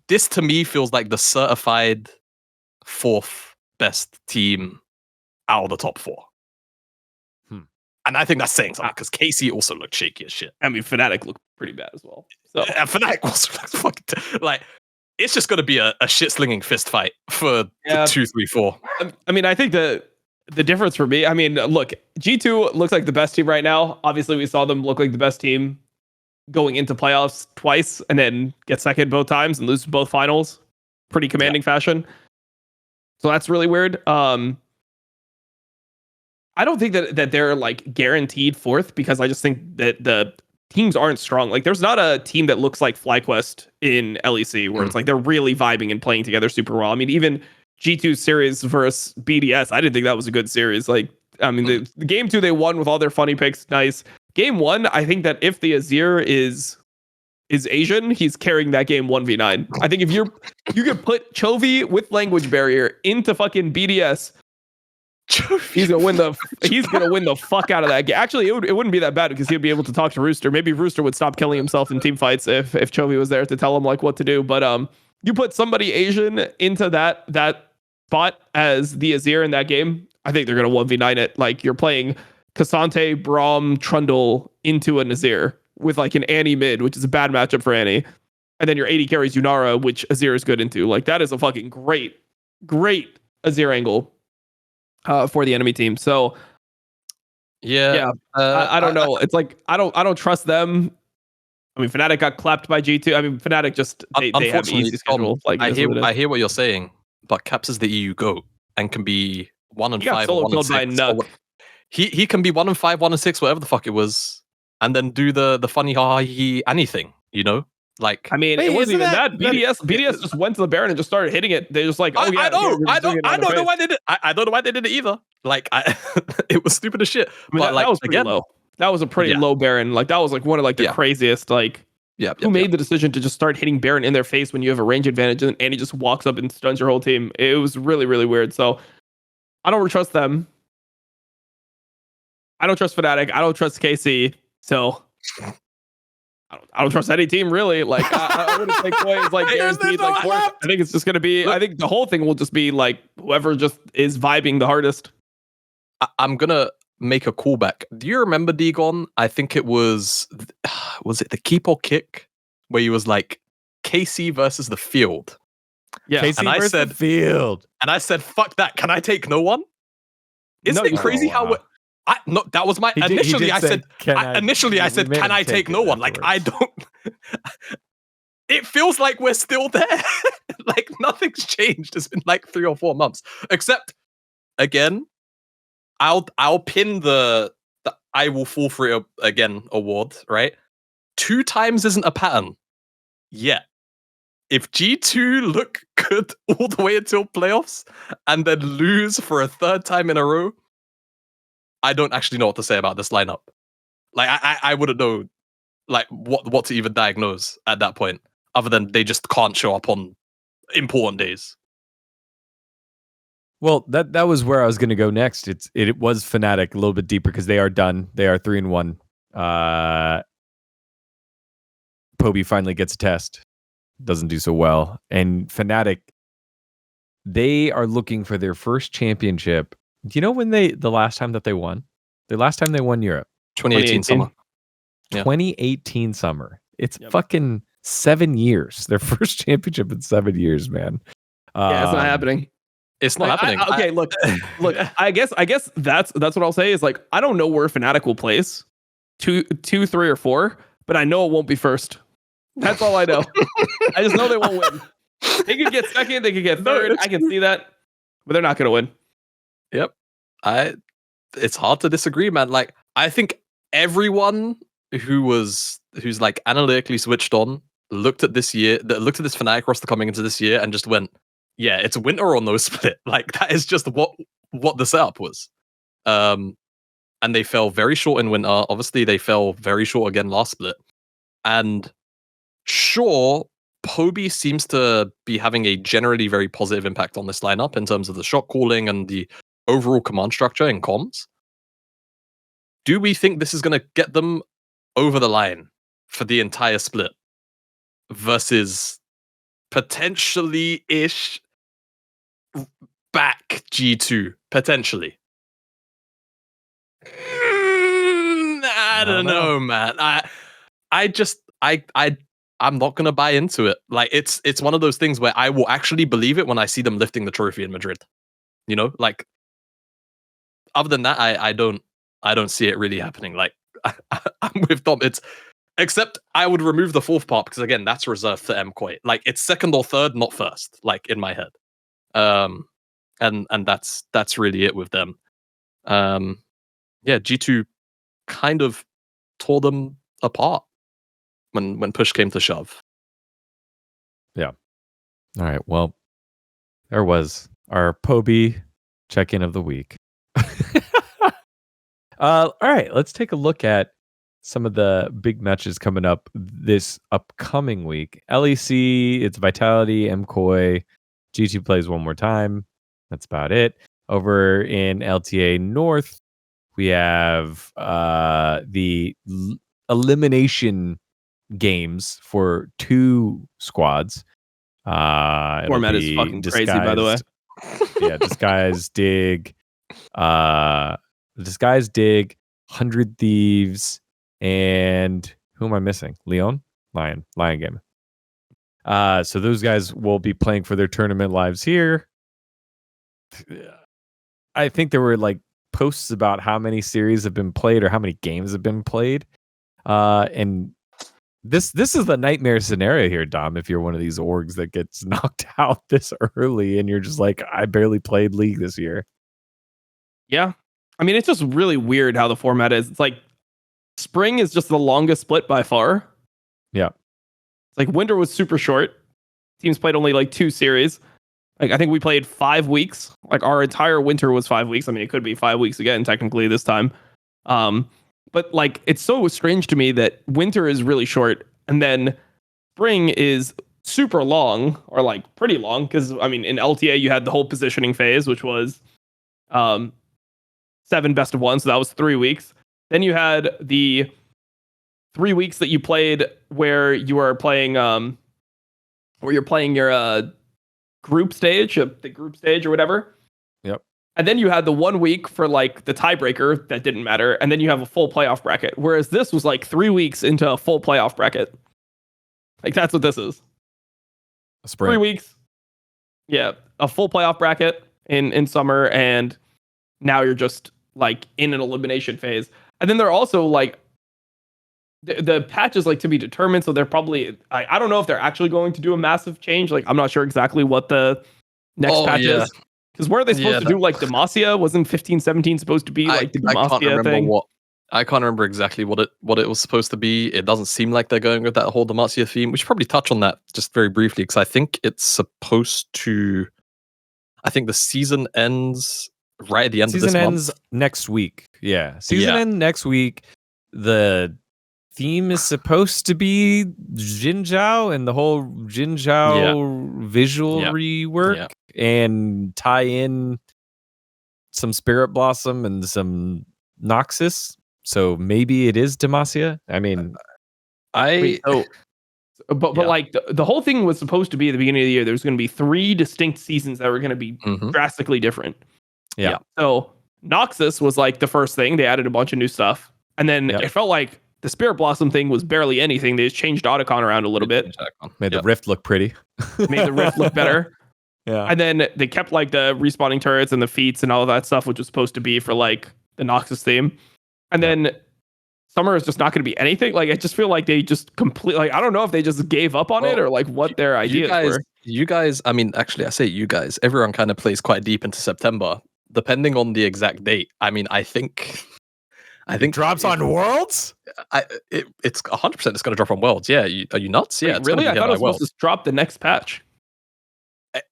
This to me feels like the certified 4th best team out of the top 4. And I think that's saying something, because KC also looked shaky as shit. I mean, Fnatic looked pretty bad as well. So Fnatic also looked fucking like, it's just going to be a shit-slinging fist fight for 2, 3, 4. I mean, I think the difference for me, I mean, look, G2 looks like the best team right now. Obviously, we saw them look like the best team going into playoffs twice and then get second both times and lose both finals. Pretty commanding fashion. So that's really weird. I don't think that they're like guaranteed 4th, because I just think that the teams aren't strong. Like, there's not a team that looks like FlyQuest in LEC where it's like they're really vibing and playing together super well. I mean, even G2 series versus BDS, I didn't think that was a good series. Like, I mean, the game 2 they won with all their funny picks, nice. Game 1, I think that if the Azir is Asian, he's carrying that game 1v9. I think if you could put Chovy with language barrier into fucking BDS, he's gonna win the fuck out of that game. Actually, it wouldn't be that bad, because he'd be able to talk to Rooster. Maybe Rooster would stop killing himself in team fights if Chovy was there to tell him like what to do. But you put somebody Asian into that spot as the Azir in that game, I think they're gonna 1v9 it. Like, you're playing Cassante, Braum, Trundle into an Azir with like an Annie mid, which is a bad matchup for Annie, and then your 80 carries Yunara, which Azir is good into. Like, that is a fucking great Azir angle for the enemy team. So I don't know. It's like I don't trust them I mean, Fnatic got clapped by G2. I mean, Fnatic just they have an easy schedule. Like I hear what you're saying, but Caps is the EU GOAT and can be 1-5 he got or solo 1-6. killed by Nuck. He can be 1-5, 1-6, whatever the fuck it was, and then do the funny anything, you know? Like, I mean, it wasn't even that. BDS just went to the Baron and just started hitting it. They're just like, oh yeah, I don't know why they did. I don't know why they did it either. Like, it was stupid as shit. I mean, but that was pretty low. That was a pretty low Baron. Like that was like one of like the craziest. Like, who made the decision to just start hitting Baron in their face when you have a range advantage and he just walks up and stuns your whole team? It was really, really weird. So I don't trust them. I don't trust Fnatic. I don't trust KC. So I don't trust any team really. Like I wouldn't say KOI is like guaranteed. Like I think it's just gonna be. I think the whole thing will just be like whoever just is vibing the hardest. I'm gonna make a callback. Do you remember dGon? I think it was it the keep or kick where he was like KC versus the field. Yeah, KC and versus the field. And I said, "Fuck that! Can I take no one?" Isn't it crazy how? That was my initially. I said, "Can I take no one?" Like I don't. It feels like we're still there. Like nothing's changed. It's been like 3 or 4 months, except again. I'll pin the I will fall for it again award, right? 2 times isn't a pattern yet. If G2 look good all the way until playoffs and then lose for a 3rd time in a row, I don't actually know what to say about this lineup. Like I wouldn't know like what to even diagnose at that point, other than they just can't show up on important days. Well, that was where I was going to go next. It was Fnatic a little bit deeper because they are done. They are 3-1. Poby finally gets a test. Doesn't do so well. And Fnatic, they are looking for their first championship. Do you know when the last time that they won? The last time they won Europe? 2018 summer. 2018 summer. It's fucking 7 years. Their first championship in 7 years, man. Yeah, it's not happening. It's not happening. Okay, look. I guess that's what I'll say is like I don't know where Fnatic will place 2, 3, or 4, but I know it won't be first. That's all I know. I just know they won't win. They could get second, they could get third. I can see that, but they're not going to win. Yep. It's hard to disagree, man. Like I think everyone who's like analytically switched on looked at this Fnatic roster coming into this year and just went, yeah, it's winter or no split. Like that is just what the setup was. And they fell very short in winter. Obviously, they fell very short again last split. And sure, Poby seems to be having a generally very positive impact on this lineup in terms of the shot calling and the overall command structure in comms. Do we think this is going to get them over the line for the entire split versus potentially-ish back G2 potentially? I don't know, man. I'm not gonna buy into it. Like it's one of those things where I will actually believe it when I see them lifting the trophy in Madrid. You know, like other than that, I don't see it really happening. Like I'm with Dom. Except I would remove the 4th part because again, that's reserved for MKoi. Like it's 2nd or 3rd, not 1st. Like in my head. And that's really it with them. G2 kind of tore them apart when push came to shove. Yeah. All right. Well, there was our Poby check-in of the week. All right. Let's take a look at some of the big matches coming up this upcoming week. LEC, it's Vitality, MKoi. G2 plays one more time. That's about it. Over in LTA North, we have the elimination games for 2 squads. Format is fucking crazy, by the way. Yeah, Disguise, Dig, Disguise, Dig, 100 Thieves, and who am I missing? Lion Game. So those guys will be playing for their tournament lives here. I think there were like posts about how many series have been played or how many games have been played. And This is the nightmare scenario here, Dom. If you're one of these orgs that gets knocked out this early and you're just like, I barely played League this year. Yeah. I mean, it's just really weird how the format is. It's like spring is just the longest split by far. Yeah. It's like winter was super short. Teams played only like 2 series. Like I think we played 5 weeks. Like our entire winter was 5 weeks. I mean, it could be 5 weeks again, technically this time. But like it's so strange to me that winter is really short and then spring is super long or like pretty long. Because I mean, in LTA you had the whole positioning phase, which was 7 best of 1, so that was 3 weeks. Then you had the 3 weeks that you played where you were playing your group stage, the group stage or whatever. Yep. And then you had the 1 week for like the tiebreaker that didn't matter, and then you have a full playoff bracket. Whereas this was like 3 weeks into a full playoff bracket. Like that's what this is. Spring. 3 weeks. Yeah, a full playoff bracket in summer, and now you're just like in an elimination phase. And then they're also like the patch is like to be determined, so they're probably I don't know if they're actually going to do a massive change. Like I'm not sure exactly what the next patch is. Because where are they supposed to do like Demacia? Wasn't 15-17 supposed to be like the Demacia thing? I can't remember exactly what it was supposed to be. It doesn't seem like they're going with that whole Demacia theme. We should probably touch on that just very briefly because I think it's supposed to. I think the season ends right at the end of this month. Season ends next week. Yeah, season ends next week. The theme is supposed to be Jinzhao and the whole Jinzhao visual rework and tie in some Spirit Blossom and some Noxus. So maybe it is Demacia. I mean, but like the whole thing was supposed to be at the beginning of the year. There's going to be 3 distinct seasons that were going to be drastically different. Yeah. So Noxus was like the first thing. They added a bunch of new stuff. And then it felt like the Spirit Blossom thing was barely anything. They just changed Otacon around a little bit. Made the Rift look pretty. Made the Rift look better. Yeah. And then they kept like the respawning turrets and the feats and all of that stuff, which was supposed to be for like the Noxus theme. And then summer is just not going to be anything. Like I just feel like they just completely, like, I don't know if they just gave up on it or like what their ideas were. You guys, I mean, actually I say you guys, everyone kind of plays quite deep into September, depending on the exact date. I mean, I think it drops on Worlds? It's 100% it's going to drop on Worlds. Yeah. Are you nuts? Yeah. Wait, really? I thought it was supposed to drop the next patch.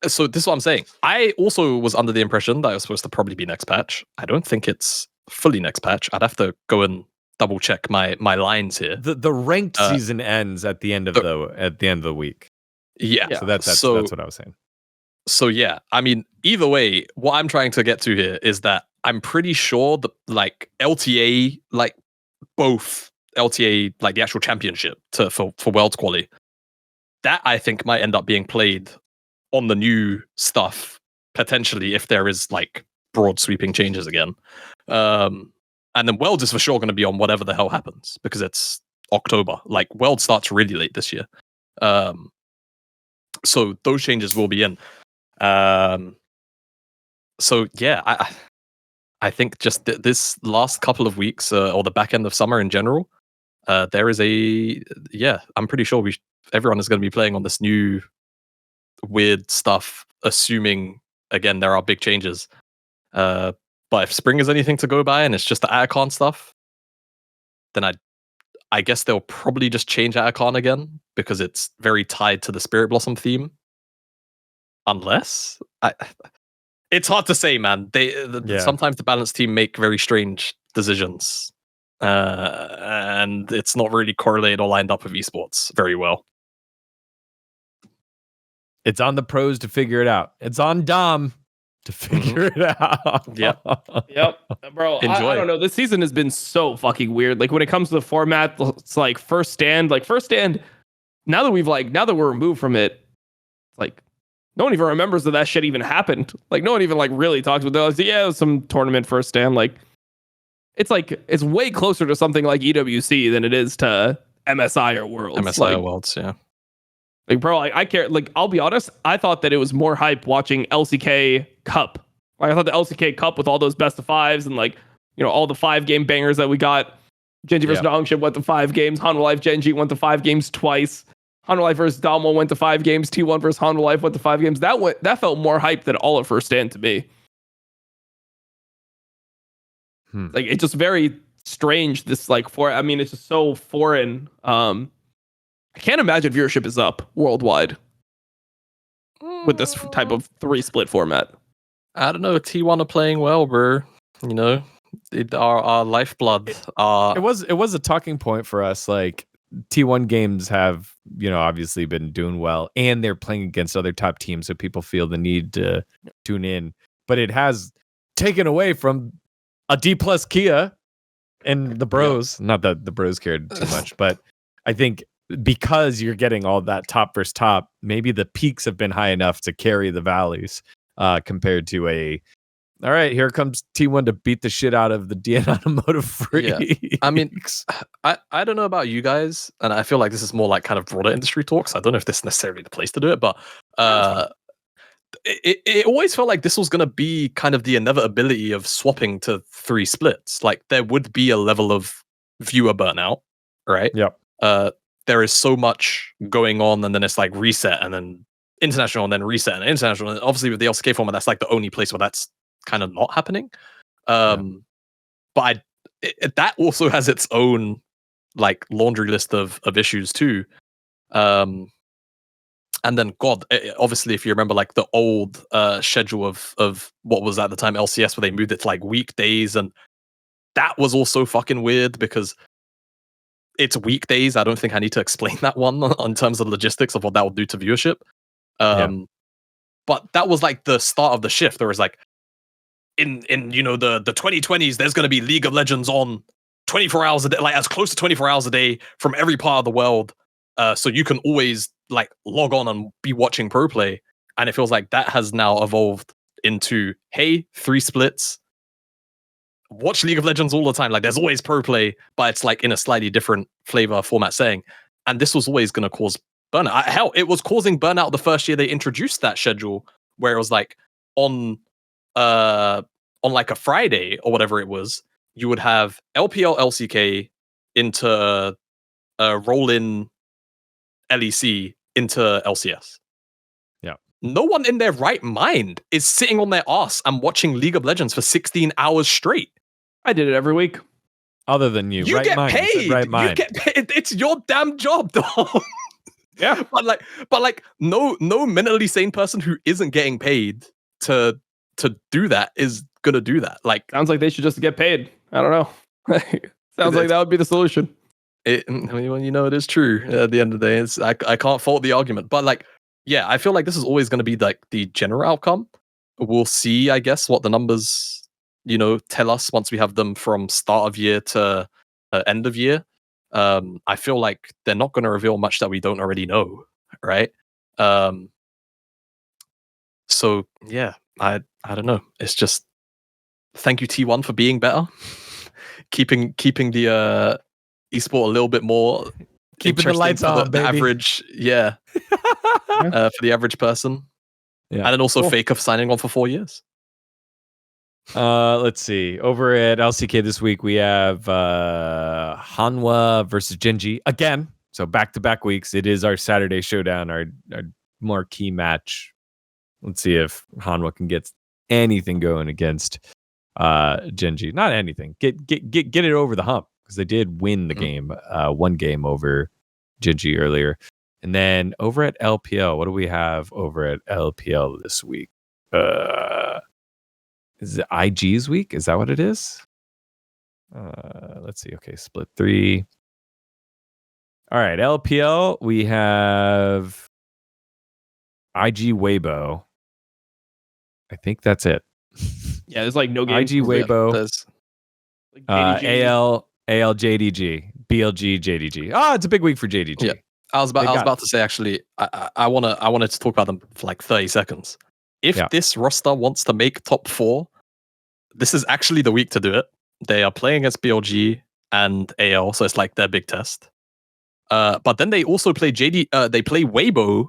So this is what I'm saying. I also was under the impression that it was supposed to probably be next patch. I don't think it's fully next patch. I'd have to go and double check my lines here. The ranked season ends at the end of the week. Yeah. So that's what I was saying. So yeah, I mean, either way, what I'm trying to get to here is that I'm pretty sure that like LTA, like both LTA, like the actual championship for Worlds quali, that I think might end up being played on the new stuff potentially if there is like broad sweeping changes again. And then Worlds is for sure going to be on whatever the hell happens because it's October. Like Worlds starts really late this year. So those changes will be in. So yeah, I think just this last couple of weeks or the back end of summer in general, there is I'm pretty sure everyone is going to be playing on this new weird stuff, assuming again there are big changes. But if spring is anything to go by and it's just the Atacon stuff, then I guess they'll probably just change Atacon again because it's very tied to the Spirit Blossom theme. Unless it's hard to say, man. Sometimes the balance team make very strange decisions, and it's not really correlated or lined up with esports very well. It's on the pros to figure it out. It's on Dom to figure it out. Yep, bro. I don't know. This season has been so fucking weird. Like when it comes to the format, it's like first stand. Now that we're removed from it, like. No one even remembers that shit even happened. Like no one even like really talks about that. Like, it was some tournament first stand. Like it's way closer to something like EWC than it is to MSI or Worlds. MSI or Worlds, yeah. Like bro, I care. Like I'll be honest, I thought that it was more hype watching LCK Cup. Like I thought the LCK Cup with all those best of fives and like all the 5 game bangers that we got Genji versus Nongshim went to 5 games. Hanwha Life Genji went to 5 games twice. Hanwha Life versus Damo went to 5 games. T1 versus Hanwha Life went to 5 games. That felt more hype than all of First Stand to me. Like, it's just very strange. This it's just so foreign. I can't imagine viewership is up worldwide with this type of 3 split format. I don't know. T1 are playing well, bro. You know, our lifeblood. It was a talking point for us. Like, T1 games have, obviously been doing well, and they're playing against other top teams, so people feel the need to tune in. But it has taken away from a D+ Kia and the bros. Not that the bros cared too much, but I think because you're getting all that top versus top, maybe the peaks have been high enough to carry the valleys compared to all right, here comes T1 to beat the shit out of the DN Automotive free. Yeah. I mean, I don't know about you guys, and I feel like this is more like kind of broader industry talks. I don't know if this is necessarily the place to do it, but it always felt like this was going to be kind of the inevitability of swapping to 3 splits. Like, there would be a level of viewer burnout, right? Yep. There is so much going on, and then it's like reset, and then international, and then reset, and international. And obviously, with the LCK format, that's like the only place where that's kind of not happening. But that also has its own like laundry list of issues too. And then obviously, if you remember like the old schedule of what was at the time LCS, where they moved it to like weekdays, and that was also fucking weird because it's weekdays. I don't think I need to explain that one in terms of logistics of what that will do to viewership. But that was like the start of the shift. There was like, in the 2020s, there's going to be League of Legends on 24 hours a day, like as close to 24 hours a day from every part of the world. So you can always like log on and be watching pro play. And it feels like that has now evolved into, hey, 3 splits. Watch League of Legends all the time. Like, there's always pro play, but it's like in a slightly different flavor format setting. And this was always going to cause burnout. Hell, it was causing burnout the first year they introduced that schedule, where it was like on like a Friday or whatever it was, you would have LPL LCK into roll-in LEC into LCS. Yeah. No one in their right mind is sitting on their ass and watching League of Legends for 16 hours straight. I did it every week. Other than you. You right get mind. paid. Right mind. You get paid. It's your damn job, dog. Yeah. But like no mentally sane person who isn't getting paid to do that is gonna do that. Like, sounds like they should just get paid. I don't know. Sounds like that would be the solution. It is true. At the end of the day, I can't fault the argument. But like, yeah, I feel like this is always going to be like the general outcome. We'll see, I guess, what the numbers tell us once we have them from start of year to end of year. I feel like they're not going to reveal much that we don't already know, right? So yeah, I don't know. It's just, thank you T1 for being better, keeping the esport a little bit more keeping the lights on, the baby. average, for the average person, and then also Faker signing on for 4 years. Let's see. Over at LCK this week, we have Hanwha versus Genji again. So back-to-back weeks. It is our Saturday showdown, our more key match. Let's see if Hanwha can get anything going against Genji. Not anything. Get it over the hump, because they did win the game, one game over Genji earlier. And then over at LPL, what do we have over at LPL this week? Is it IG's week? Is that what it is? Let's see. Okay, split 3. All right, LPL, we have IG Weibo. I think that's it. Yeah, there's like no games. IG Weibo. Like AL JDG, BLG JDG. It's a big week for JDG. Yeah, I was about to say, actually, I wanted to talk about them for like 30 seconds. If this roster wants to make top 4, this is actually the week to do it. They are playing against BLG and AL, so it's like their big test. But then they also play they play Weibo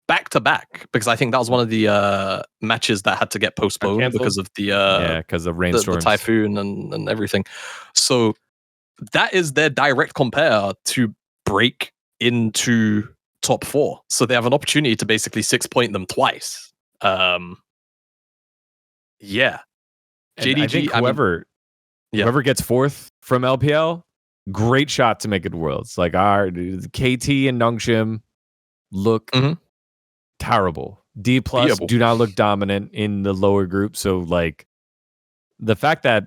back to back, because I think that was one of the matches that had to get postponed because of the because of rainstorms, the typhoon and everything. So that is their direct compare to break into top 4. So they have an opportunity to basically 6-point them twice. Yeah. And JDG, I think whoever gets 4th from LPL, great shot to make it Worlds. Like our KT and Nongshim look terrible. D+ Beatable. do not look dominant in the lower group. So like the fact that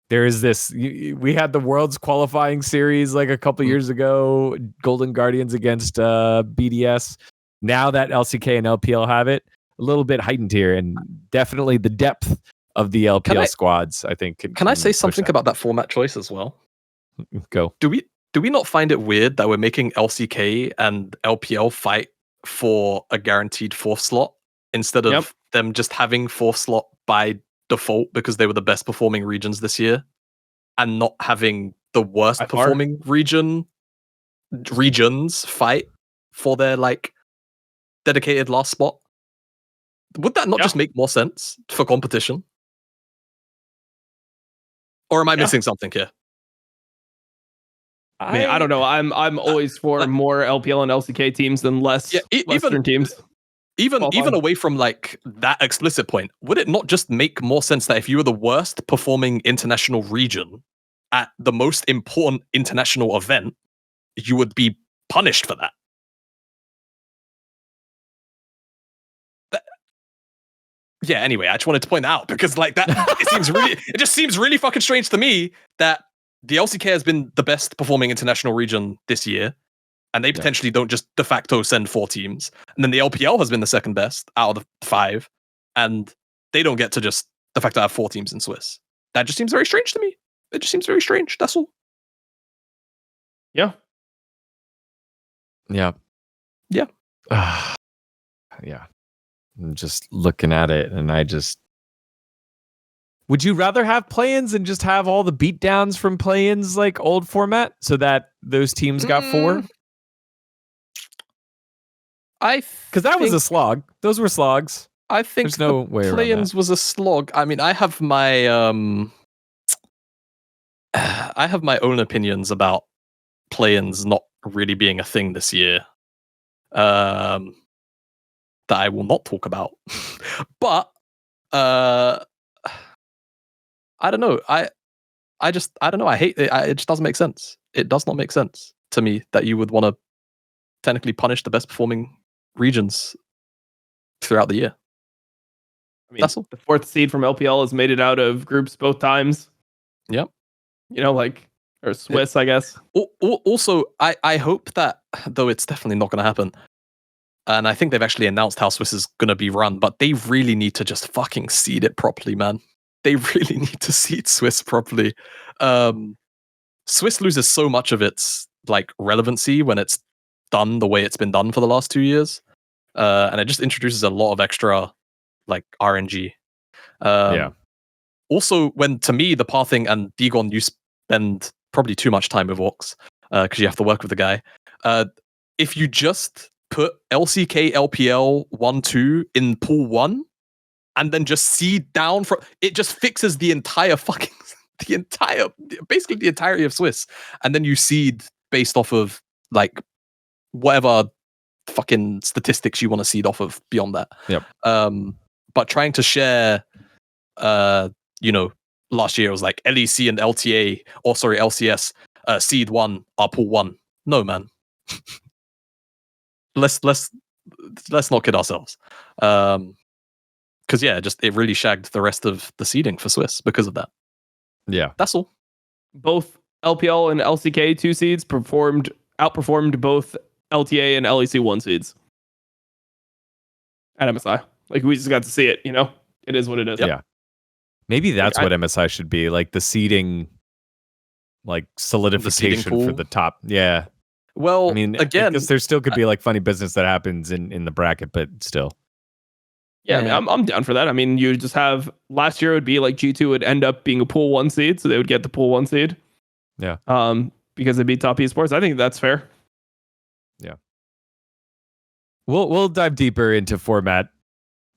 there is this, we had the Worlds qualifying series like a couple years ago, Golden Guardians against BDS. Now that LCK and LPL have it, a little bit heightened here, and definitely the depth of the LPL squads, I think. Can I say something about that format choice as well? Go. Do we not find it weird that we're making LCK and LPL fight for a guaranteed 4th slot instead of them just having 4th slot by default because they were the best performing regions this year, and not having the worst performing regions fight for their like dedicated last spot? Would that not just make more sense for competition? Or am I missing something here? I mean, I don't know. I'm always for more LPL and LCK teams than less Western teams. Even away from like that explicit point, would it not just make more sense that if you were the worst performing international region at the most important international event, you would be punished for that? Yeah, anyway, I just wanted to point out because like that it just seems really fucking strange to me that the LCK has been the best performing international region this year, and they potentially don't just de facto send 4 teams. And then the LPL has been the second best out of the 5, and they don't get to just de facto have 4 teams in Swiss. That just seems very strange to me. It just seems very strange. That's all. Yeah. Yeah. Yeah. Yeah. I'm just looking at it, and would you rather have play-ins and just have all the beatdowns from play-ins like old format so that those teams got 4? Because that was a slog. Those were slogs. I think there's no way around play-ins that. was a slog. I mean, I have my own opinions about play-ins not really being a thing this year. That I will not talk about. But I don't know. I don't know. I hate it. It just doesn't make sense. It does not make sense to me that you would want to technically punish the best performing regions throughout the year. I mean, the 4th seed from LPL has made it out of groups both times. Yep. You know, like, or Swiss, I guess. Also, I hope that, though it's definitely not going to happen, and I think they've actually announced how Swiss is going to be run, but they really need to just fucking seed it properly, man. They really need to seed Swiss properly. Swiss loses so much of its like relevancy when it's done the way it's been done for the last 2 years, and it just introduces a lot of extra like RNG. Also, when to me the pathing and dGon, you spend probably too much time with orcs because you have to work with the guy. If you just put LCK LPL 1-2 in pool 1 and then just seed down from it, just fixes the entire basically the entirety of Swiss, and then you seed based off of like whatever fucking statistics you want to seed off of beyond that. But trying to share last year it was like LEC and LCS seed 1 are pool 1. No, man. let's not kid ourselves. Because it really shagged the rest of the seeding for Swiss because of that. Yeah, that's all. Both LPL and LCK 2 seeds outperformed both LTA and LEC 1 seeds at MSI. Like, we just got to see it. You know, it is what it is. Yeah. Maybe that's what MSI should be, like the seeding, like solidification for the top. Yeah. Well, I mean, again, because there still could be like funny business that happens in the bracket, but still. Yeah, I mean, I'm down for that. I mean, you just have last year it would be like G2 would end up being a pool 1 seed, so they would get the pool 1 seed. Yeah. Because they beat top esports. I think that's fair. Yeah. We'll dive deeper into format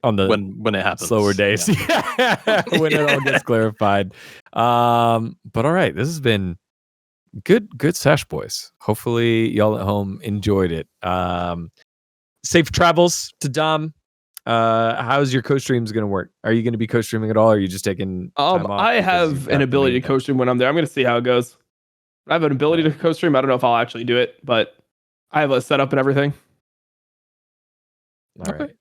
on the when it happens. Slower days. Yeah. When it all gets clarified. But all right, this has been Good sesh, boys. Hopefully y'all at home enjoyed it. Safe travels to Dom. How's your co-streams going to work? Are you going to be co-streaming at all? Or are you just taking time off? I because have you've an got ability the to co-stream when I'm there. I'm going to see how it goes. I have an ability to co-stream. I don't know if I'll actually do it, but I have a setup and everything. All right.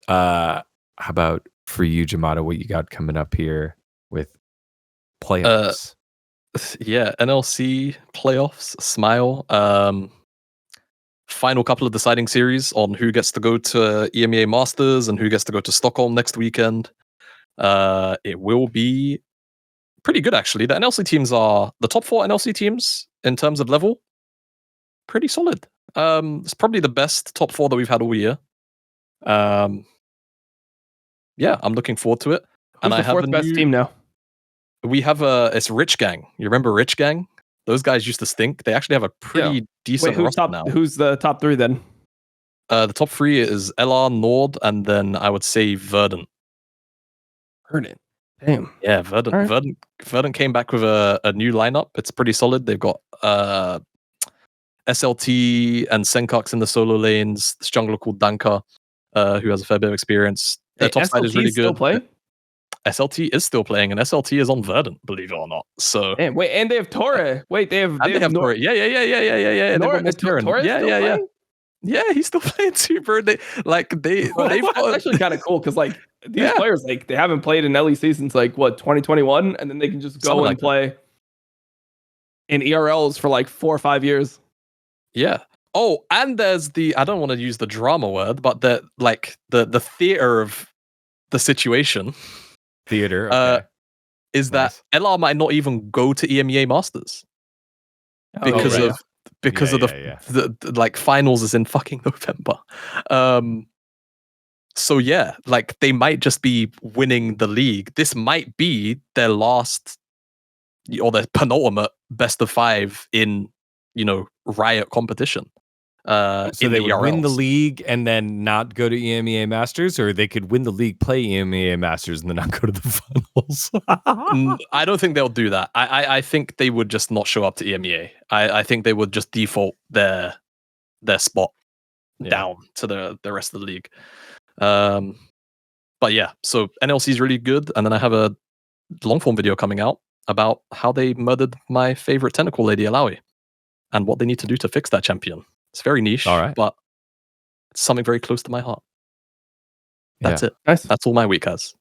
How about for you, Jamada? What you got coming up here with playoffs? Yeah, NLC playoffs, Smile. Final couple of deciding series on who gets to go to EMEA Masters and who gets to go to Stockholm next weekend. It will be pretty good, actually. The NLC teams are the top 4 NLC teams in terms of level. Pretty solid. It's probably the best top 4 that we've had all year. Yeah, I'm looking forward to it. Who's the 4th best team now? We have it's Rich Gang. You remember Rich Gang? Those guys used to stink. They actually have a pretty decent roster now. Who's the top 3 then? The top 3 is LR, Nord, and then I would say Verdant. Verdant. Damn. Yeah, Verdant. Right. Verdant came back with a new lineup. It's pretty solid. They've got SLT and Senkux in the solo lanes. This jungler called Danka, who has a fair bit of experience. Their top side is really good. Still playing? SLT is still playing, and SLT is on Verdant, believe it or not. So wait, and they have Torre. Wait, they have Torre. Yeah. Torre yeah. Yeah, he's still playing too, bro. They've actually kind of cool because like these players, like they haven't played in LEC since like 2021, and then they can just go and play in ERLs for like 4 or 5 years. Yeah. Oh, and there's I don't want to use the drama word, but the theater of the situation. Theater. Okay. Is that LR might not even go to EMEA Masters because of the like finals is in fucking November. So yeah, like they might just be winning the league. This might be their last or their penultimate best of 5 in Riot competition. So they would win the league and then not go to EMEA Masters, or they could win the league, play EMEA Masters, and then not go to the finals. I don't think they'll do that. I think they would just not show up to EMEA. I think they would just default their spot down to the rest of the league. But yeah, so NLC is really good, and then I have a long form video coming out about how they murdered my favorite tentacle lady, Alawi, and what they need to do to fix that champion. It's very niche, but it's something very close to my heart. That's it. Nice. That's all my week has.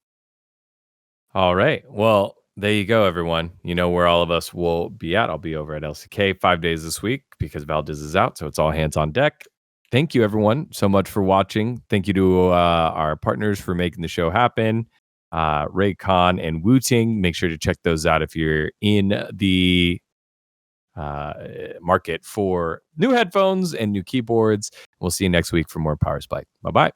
All right. Well, there you go, everyone. You know where all of us will be at. I'll be over at LCK 5 days this week because Valdez is out, so it's all hands on deck. Thank you, everyone, so much for watching. Thank you to our partners for making the show happen. Raycon and Wooting. Make sure to check those out if you're in the market for new headphones and new keyboards. We'll see you next week for more Power Spike. Bye-bye.